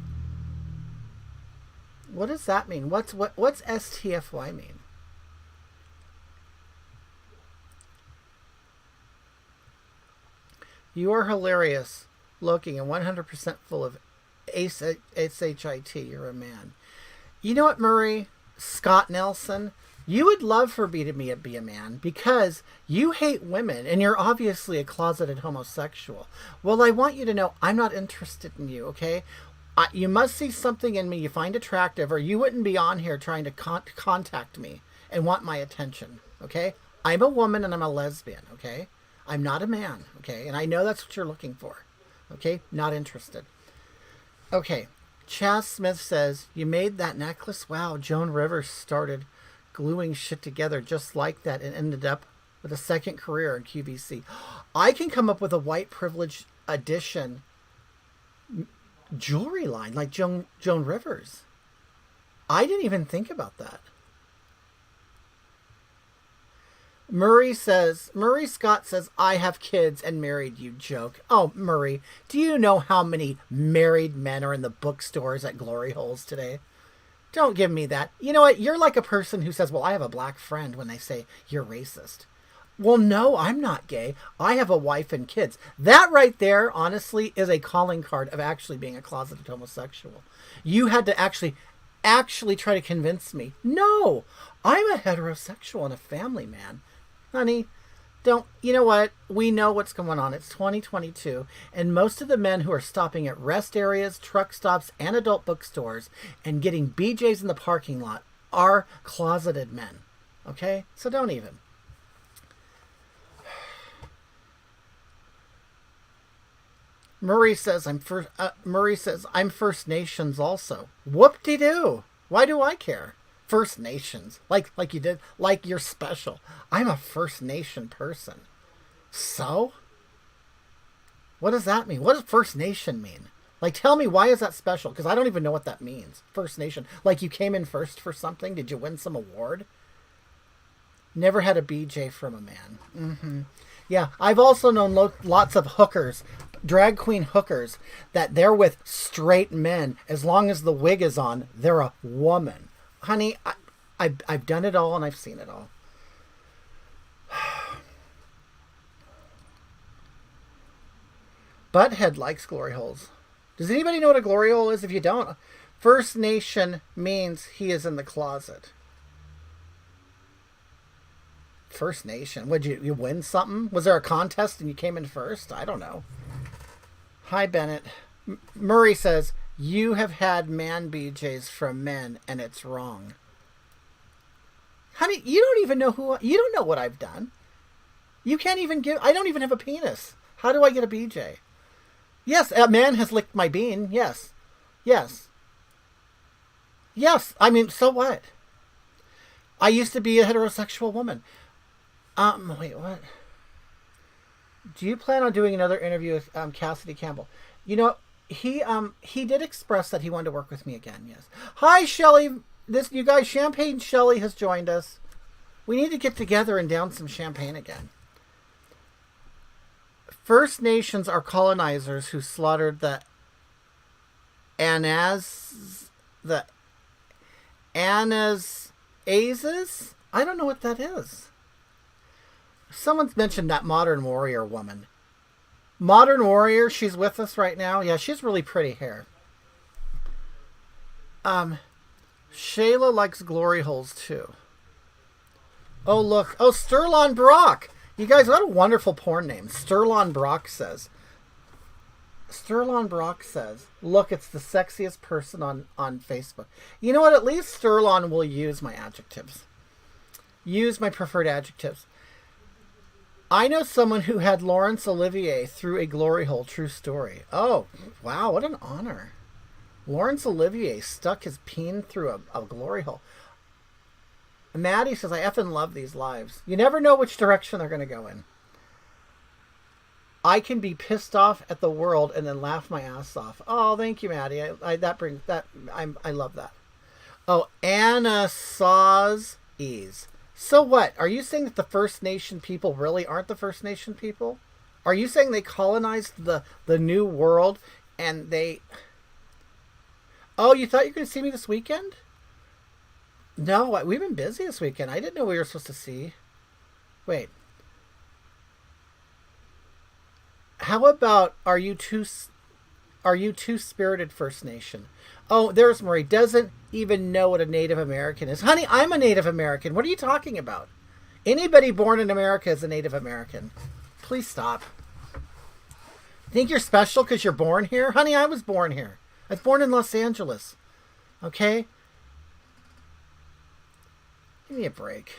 What does that mean? What's STFY mean? You are hilarious looking and 100% full of SHIT. You're a man. You know what, Murray? Scott Nelson? You would love for me to be a man because you hate women and you're obviously a closeted homosexual. Well, I want you to know I'm not interested in you, okay? You must see something in me you find attractive, or you wouldn't be on here trying to contact me and want my attention. Okay? I'm a woman and I'm a lesbian. Okay? I'm not a man. Okay? And I know that's what you're looking for. Okay? Not interested. Okay. Chaz Smith says, you made that necklace? Wow, Joan Rivers started gluing shit together just like that and ended up with a second career in QVC. I can come up with a white privilege edition jewelry line like Joan Rivers. I didn't even think about that. Murray Scott says, I have kids and married, you joke. Oh, Murray, do you know how many married men are in the bookstores at Glory Holes today? Don't give me that. You know what? You're like a person who says, well, I have a black friend when they say you're racist. Well, no, I'm not gay. I have a wife and kids. That right there, honestly, is a calling card of actually being a closeted homosexual. You had to actually try to convince me. No, I'm a heterosexual and a family man. Honey, you know what? We know what's going on. It's 2022, and most of the men who are stopping at rest areas, truck stops, and adult bookstores and getting BJs in the parking lot are closeted men. Okay? So don't even. Murray says I'm First Nations also. Whoop-de-doo. Why do I care? First Nations. Like you did. Like you're special. I'm a First Nation person. So? What does that mean? What does First Nation mean? Like, tell me, why is that special? Because I don't even know what that means. First Nation. Like you came in first for something? Did you win some award? Never had a BJ from a man. Mm-hmm. Yeah, I've also known lots of hookers, drag queen hookers, that they're with straight men. As long as the wig is on, they're a woman. Honey, I've done it all and I've seen it all. Butthead likes glory holes. Does anybody know what a glory hole is? If you don't, First Nation means he is in the closet. First Nation. Would you win something? Was there a contest and you came in first? I don't know. Hi, Bennett. Murray says, you have had man BJs from men and it's wrong. Honey, you don't even know you don't know what I've done. You can't even I don't even have a penis. How do I get a BJ? Yes, a man has licked my bean. Yes. Yes. Yes. I mean, so what? I used to be a heterosexual woman. Wait, what? Do you plan on doing another interview with Cassidy Campbell? You know, he did express that he wanted to work with me again. Yes. Hi, Shelly. You guys, Champagne Shelly has joined us. We need to get together and down some champagne again. First Nations are colonizers who slaughtered the Anazes. I don't know what that is. Someone's mentioned that Modern Warrior woman. Modern Warrior, she's with us right now. Yeah, she's really pretty hair. Shayla likes glory holes too. Oh, look. Oh, Sterlon Brock. You guys, what a wonderful porn name. Sterlon Brock says, look, it's the sexiest person on Facebook. You know what? At least Sterlon will use my adjectives. Use my preferred adjectives. I know someone who had Laurence Olivier through a glory hole. True story. Oh, wow. What an honor. Laurence Olivier stuck his peen through a glory hole. Maddie says, I effing love these lives. You never know which direction they're going to go in. I can be pissed off at the world and then laugh my ass off. Oh, thank you, Maddie. I love that. Oh, Anna Saws Ease. So what? Are you saying that the First Nation people really aren't the First Nation people? Are you saying they colonized the new world and they... Oh, you thought you were going to see me this weekend? No, we've been busy this weekend. I didn't know we were supposed to see. Wait. How about are you two-spirited First Nation? Oh, there's Marie. Doesn't even know what a Native American is. Honey, I'm a Native American. What are you talking about? Anybody born in America is a Native American. Please stop. Think you're special because you're born here? Honey, I was born here. I was born in Los Angeles. Okay? Give me a break.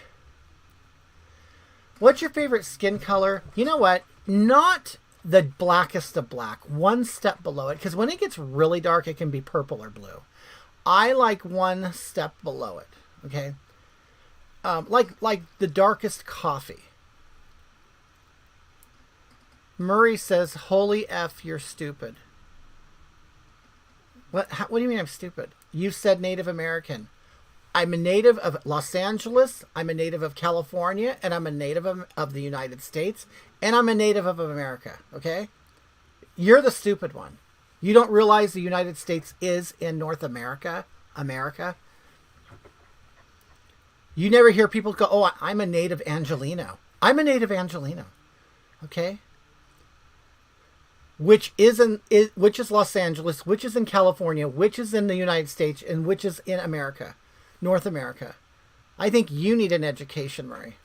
What's your favorite skin color? You know what? Not the blackest of black. One step below it. Because when it gets really dark, it can be purple or blue. I like one step below it. Okay? Like the darkest coffee. Murray says, holy F, you're stupid. What do you mean I'm stupid? You said Native American. I'm a native of Los Angeles, I'm a native of California, and I'm a native of the United States, and I'm a native of America, okay? You're the stupid one. You don't realize the United States is in North America? You never hear people go, oh, I'm a native Angelino. I'm a native Angelino, okay? Which is Los Angeles, which is in California, which is in the United States, and which is in America. North America. I think you need an education, Murray.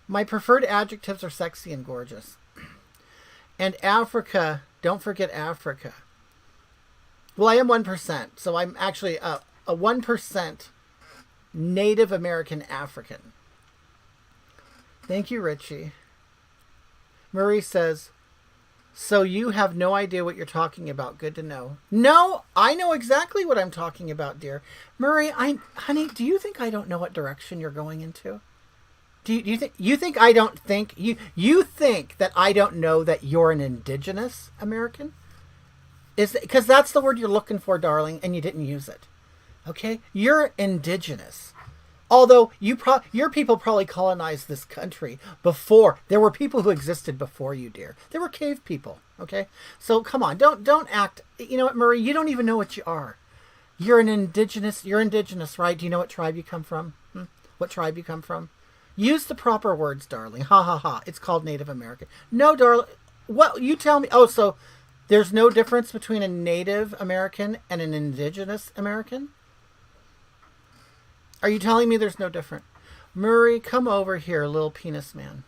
My preferred adjectives are sexy and gorgeous. And Africa, don't forget Africa. Well, I am 1%, so I'm actually a 1% Native American African. Thank you, Richie. Murray says, so you have no idea what you're talking about. Good to know. No, I know exactly what I'm talking about, dear. Murray, honey, do you think I don't know what direction you're going into? Do you think I don't think you think that I don't know that you're an indigenous American? Because that's the word you're looking for, darling, and you didn't use it. Okay? You're indigenous. Although your people probably colonized this country before. There were people who existed before you, dear. There were cave people, okay? So come on, don't act. You know what, Murray? You don't even know what you are. You're indigenous, right? Do you know what tribe you come from? What tribe you come from? Use the proper words, darling. Ha ha ha. It's called Native American. No, darling. What you tell me? Oh, so there's no difference between a Native American and an indigenous American? Are you telling me there's no difference? Murray, come over here, little penis man.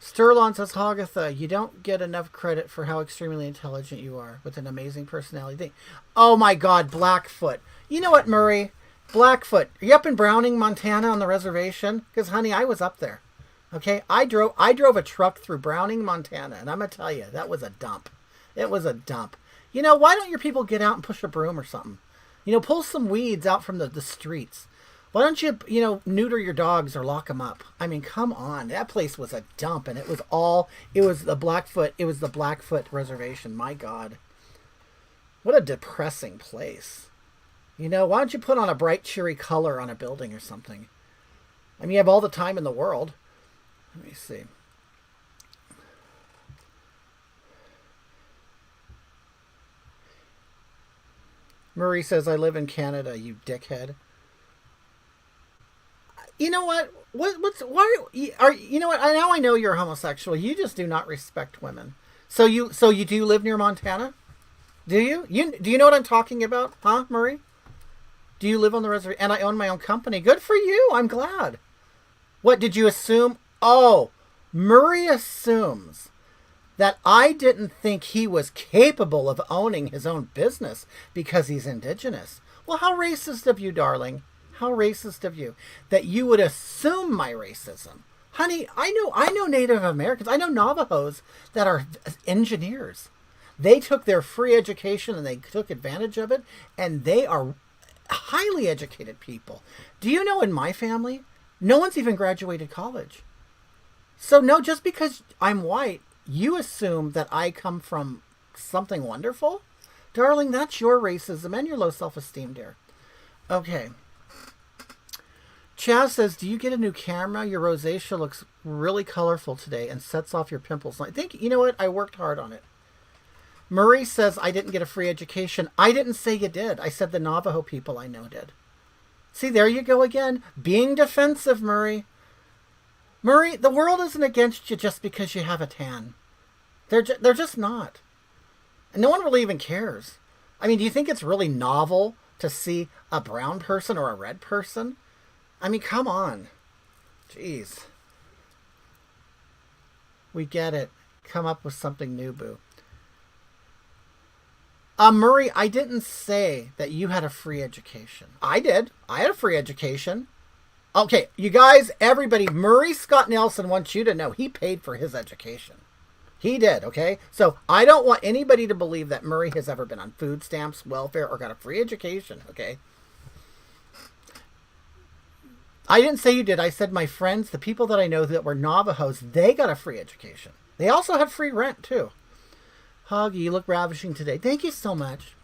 Sterlon says, Hogatha, you don't get enough credit for how extremely intelligent you are with an amazing personality. Oh my God, Blackfoot. You know what, Murray? Blackfoot. Are you up in Browning, Montana on the reservation? Because, honey, I was up there. Okay? I drove a truck through Browning, Montana, and I'm going to tell you, that was a dump. It was a dump. You know, why don't your people get out and push a broom or something? You know, pull some weeds out from the streets. Why don't you, neuter your dogs or lock them up? I mean, come on. That place was a dump, and it was the Blackfoot Reservation. My God. What a depressing place. Why don't you put on a bright, cheery color on a building or something? I mean, you have all the time in the world. Let me see. Murray says, I live in Canada, you dickhead. You know what? You know what? Now I know you're homosexual. You just do not respect women. So you do live near Montana? Do you? Do you know what I'm talking about? Huh, Murray? Do you live on the reservation? And I own my own company. Good for you. I'm glad. What did you assume? Oh, Murray assumes that I didn't think he was capable of owning his own business because he's indigenous. Well, how racist of you, darling. How racist of you that you would assume my racism. Honey, I know Native Americans. I know Navajos that are engineers. They took their free education and they took advantage of it, and they are highly educated people. Do you know in my family, no one's even graduated college. So no, just because I'm white, you assume that I come from something wonderful? Darling, that's your racism and your low self-esteem, dear. Okay. Chaz says, do you get a new camera? Your rosacea looks really colorful today and sets off your pimples. I think, you know what? I worked hard on it. Murray says, I didn't get a free education. I didn't say you did. I said the Navajo people I know did. See, there you go again. Being defensive, Murray. Murray, the world isn't against you just because you have a tan. They're just not. And no one really even cares. I mean, do you think it's really novel to see a brown person or a red person? I mean, come on. Jeez. We get it. Come up with something new, boo. Murray, I didn't say that you had a free education. I did. I had a free education. Okay, you guys, everybody, Murray Scott Nelson wants you to know he paid for his education. He did, okay? So I don't want anybody to believe that Murray has ever been on food stamps, welfare, or got a free education, okay? I didn't say you did. I said my friends, the people that I know that were Navajos, they got a free education. They also had free rent, too. Hoggy, you look ravishing today. Thank you so much.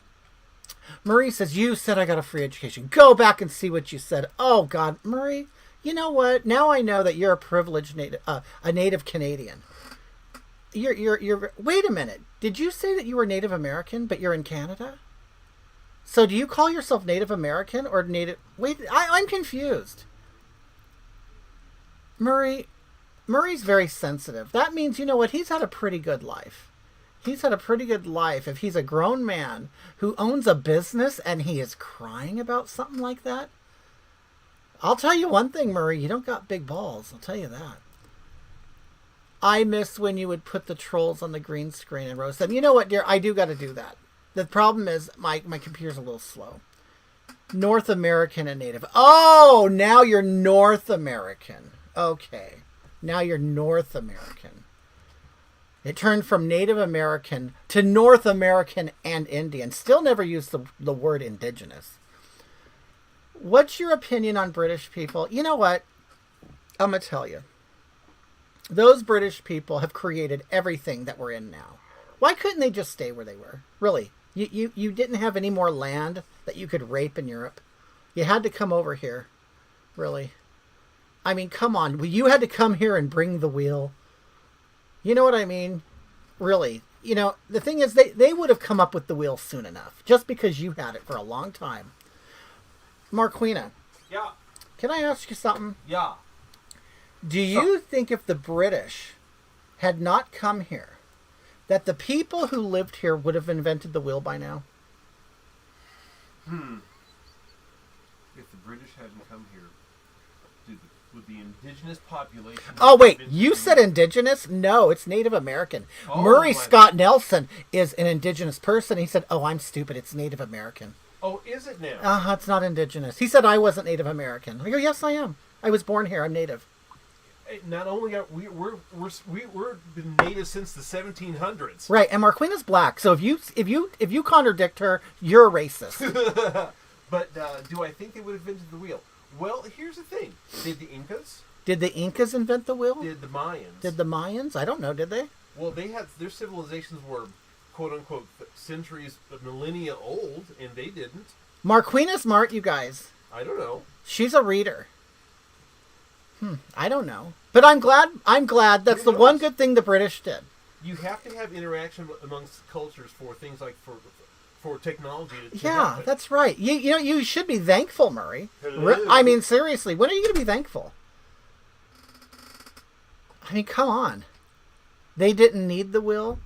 Murray says, you said I got a free education. Go back and see what you said. Oh, God. Murray, you know what? Now I know that you're a privileged native Canadian. You're. Wait a minute. Did you say that you were Native American, but you're in Canada? So do you call yourself Native American or Native... Wait, I'm confused. Murray's very sensitive. That means, you know what? He's had a pretty good life. He's had a pretty good life if he's a grown man who owns a business and he is crying about something like that. I'll tell you one thing, Murray. You don't got big balls. I'll tell you that. I miss when you would put the trolls on the green screen and roast them. You know what, dear? I do got to do that. The problem is my computer's a little slow. North American and Native. Oh, now you're North American. Okay. Now you're North American. It turned from Native American to North American and Indian. Still never used the word indigenous. What's your opinion on British people? You know what? I'm going to tell you. Those British people have created everything that we're in now. Why couldn't they just stay where they were? Really? You didn't have any more land that you could rape in Europe. You had to come over here. Really? I mean, come on. You had to come here and bring the wheel. You know what I mean? Really. You know, the thing is, they would have come up with the wheel soon enough. Just because you had it for a long time. Marquina. Yeah. Can I ask you something? Yeah. Do you think if the British had not come here, that the people who lived here would have invented the wheel by now? If the British hadn't come here, would the indigenous population... Oh, wait. You said indigenous? No, it's Native American. Oh, Murray Scott Nelson is an indigenous person. He said, oh, I'm stupid. It's Native American. Oh, is it now? It's not indigenous. He said I wasn't Native American. I go, yes, I am. I was born here. I'm Native. Not only are we've been native since the 1700s. Right, and Marquina's black. So if you contradict her, you're a racist. But do I think they would have invented the wheel? Well, here's the thing. Did the Incas? Did the Incas invent the wheel? Did the Mayans? Did the Mayans? I don't know. Did they? Well, they had their civilizations were quote unquote centuries, millennia old, and they didn't. Marquina's smart, you guys. I don't know. She's a reader. I don't know. But I'm glad that's the one good thing the British did. You have to have interaction amongst cultures for things like for technology to Yeah, happen. that's right. You know, you should be thankful, Murray. Hello. I mean, seriously, when are you going to be thankful? I mean, come on. They didn't need the wheel?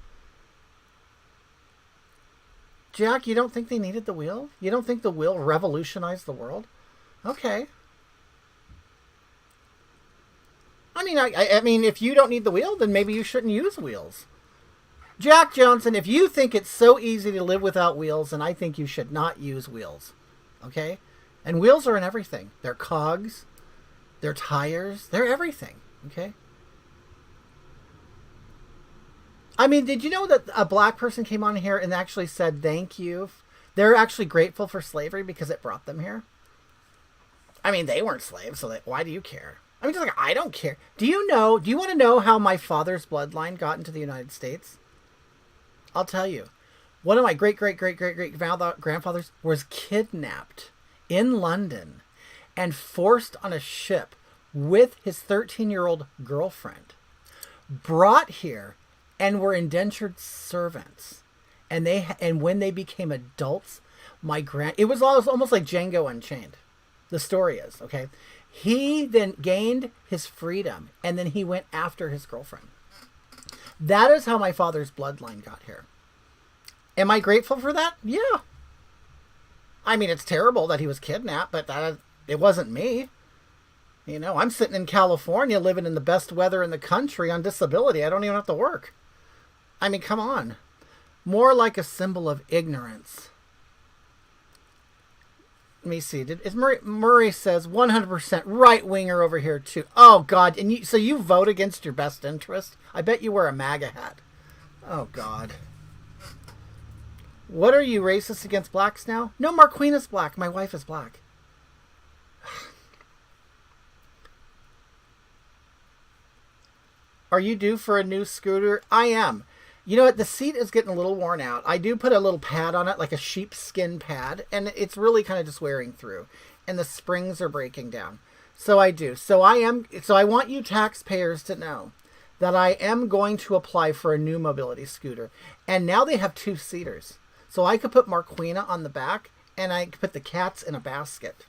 Jack, you don't think they needed the wheel? You don't think the wheel revolutionized the world? Okay. I mean, if you don't need the wheel, then maybe you shouldn't use wheels. Jack Johnson, if you think it's so easy to live without wheels, then I think you should not use wheels. Okay? And wheels are in everything. They're cogs. They're tires. They're everything. Okay? I mean, did you know that a black person came on here and actually said thank you? They're actually grateful for slavery because it brought them here. I mean, they weren't slaves, so why do you care? I mean, just like, I don't care. Do you want to know how my father's bloodline got into the United States? I'll tell you. One of my great-great-great-great-great-grandfathers was kidnapped in London and forced on a ship with his 13-year-old girlfriend. Brought here and were indentured servants. And when they became adults, it was almost like Django Unchained. The story is, okay? He then gained his freedom, and then he went after his girlfriend. That is how my father's bloodline got here. Am I grateful for that? Yeah. I mean, it's terrible that he was kidnapped, but it wasn't me. You know, I'm sitting in California living in the best weather in the country on disability. I don't even have to work. I mean, come on. More like a symbol of ignorance. Let me see. Murray says 100% right winger over here too. Oh God! And so you vote against your best interest? I bet you wear a MAGA hat. Oh God! What are you, racist against blacks now? No, Marquina's black. My wife is black. Are you due for a new scooter? I am. You know what? The seat is getting a little worn out. I do put a little pad on it, like a sheepskin pad, and it's really kind of just wearing through. And the springs are breaking down. So I do. So I want you taxpayers to know that I am going to apply for a new mobility scooter. And now they have 2-seaters. So I could put Marquina on the back, and I could put the cats in a basket.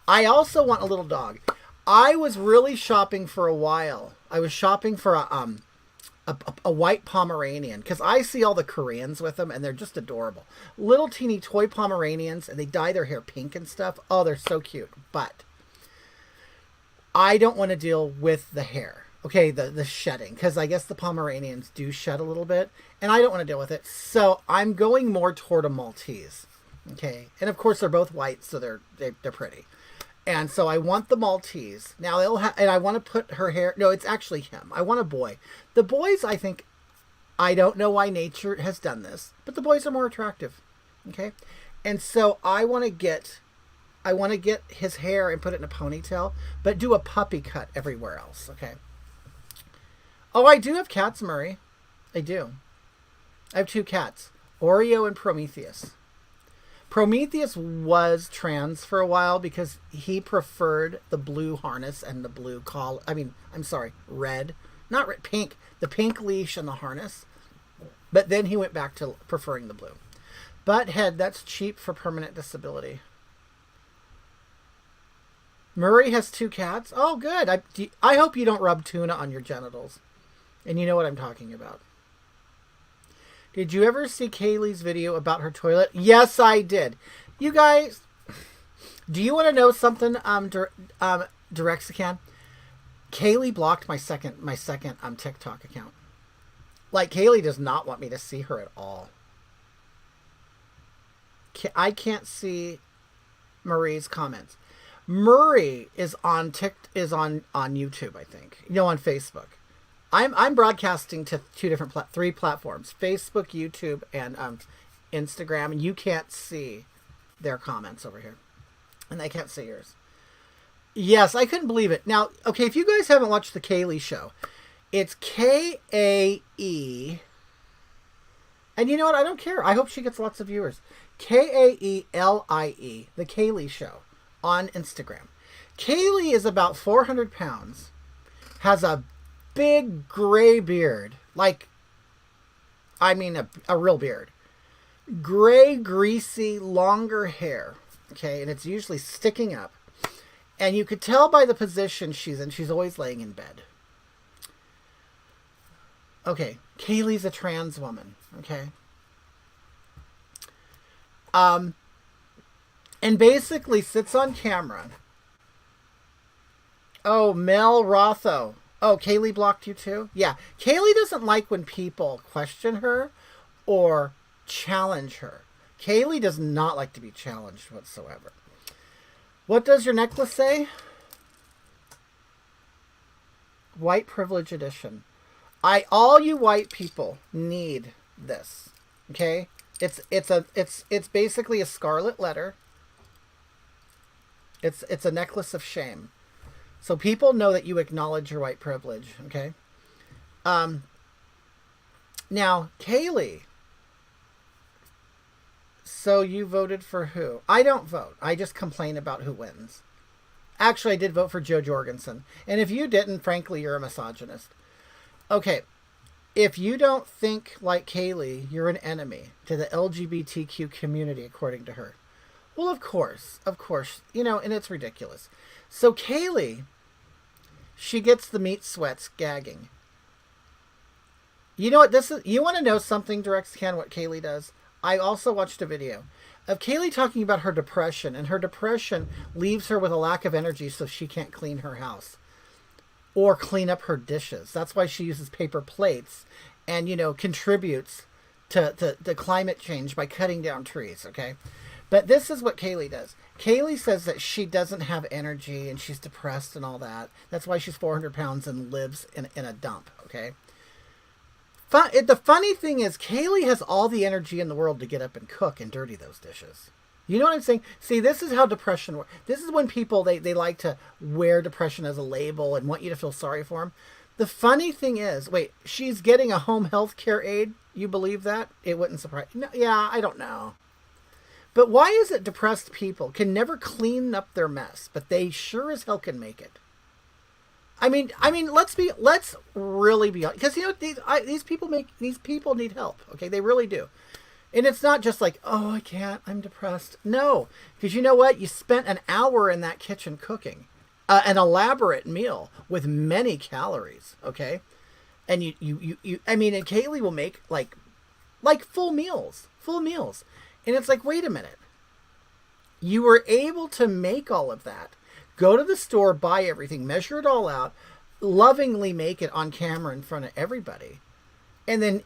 I also want a little dog. I was really shopping for a while. I was shopping for a white Pomeranian, because I see all the Koreans with them and they're just adorable. Little teeny toy Pomeranians, and they dye their hair pink and stuff. Oh, they're so cute. But I don't want to deal with the hair. Okay, the shedding, because I guess the Pomeranians do shed a little bit, and I don't want to deal with it. So I'm going more toward a Maltese. Okay, and of course they're both white, so they're pretty. And so I want the Maltese. Now and I want to put her hair. No, it's actually him. I want a boy. The boys, I don't know why nature has done this, but the boys are more attractive. Okay, and so I want to get his hair and put it in a ponytail, but do a puppy cut everywhere else. Okay. Oh, I do have cats, Murray. I do. I have 2 cats, Oreo and Prometheus. Prometheus was trans for a while because he preferred the blue harness and the blue collar. Red. Not red, pink. The pink leash and the harness. But then he went back to preferring the blue. Butthead, that's cheap for permanent disability. Murray has 2 cats. Oh, good. I hope you don't rub tuna on your genitals. And you know what I'm talking about. Did you ever see Kaylee's video about her toilet? Yes, I did. You guys, do you want to know something, Direxican? Kaylee blocked my second TikTok account. Like, Kaylee does not want me to see her at all. I can't see Marie's comments. Murray is on YouTube, I think. On Facebook. I'm broadcasting to 3 platforms: Facebook, YouTube, and Instagram. And you can't see their comments over here, and they can't see yours. Yes, I couldn't believe it. Now, okay, if you guys haven't watched the Kaylee show, it's Kae, and you know what? I don't care. I hope she gets lots of viewers. Kaelie, the Kaylee show on Instagram. Kaylee is about 400 pounds, has a big gray beard, a real beard, gray, greasy, longer hair, okay, and it's usually sticking up, and you could tell by the position she's in. She's always laying in bed. Okay, Kaylee's a trans woman, okay, and basically sits on camera. Oh, Mel Rotho. Oh, Kaylee blocked you too? Yeah. Kaylee doesn't like when people question her or challenge her. Kaylee does not like to be challenged whatsoever. What does your necklace say? White privilege edition. All you white people need this. Okay? It's basically a scarlet letter. It's a necklace of shame. So people know that you acknowledge your white privilege, okay? Now, Kaylee. So you voted for who? I don't vote. I just complain about who wins. Actually, I did vote for Joe Jorgensen. And if you didn't, frankly, you're a misogynist. Okay. If you don't think like Kaylee, you're an enemy to the LGBTQ community, according to her. Well, of course. And it's ridiculous. So Kaylee, she gets the meat sweats gagging. You know what you want to know something, Direxican, what Kaylee does? I also watched a video of Kaylee talking about her depression, and her depression leaves her with a lack of energy, so she can't clean her house or clean up her dishes. That's why she uses paper plates and, contributes to climate change by cutting down trees, okay? But this is what Kaylee does. Kaylee says that she doesn't have energy and she's depressed and all that. That's why she's 400 pounds and lives in a dump, okay? The funny thing is, Kaylee has all the energy in the world to get up and cook and dirty those dishes. You know what I'm saying? See, this is how depression works. This is when people, they like to wear depression as a label and want you to feel sorry for them. The funny thing is, wait, she's getting a home health care aide? You believe that? It wouldn't surprise you. No, yeah, I don't know. But why is it depressed people can never clean up their mess, but they sure as hell can make it? I mean, let's really be honest, because you know these people need help. Okay, they really do, and it's not just like, oh, I can't, I'm depressed. No, because you know what? You spent an hour in that kitchen cooking an elaborate meal with many calories. Okay, and you I mean, and Kaylee will make like full meals, and it's like, wait a minute, you were able to make all of that. Go to the store, buy everything, measure it all out, lovingly make it on camera in front of everybody, and then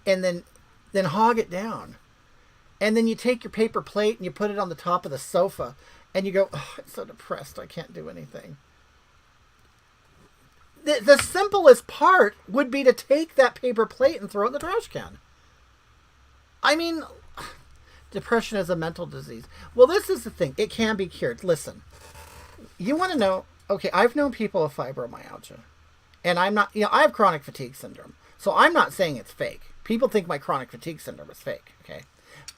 hog it down. And then you take your paper plate and you put it on the top of the sofa and you go, oh, I'm so depressed, I can't do anything. The simplest part would be to take that paper plate and throw it in the trash can. I mean, depression is a mental disease. Well, this is the thing. It can be cured. Listen. You want to know, okay, I've known people with fibromyalgia, and I'm not, I have chronic fatigue syndrome, so I'm not saying it's fake. People think my chronic fatigue syndrome is fake, okay?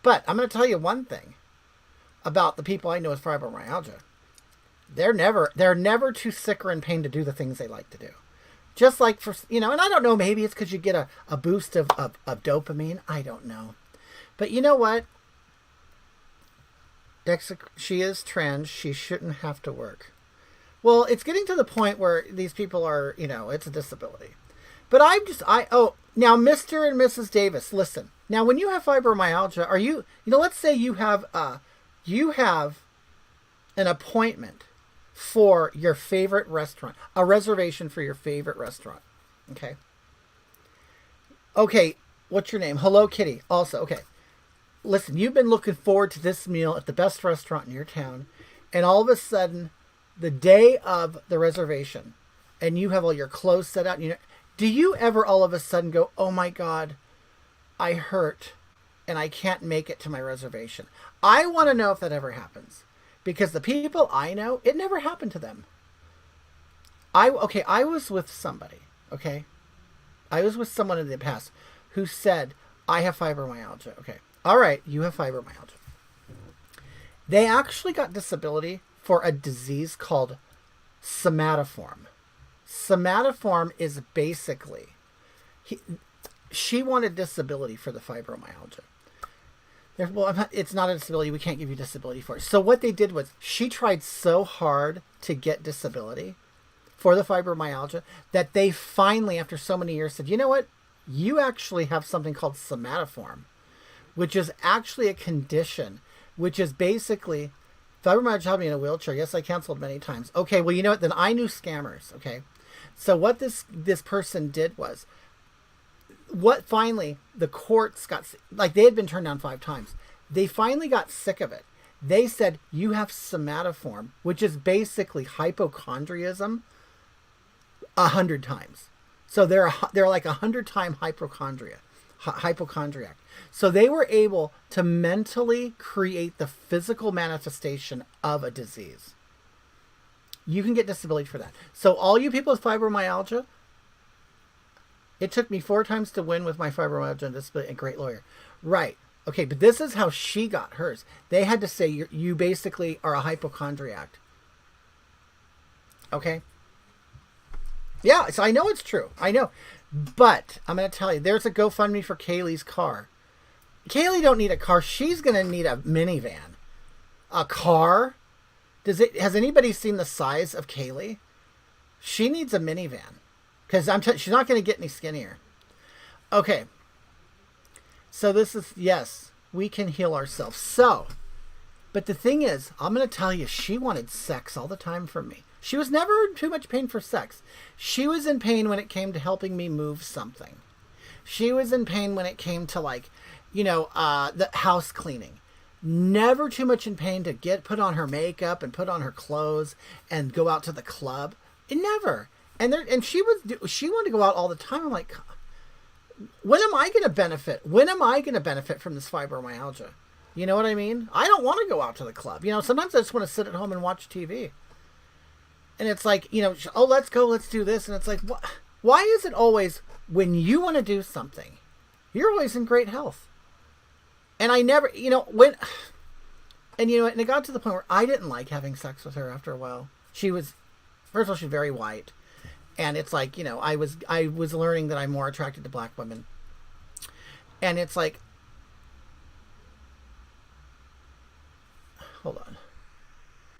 But I'm going to tell you one thing about the people I know with fibromyalgia. They're never too sick or in pain to do the things they like to do. Just like for, and I don't know, maybe it's because you get a boost of dopamine. I don't know. But you know what? She is trans. She shouldn't have to work. Well, it's getting to the point where these people are, it's a disability. But now Mr. and Mrs. Davis, listen. Now, when you have fibromyalgia, are you, let's say you have an appointment for your favorite restaurant, a reservation for your favorite restaurant. Okay. Okay. What's your name? Hello Kitty. Also, okay. Listen, you've been looking forward to this meal at the best restaurant in your town, and all of a sudden, the day of the reservation, and you have all your clothes set out, do you ever all of a sudden go, oh my God, I hurt, and I can't make it to my reservation? I want to know if that ever happens, because the people I know, it never happened to them. I was with somebody, okay? I was with someone in the past who said, I have fibromyalgia, okay? All right, you have fibromyalgia. They actually got disability for a disease called somatoform. Somatoform is basically, she wanted disability for the fibromyalgia. Well, it's not a disability. We can't give you disability for it. So what they did was she tried so hard to get disability for the fibromyalgia that they finally, after so many years, said, you know what? You actually have something called somatoform, which is actually a condition, which is basically, fibromyalgia had me in a wheelchair. Yes, I canceled many times. Okay, well, you know what? Then I knew scammers, okay? So what this person did was, what finally the courts got, like they had been turned down 5 times. They finally got sick of it. They said, you have somatoform, which is basically hypochondriacism 100 times. So they're like 100-time hypochondriac. So they were able to mentally create the physical manifestation of a disease. You can get disability for that. So all you people with fibromyalgia, it took me 4 times to win with my fibromyalgia and disability. A great lawyer. Right. Okay, but this is how she got hers. They had to say you basically are a hypochondriac. Okay? Yeah, so I know it's true. I know. But I'm going to tell you, there's a GoFundMe for Kaylee's car. Kaylee don't need a car. She's going to need a minivan. A car? Has anybody seen the size of Kaylee? She needs a minivan. Because she's not going to get any skinnier. Okay. So this is, yes, we can heal ourselves. So, but the thing is, I'm going to tell you, she wanted sex all the time from me. She was never in too much pain for sex. She was in pain when it came to helping me move something. She was in pain when it came to like the house cleaning. Never too much in pain to put on her makeup and put on her clothes and go out to the club. Never. And she wanted to go out all the time. I'm like, when am I going to benefit? When am I going to benefit from this fibromyalgia? You know what I mean? I don't want to go out to the club. Sometimes I just want to sit at home and watch TV. And it's like, oh, let's go, let's do this. And it's like, why is it always when you want to do something, you're always in great health? And I never, and it got to the point where I didn't like having sex with her after a while. First of all, she's very white. And it's like, I was learning that I'm more attracted to black women. And it's like, hold on.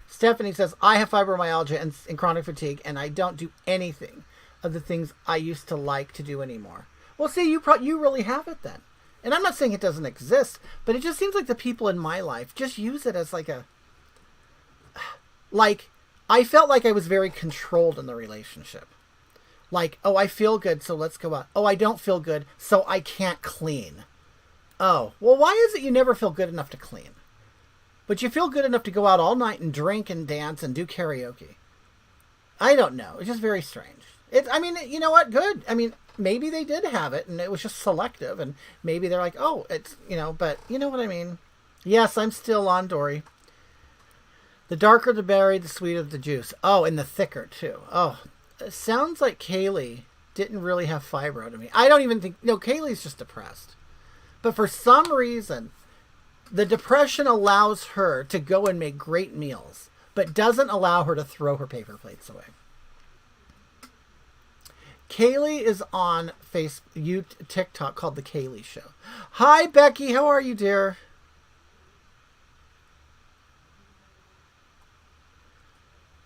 Stephanie says, I have fibromyalgia and chronic fatigue, and I don't do anything of the things I used to like to do anymore. Well, see, you really have it then. And I'm not saying it doesn't exist, but it just seems like the people in my life just use it as I felt like I was very controlled in the relationship. Like, oh, I feel good, so let's go out. Oh, I don't feel good, so I can't clean. Oh, well, why is it you never feel good enough to clean? But you feel good enough to go out all night and drink and dance and do karaoke. I don't know. It's just very strange. You know what? Good. Maybe they did have it and it was just selective, and maybe they're like, oh, it's, but you know what I mean? Yes, I'm still on, Dory. The darker the berry, the sweeter the juice. Oh, and the thicker too. Oh, it sounds like Kaylee didn't really have fibro to me. I don't even think, Kaylee's just depressed. But for some reason, the depression allows her to go and make great meals, but doesn't allow her to throw her paper plates away. Kaylee is on TikTok called The Kaylee Show. Hi, Becky. How are you, dear?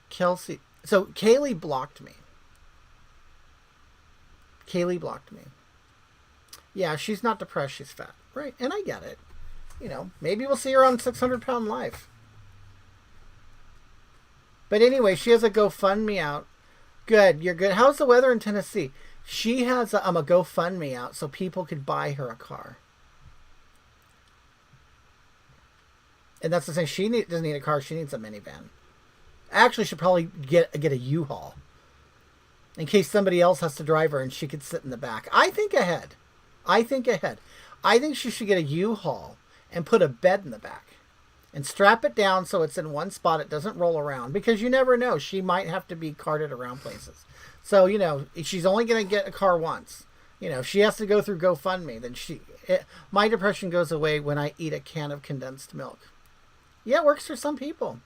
Kelsey. So Kaylee blocked me. Yeah, she's not depressed. She's fat. Right. And I get it. Maybe we'll see her on 600-Pound Life. But anyway, she has a GoFundMe out. Good. You're good. How's the weather in Tennessee? She has a GoFundMe out so people could buy her a car. And that's the thing. She doesn't need a car. She needs a minivan. Actually, she should probably get a U-Haul. In case somebody else has to drive her and she could sit in the back. I think ahead. I think she should get a U-Haul and put a bed in the back. And strap it down so it's in one spot. It doesn't roll around. Because you never know. She might have to be carted around places. So, she's only going to get a car once. If she has to go through GoFundMe, then my depression goes away when I eat a can of condensed milk. Yeah, it works for some people.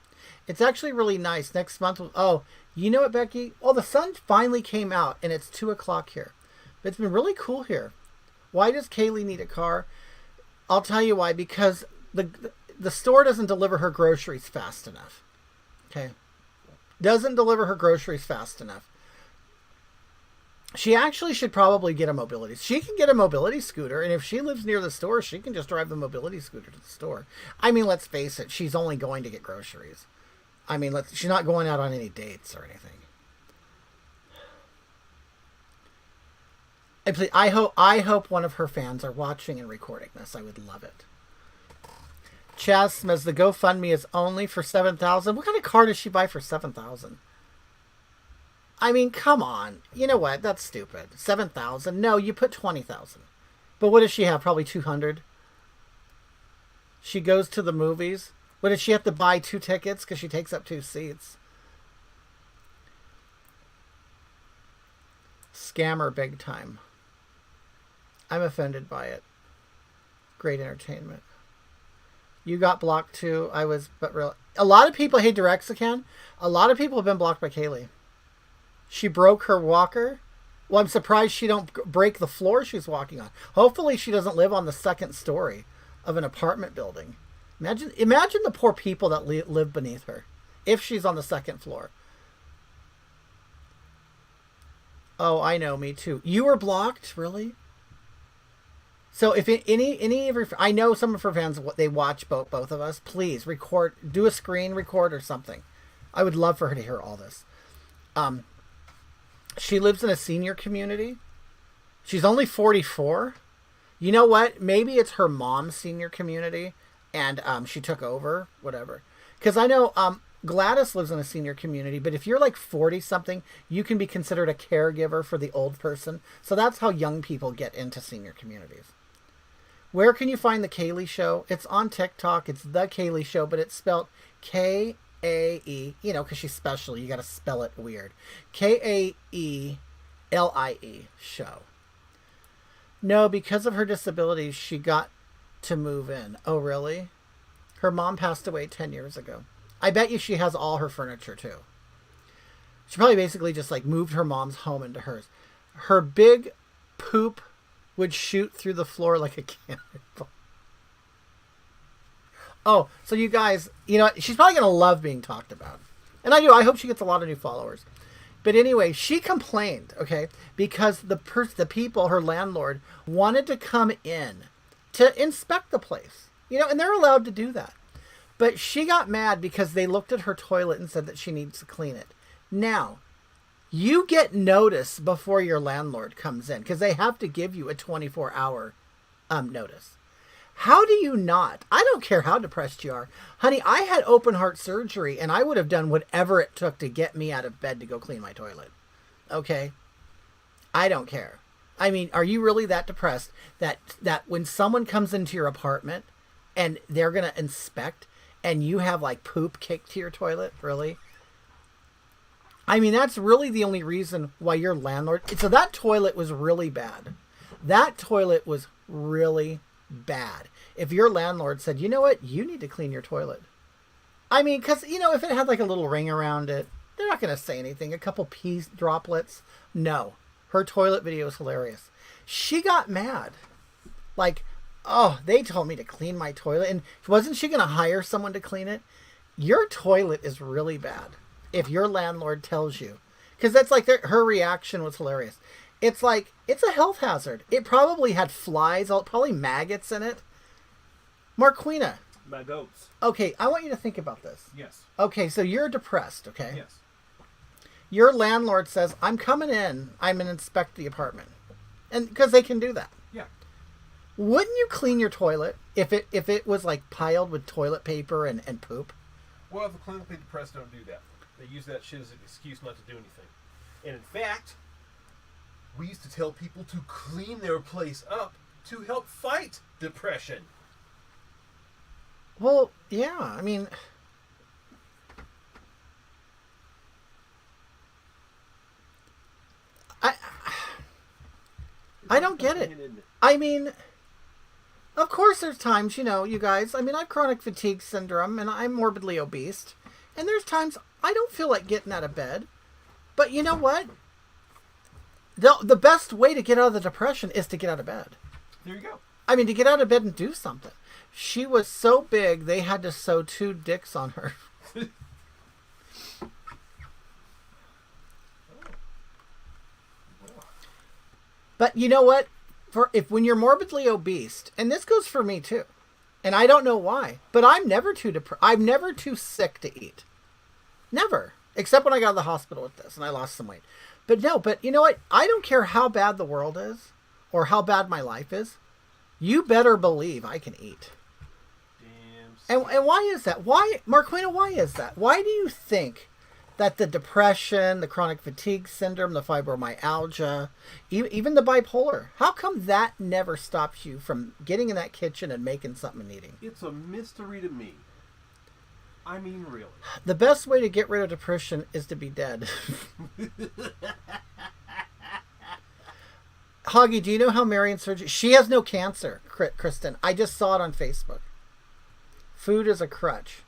It's actually really nice. Next month, oh, you know what, Becky? Well, the sun finally came out, and it's 2 o'clock here. It's been really cool here. Why does Kaylee need a car? I'll tell you why. Because the store doesn't deliver her groceries fast enough. Okay? Doesn't deliver her groceries fast enough. She actually should probably get a mobility. She can get a mobility scooter, and if she lives near the store, she can just drive the mobility scooter to the store. Let's face it, she's only going to get groceries. She's not going out on any dates or anything. I hope one of her fans are watching and recording this. I would love it. Chaz says the GoFundMe is only for $7,000. What kind of car does she buy for $7,000? Come on. You know what? That's stupid. $7,000. No, you put $20,000. But what does she have? Probably $200. She goes to the movies. What, does she have to buy 2 tickets because she takes up 2 seats? Scammer big time. I'm offended by it. Great entertainment. You got blocked too. A lot of people hate Direxican. A lot of people have been blocked by Kaylee. She broke her walker. Well, I'm surprised she don't break the floor she's walking on. Hopefully she doesn't live on the 2nd story of an apartment building. Imagine the poor people that live beneath her if she's on the 2nd floor. Oh, I know, me too. You were blocked, really? So if any of your, I know some of her fans, they watch both of us. Please record, do a screen record or something. I would love for her to hear all this. She lives in a senior community. She's only 44. You know what? Maybe it's her mom's senior community, and she took over, whatever. Because I know Gladys lives in a senior community, but if you're like 40-something, you can be considered a caregiver for the old person. So that's how young people get into senior communities. Where can you find The Kaylee Show? It's on TikTok. It's The Kaylee Show, but it's spelled K-A-E. You know, because she's special. You got to spell it weird. K-A-E-L-I-E Show. No, because of her disability, she got to move in. Oh, really? Her mom passed away 10 years ago. I bet you she has all her furniture, too. She probably basically just, like, moved her mom's home into hers. Her big poop would shoot through the floor like a cannonball. Oh, so you guys, you know, she's probably going to love being talked about. And I do. I hope she gets a lot of new followers. But anyway, she complained, okay, because the people, her landlord, wanted to come in to inspect the place. You know, and they're allowed to do that. But she got mad because they looked at her toilet and said that she needs to clean it. Now, you get notice before your landlord comes in because they have to give you a 24-hour notice. How do you not? I don't care how depressed you are. Honey, I had open heart surgery and I would have done whatever it took to get me out of bed to go clean my toilet. Okay? I don't care. I mean, are you really that depressed that when someone comes into your apartment and they're going to inspect and you have like poop kicked to your toilet? Really? I mean, that's really the only reason why your landlord... So that toilet was really bad. That toilet was really bad. If your landlord said, you know what, you need to clean your toilet. I mean, because, you know, if it had like a little ring around it, they're not going to say anything. A couple pee droplets. No. Her toilet video is hilarious. She got mad. Like, oh, they told me to clean my toilet. And wasn't she going to hire someone to clean it? Your toilet is really bad. If your landlord tells you, because that's like her reaction was hilarious. It's like, it's a health hazard. It probably had flies, probably maggots in it. Marquina. Maggots. Okay, I want you to think about this. Yes. Okay, so you're depressed, okay? Yes. Your landlord says, I'm coming in. I'm going to inspect the apartment. And because they can do that. Yeah. Wouldn't you clean your toilet if it was like piled with toilet paper and poop? Well, the clinically depressed don't do that. They use that shit as an excuse not to do anything. And in fact, we used to tell people to clean their place up to help fight depression. Well, yeah, I mean... I don't get it. I mean, of course there's times, you know, you guys, I mean, I have chronic fatigue syndrome and I'm morbidly obese. And there's times I don't feel like getting out of bed. But you know what? The best way to get out of the depression is to get out of bed. There you go. I mean, to get out of bed and do something. She was so big, they had to sew 2 dicks on her. But you know what? When you're morbidly obese, and this goes for me too, and I don't know why, but I'm never too sick to eat. Never. Except when I got to the hospital with this and I lost some weight. But you know what? I don't care how bad the world is or how bad my life is. You better believe I can eat. Damn. And why is that? Marquina, why is that? Why do you think that the depression, the chronic fatigue syndrome, the fibromyalgia, even the bipolar, how come that never stops you from getting in that kitchen and making something and eating? It's a mystery to me. I mean, really. The best way to get rid of depression is to be dead. Hoggy, do you know how Marion surgery... She has no cancer, Kristen. I just saw it on Facebook. Food is a crutch.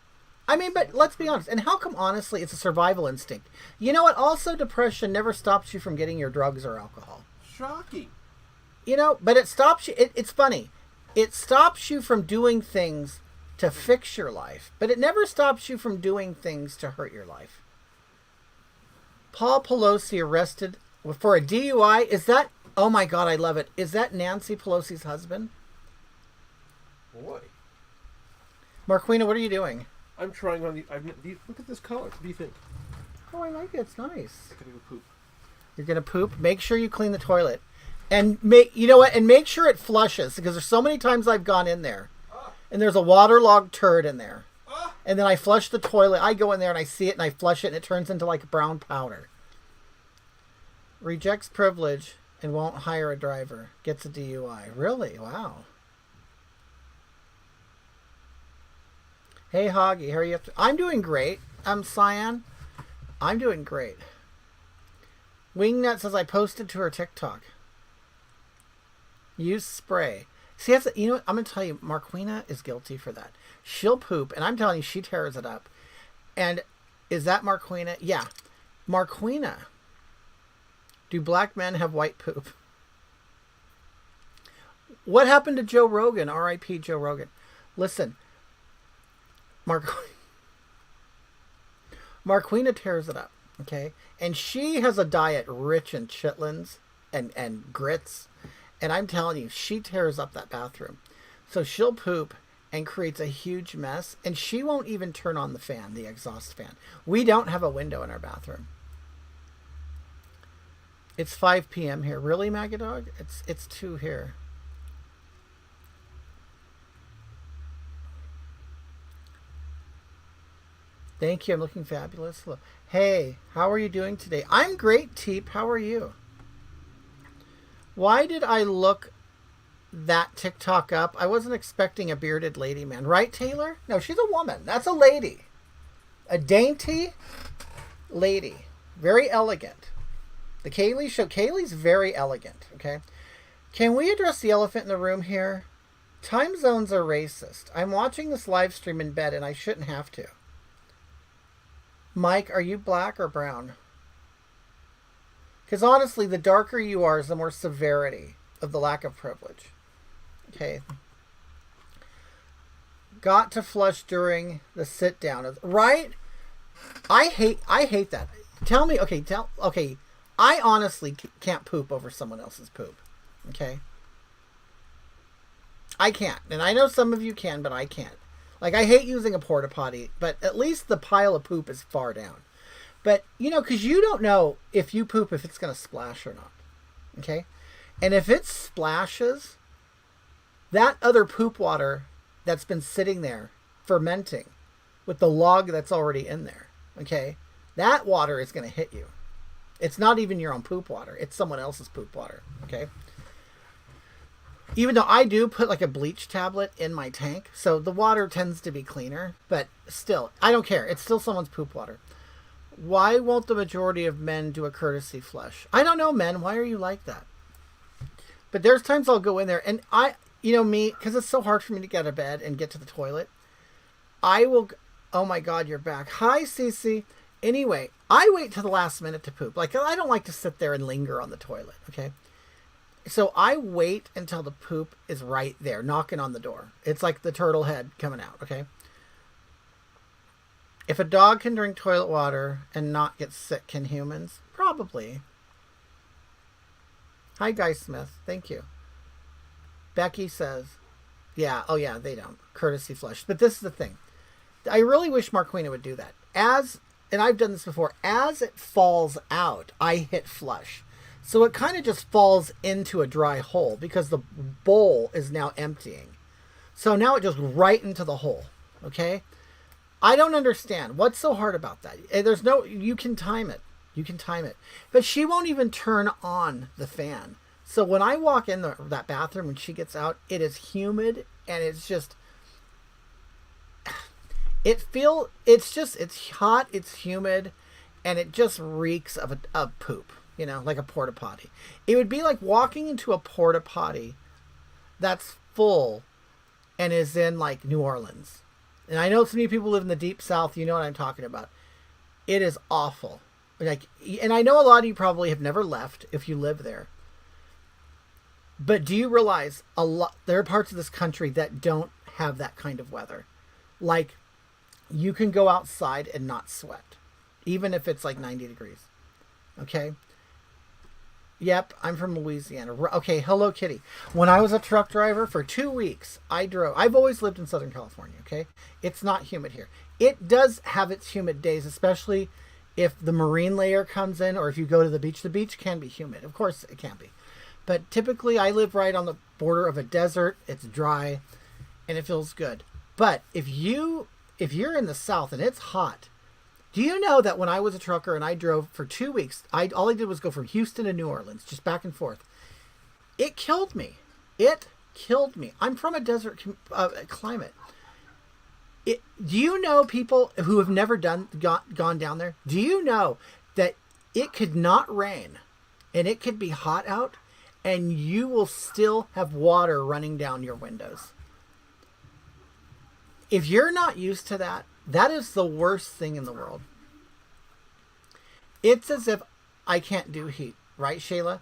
I mean, but let's be honest. And how come, honestly, it's a survival instinct? You know what? Also, depression never stops you from getting your drugs or alcohol. Shocking. You know, but it stops you... It's funny. It stops you from doing things to fix your life, but it never stops you from doing things to hurt your life. Paul Pelosi arrested for a DUI. Is that... Oh my God, I love it. Is that Nancy Pelosi's husband? Boy. Marquina, what are you doing? I'm trying on look at this color. What do you think? Oh, I like it. It's nice. I'm gonna go poop. You're going to poop? Make sure you clean the toilet. And you know what? And make sure it flushes, because there's so many times I've gone in there and there's a waterlogged turd in there. And then I flush the toilet. I go in there and I see it and I flush it and it turns into like brown powder. Rejects privilege and won't hire a driver. Gets a DUI. Really? Wow. Hey, Hoggy, how are you? I'm doing great. I'm Cyan. I'm doing great. Wingnut says I posted to her TikTok. Use spray. See, that's, you know what? I'm going to tell you, Marquina is guilty for that. She'll poop, and I'm telling you, she tears it up. And is that Marquina? Yeah. Marquina. Do black men have white poop? What happened to Joe Rogan? R.I.P. Joe Rogan. Listen. Marquina tears it up, okay? And she has a diet rich in chitlins and grits. And I'm telling you, she tears up that bathroom. So she'll poop and creates a huge mess. And she won't even turn on the fan, the exhaust fan. We don't have a window in our bathroom. It's 5 p.m. here. Really, Magadog? It's 2 here. Thank you. I'm looking fabulous. Hello. Hey, how are you doing today? I'm great, Teep. How are you? Why did I look that TikTok up? I wasn't expecting a bearded lady man. Right, Taylor? No, she's a woman. That's a lady. A dainty lady. Very elegant. The Kaylee show. Kaylee's very elegant, okay? Can we address the elephant in the room here? Time zones are racist. I'm watching this live stream in bed and I shouldn't have to. Mike, are you black or brown? Because honestly, the darker you are is the more severity of the lack of privilege. Okay. Got to flush during the sit down. Right? I hate that. Tell me, okay. I honestly can't poop over someone else's poop. Okay? I can't. And I know some of you can, but I can't. Like, I hate using a porta potty, but at least the pile of poop is far down. But, you know, because you don't know if you poop, if it's going to splash or not. Okay? And if it splashes, that other poop water that's been sitting there fermenting with the log that's already in there, okay, that water is going to hit you. It's not even your own poop water. It's someone else's poop water, okay? Even though I do put like a bleach tablet in my tank, so the water tends to be cleaner, but still, I don't care. It's still someone's poop water. Why won't the majority of men do a courtesy flush? I don't know, men. Why are you like that? But there's times I'll go in there and me, because it's so hard for me to get out of bed and get to the toilet. I will, oh my God, you're back. Hi, Cece. Anyway, I wait till the last minute to poop. Like, I don't like to sit there and linger on the toilet, okay? So I wait until the poop is right there, knocking on the door. It's like the turtle head coming out, okay? If a dog can drink toilet water and not get sick, can humans? Probably. Hi, Guy Smith. Thank you. Becky says, yeah, oh yeah, they don't. Courtesy flush. But this is the thing. I really wish Marquina would do that. And I've done this before, as it falls out, I hit flush. So it kind of just falls into a dry hole because the bowl is now emptying. So now it just right into the hole, okay? I don't understand. What's so hard about that? You can time it. You can time it. But she won't even turn on the fan. So when I walk in that bathroom when she gets out, it is humid and it's just... It's hot, it's humid, and it just reeks of poop. You know, like a porta potty. It would be like walking into a porta potty that's full and is in like New Orleans. And I know so many people live in the deep south. You know what I'm talking about. It is awful. Like, and I know a lot of you probably have never left if you live there. But do you realize there are parts of this country that don't have that kind of weather? Like, you can go outside and not sweat, even if it's like 90 degrees. Okay? Yep, I'm from Louisiana. Okay, hello, Kitty. When I was a truck driver for 2 weeks, I've always lived in Southern California, okay? It's not humid here. It does have its humid days, especially if the marine layer comes in or if you go to the beach. The beach can be humid. Of course, it can be. But typically I live right on the border of a desert. It's dry and it feels good. But if you're in the South and it's hot, do you know that when I was a trucker and I drove for 2 weeks, all I did was go from Houston to New Orleans, just back and forth. It killed me. It killed me. I'm from a desert climate. Do you know people who have never gone down there? Do you know that it could not rain and it could be hot out and you will still have water running down your windows? If you're not used to that, that is the worst thing in the world. It's as if I can't do heat, right, Shayla?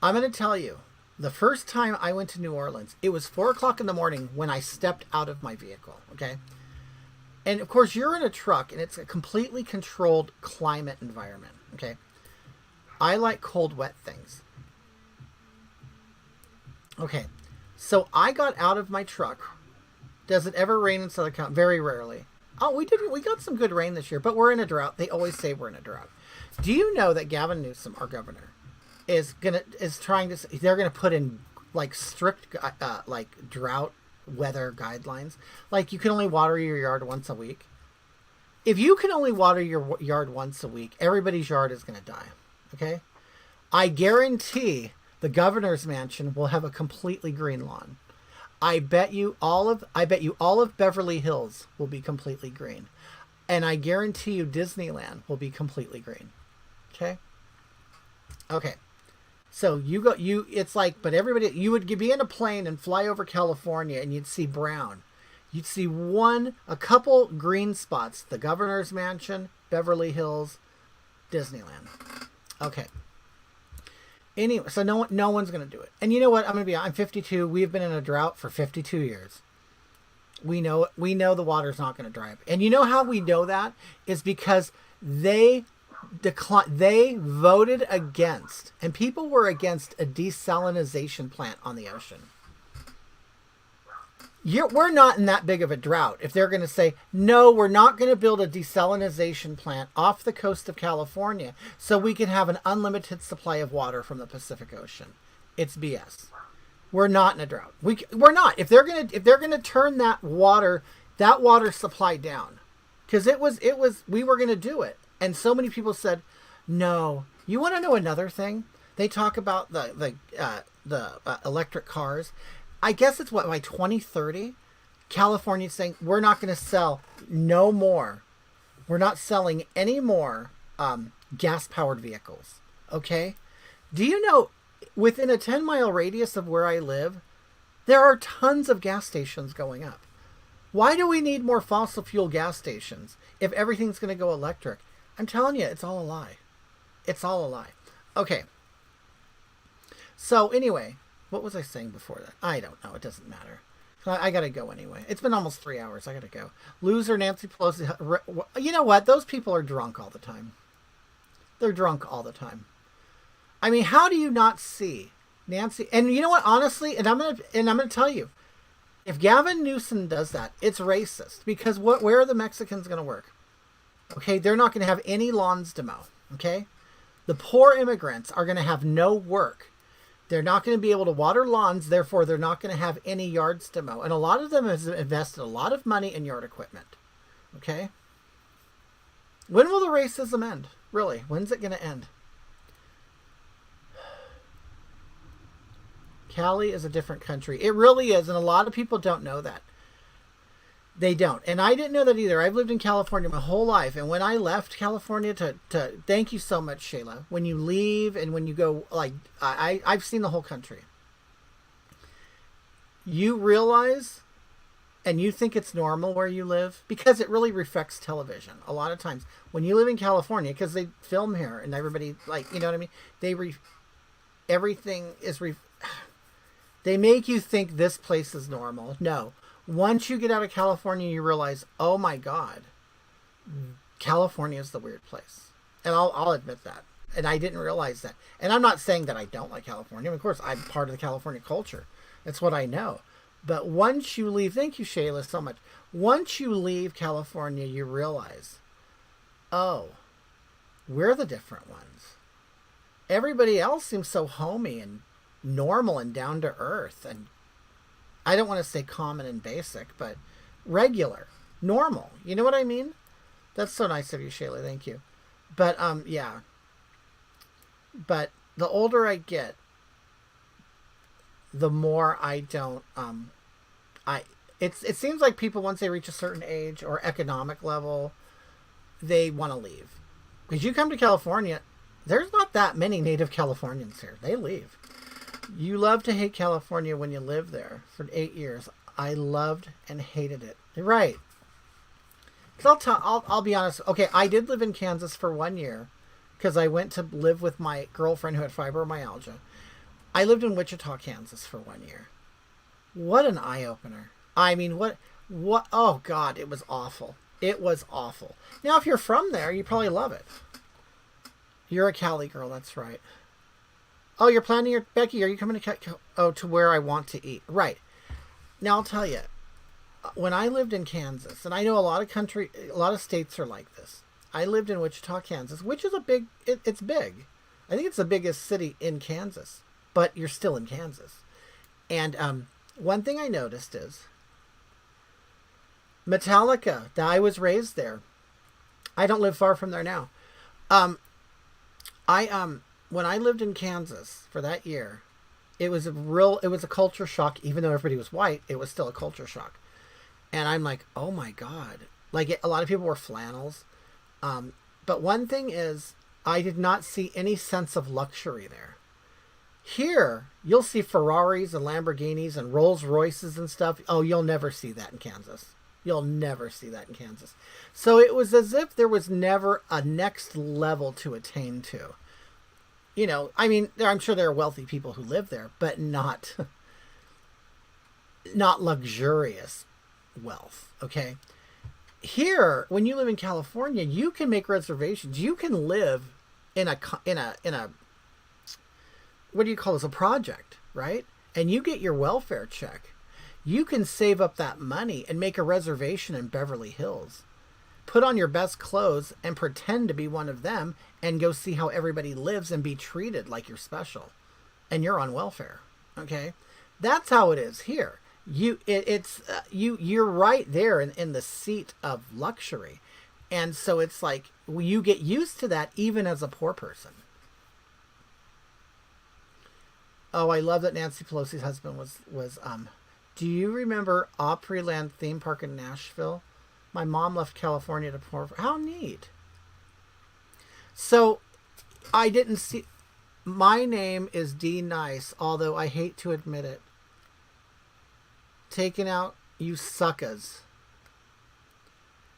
I'm going to tell you, the first time I went to New Orleans, it was 4 o'clock in the morning when I stepped out of my vehicle, okay? And of course, you're in a truck and it's a completely controlled climate environment, okay? I like cold, wet things. Okay, so I got out of my truck. Does it ever rain in Southern California? Very rarely. Oh, we didn't. We got some good rain this year, but we're in a drought. They always say we're in a drought. Do you know that Gavin Newsom, our governor, is trying to? They're gonna put in like strict like drought weather guidelines. Like you can only water your yard once a week. If you can only water your yard once a week, everybody's yard is gonna die. Okay, I guarantee the governor's mansion will have a completely green lawn. I bet you all of Beverly Hills will be completely green. And I guarantee you Disneyland will be completely green. Okay? Okay. So it's like, but everybody, you would be in a plane and fly over California and you'd see brown. You'd see a couple green spots. The governor's mansion, Beverly Hills, Disneyland. Okay. Anyway, so no one's going to do it. And you know what? I'm 52. We've been in a drought for 52 years. We know the water's not going to dry up. And you know how we know that is because they voted against, and people were against a desalination plant on the ocean. We're not in that big of a drought if they're going to say, no, we're not going to build a desalination plant off the coast of California so we can have an unlimited supply of water from the Pacific Ocean. It's BS. We're not in a drought. We're not. If they're going to turn that water supply down, because we were going to do it. And so many people said, no. You want to know another thing? They talk about the electric cars. I guess it's by 2030, California's saying we're not going to sell no more. We're not selling any more gas-powered vehicles. Okay? Do you know, within a 10-mile radius of where I live, there are tons of gas stations going up. Why do we need more fossil fuel gas stations if everything's going to go electric? I'm telling you, it's all a lie. It's all a lie. Okay. So anyway, what was I saying before that? I don't know. It doesn't matter. I got to go anyway. It's been almost 3 hours. I got to go. Loser Nancy Pelosi. You know what? Those people are drunk all the time. They're drunk all the time. I mean, how do you not see Nancy? And you know what? Honestly, and I'm gonna tell you, if Gavin Newsom does that, it's racist because where are the Mexicans going to work? Okay, they're not going to have any lawns to mow. Okay, the poor immigrants are going to have no work. They're not going to be able to water lawns, therefore they're not going to have any yards to mow. And a lot of them have invested a lot of money in yard equipment. Okay? When will the racism end? Really? When's it going to end? Cali is a different country. It really is, and a lot of people don't know that. They don't. And I didn't know that either. I've lived in California my whole life. And when I left California to thank you so much, Shayla. When you leave and when you go, like, I've seen the whole country. You realize and you think it's normal where you live because it really reflects television. A lot of times when you live in California, because they film here and everybody, like, you know what I mean? Everything is, they make you think this place is normal. No. Once you get out of California, you realize, oh my God, California is the weird place. And I'll admit that. And I didn't realize that. And I'm not saying that I don't like California. Of course, I'm part of the California culture. That's what I know. But once you leave, thank you, Shayla, so much. Once you leave California, you realize, oh, we're the different ones. Everybody else seems so homey and normal and down to earth, and I don't want to say common and basic, but regular, normal. You know what I mean? That's so nice of you, Shayla. Thank you. But yeah. But the older I get, the more I don't it seems like people, once they reach a certain age or economic level, they want to leave. Because you come to California, there's not that many native Californians here. They leave. You love to hate California when you live there for 8 years. I loved and hated it. Right. Because I'll be honest. Okay, I did live in Kansas for 1 year because I went to live with my girlfriend who had fibromyalgia. I lived in Wichita, Kansas for 1 year. What an eye-opener. I mean, what, oh God, it was awful. It was awful. Now, if you're from there, you probably love it. You're a Cali girl, that's right. Oh, you're planning your, Becky, are you coming to, to where I want to eat? Right. Now, I'll tell you, when I lived in Kansas, and I know a lot of states are like this. I lived in Wichita, Kansas, which is it's big. I think it's the biggest city in Kansas, but you're still in Kansas. And one thing I noticed is Metallica. I was raised there. I don't live far from there now. When I lived in Kansas for that year, it was a culture shock. Even though everybody was white, it was still a culture shock. And I'm like, oh my God. Like, a lot of people wore flannels. But one thing is, I did not see any sense of luxury there. Here, you'll see Ferraris and Lamborghinis and Rolls Royces and stuff. Oh, you'll never see that in Kansas. You'll never see that in Kansas. So it was as if there was never a next level to attain to. You know, I mean, I'm sure there are wealthy people who live there, but not luxurious wealth, okay? Here, when you live in California, you can make reservations. You can live in a what do you call this? A project, right? And you get your welfare check. You can save up that money and make a reservation in Beverly Hills. Put on your best clothes and pretend to be one of them and go see how everybody lives and be treated like you're special. And you're on welfare, okay? That's how it is here. You're right there in the seat of luxury. And so it's like you get used to that even as a poor person. Oh, I love that Nancy Pelosi's husband was do you remember Opryland theme park in Nashville? My mom left California to pour. How neat. So I didn't see, my name is D Nice, although I hate to admit it. Taken out, you suckers.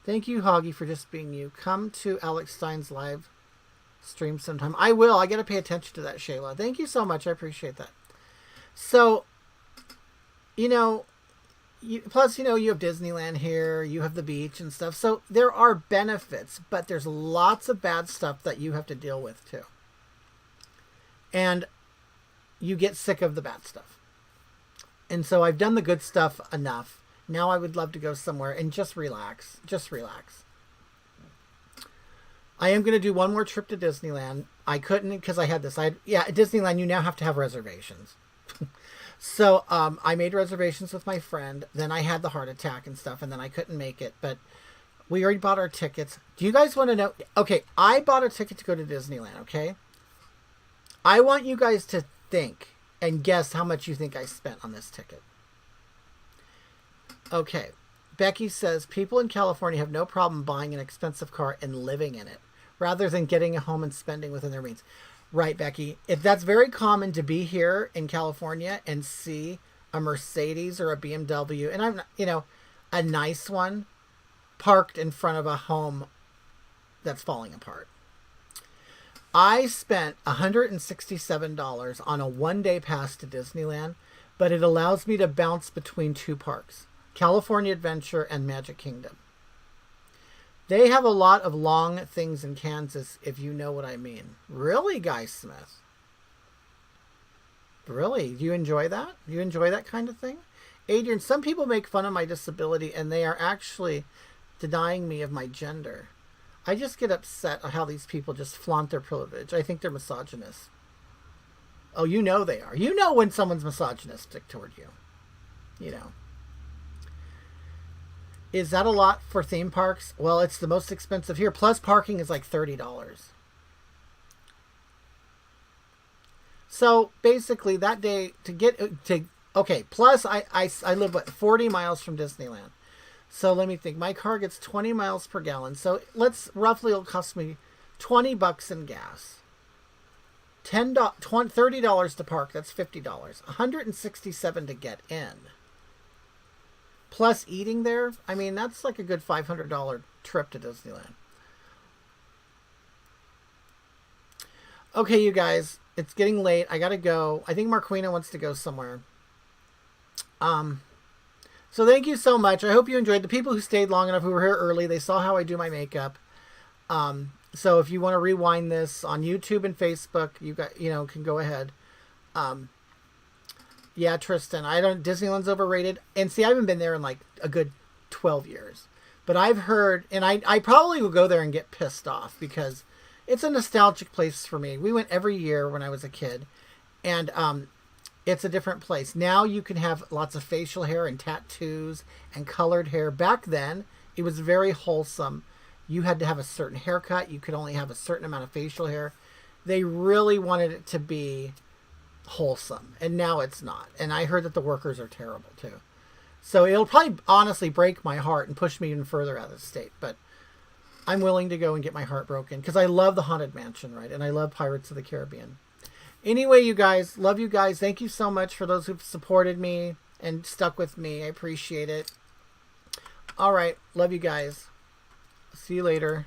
Thank you, Hoggy, for just being you. Come to Alex Stein's live stream sometime. I will. I got to pay attention to that, Shayla. Thank you so much. I appreciate that. So, you know, plus, you know, you have Disneyland here. You have the beach and stuff. So there are benefits, but there's lots of bad stuff that you have to deal with, too. And you get sick of the bad stuff. And so I've done the good stuff enough. Now I would love to go somewhere and just relax. Just relax. I am going to do one more trip to Disneyland. I couldn't because I had this. At Disneyland, you now have to have reservations. So I made reservations with my friend. Then I had the heart attack and stuff, and then I couldn't make it. But we already bought our tickets. Do you guys want to know? Okay, I bought a ticket to go to Disneyland, okay? I want you guys to think and guess how much you think I spent on this ticket. Okay. Becky says, people in California have no problem buying an expensive car and living in it, rather than getting a home and spending within their means. Right, Becky. That's very common to be here in California and see a Mercedes or a BMW, and I'm, you know, a nice one parked in front of a home that's falling apart. I spent $167 on a one-day pass to Disneyland, but it allows me to bounce between two parks, California Adventure and Magic Kingdom. They have a lot of long things in Kansas, if you know what I mean. Really, Guy Smith? Really? Do you enjoy that? Do you enjoy that kind of thing? Adrian, some people make fun of my disability, and they are actually denying me of my gender. I just get upset at how these people just flaunt their privilege. I think they're misogynists. Oh, you know they are. You know when someone's misogynistic toward you. You know. Is that a lot for theme parks? Well, it's the most expensive here. Plus parking is like $30. So basically that day to get to, okay, plus I live, what, 40 miles from Disneyland. So let me think. My car gets 20 miles per gallon. So roughly it'll cost me $20 in gas. $30 to park, that's $50. $167 to get in. Plus eating there, I mean, that's like a good $500 trip to Disneyland. Okay, you guys, it's getting late. I gotta go. I think Marquina wants to go somewhere. So thank you so much. I hope you enjoyed. The people who stayed long enough, who were here early, they saw how I do my makeup. So if you want to rewind this on YouTube and Facebook, can go ahead. Yeah, Tristan, Disneyland's overrated. And see, I haven't been there in like a good 12 years. But I've heard, and I probably will go there and get pissed off because it's a nostalgic place for me. We went every year when I was a kid. And it's a different place. Now you can have lots of facial hair and tattoos and colored hair. Back then, it was very wholesome. You had to have a certain haircut. You could only have a certain amount of facial hair. They really wanted it to be wholesome. And now it's not. And I heard that the workers are terrible too. So it'll probably honestly break my heart and push me even further out of the state. But I'm willing to go and get my heart broken because I love the Haunted Mansion, right? And I love Pirates of the Caribbean. Anyway, you guys, love you guys. Thank you so much for those who've supported me and stuck with me. I appreciate it. All right. Love you guys. See you later.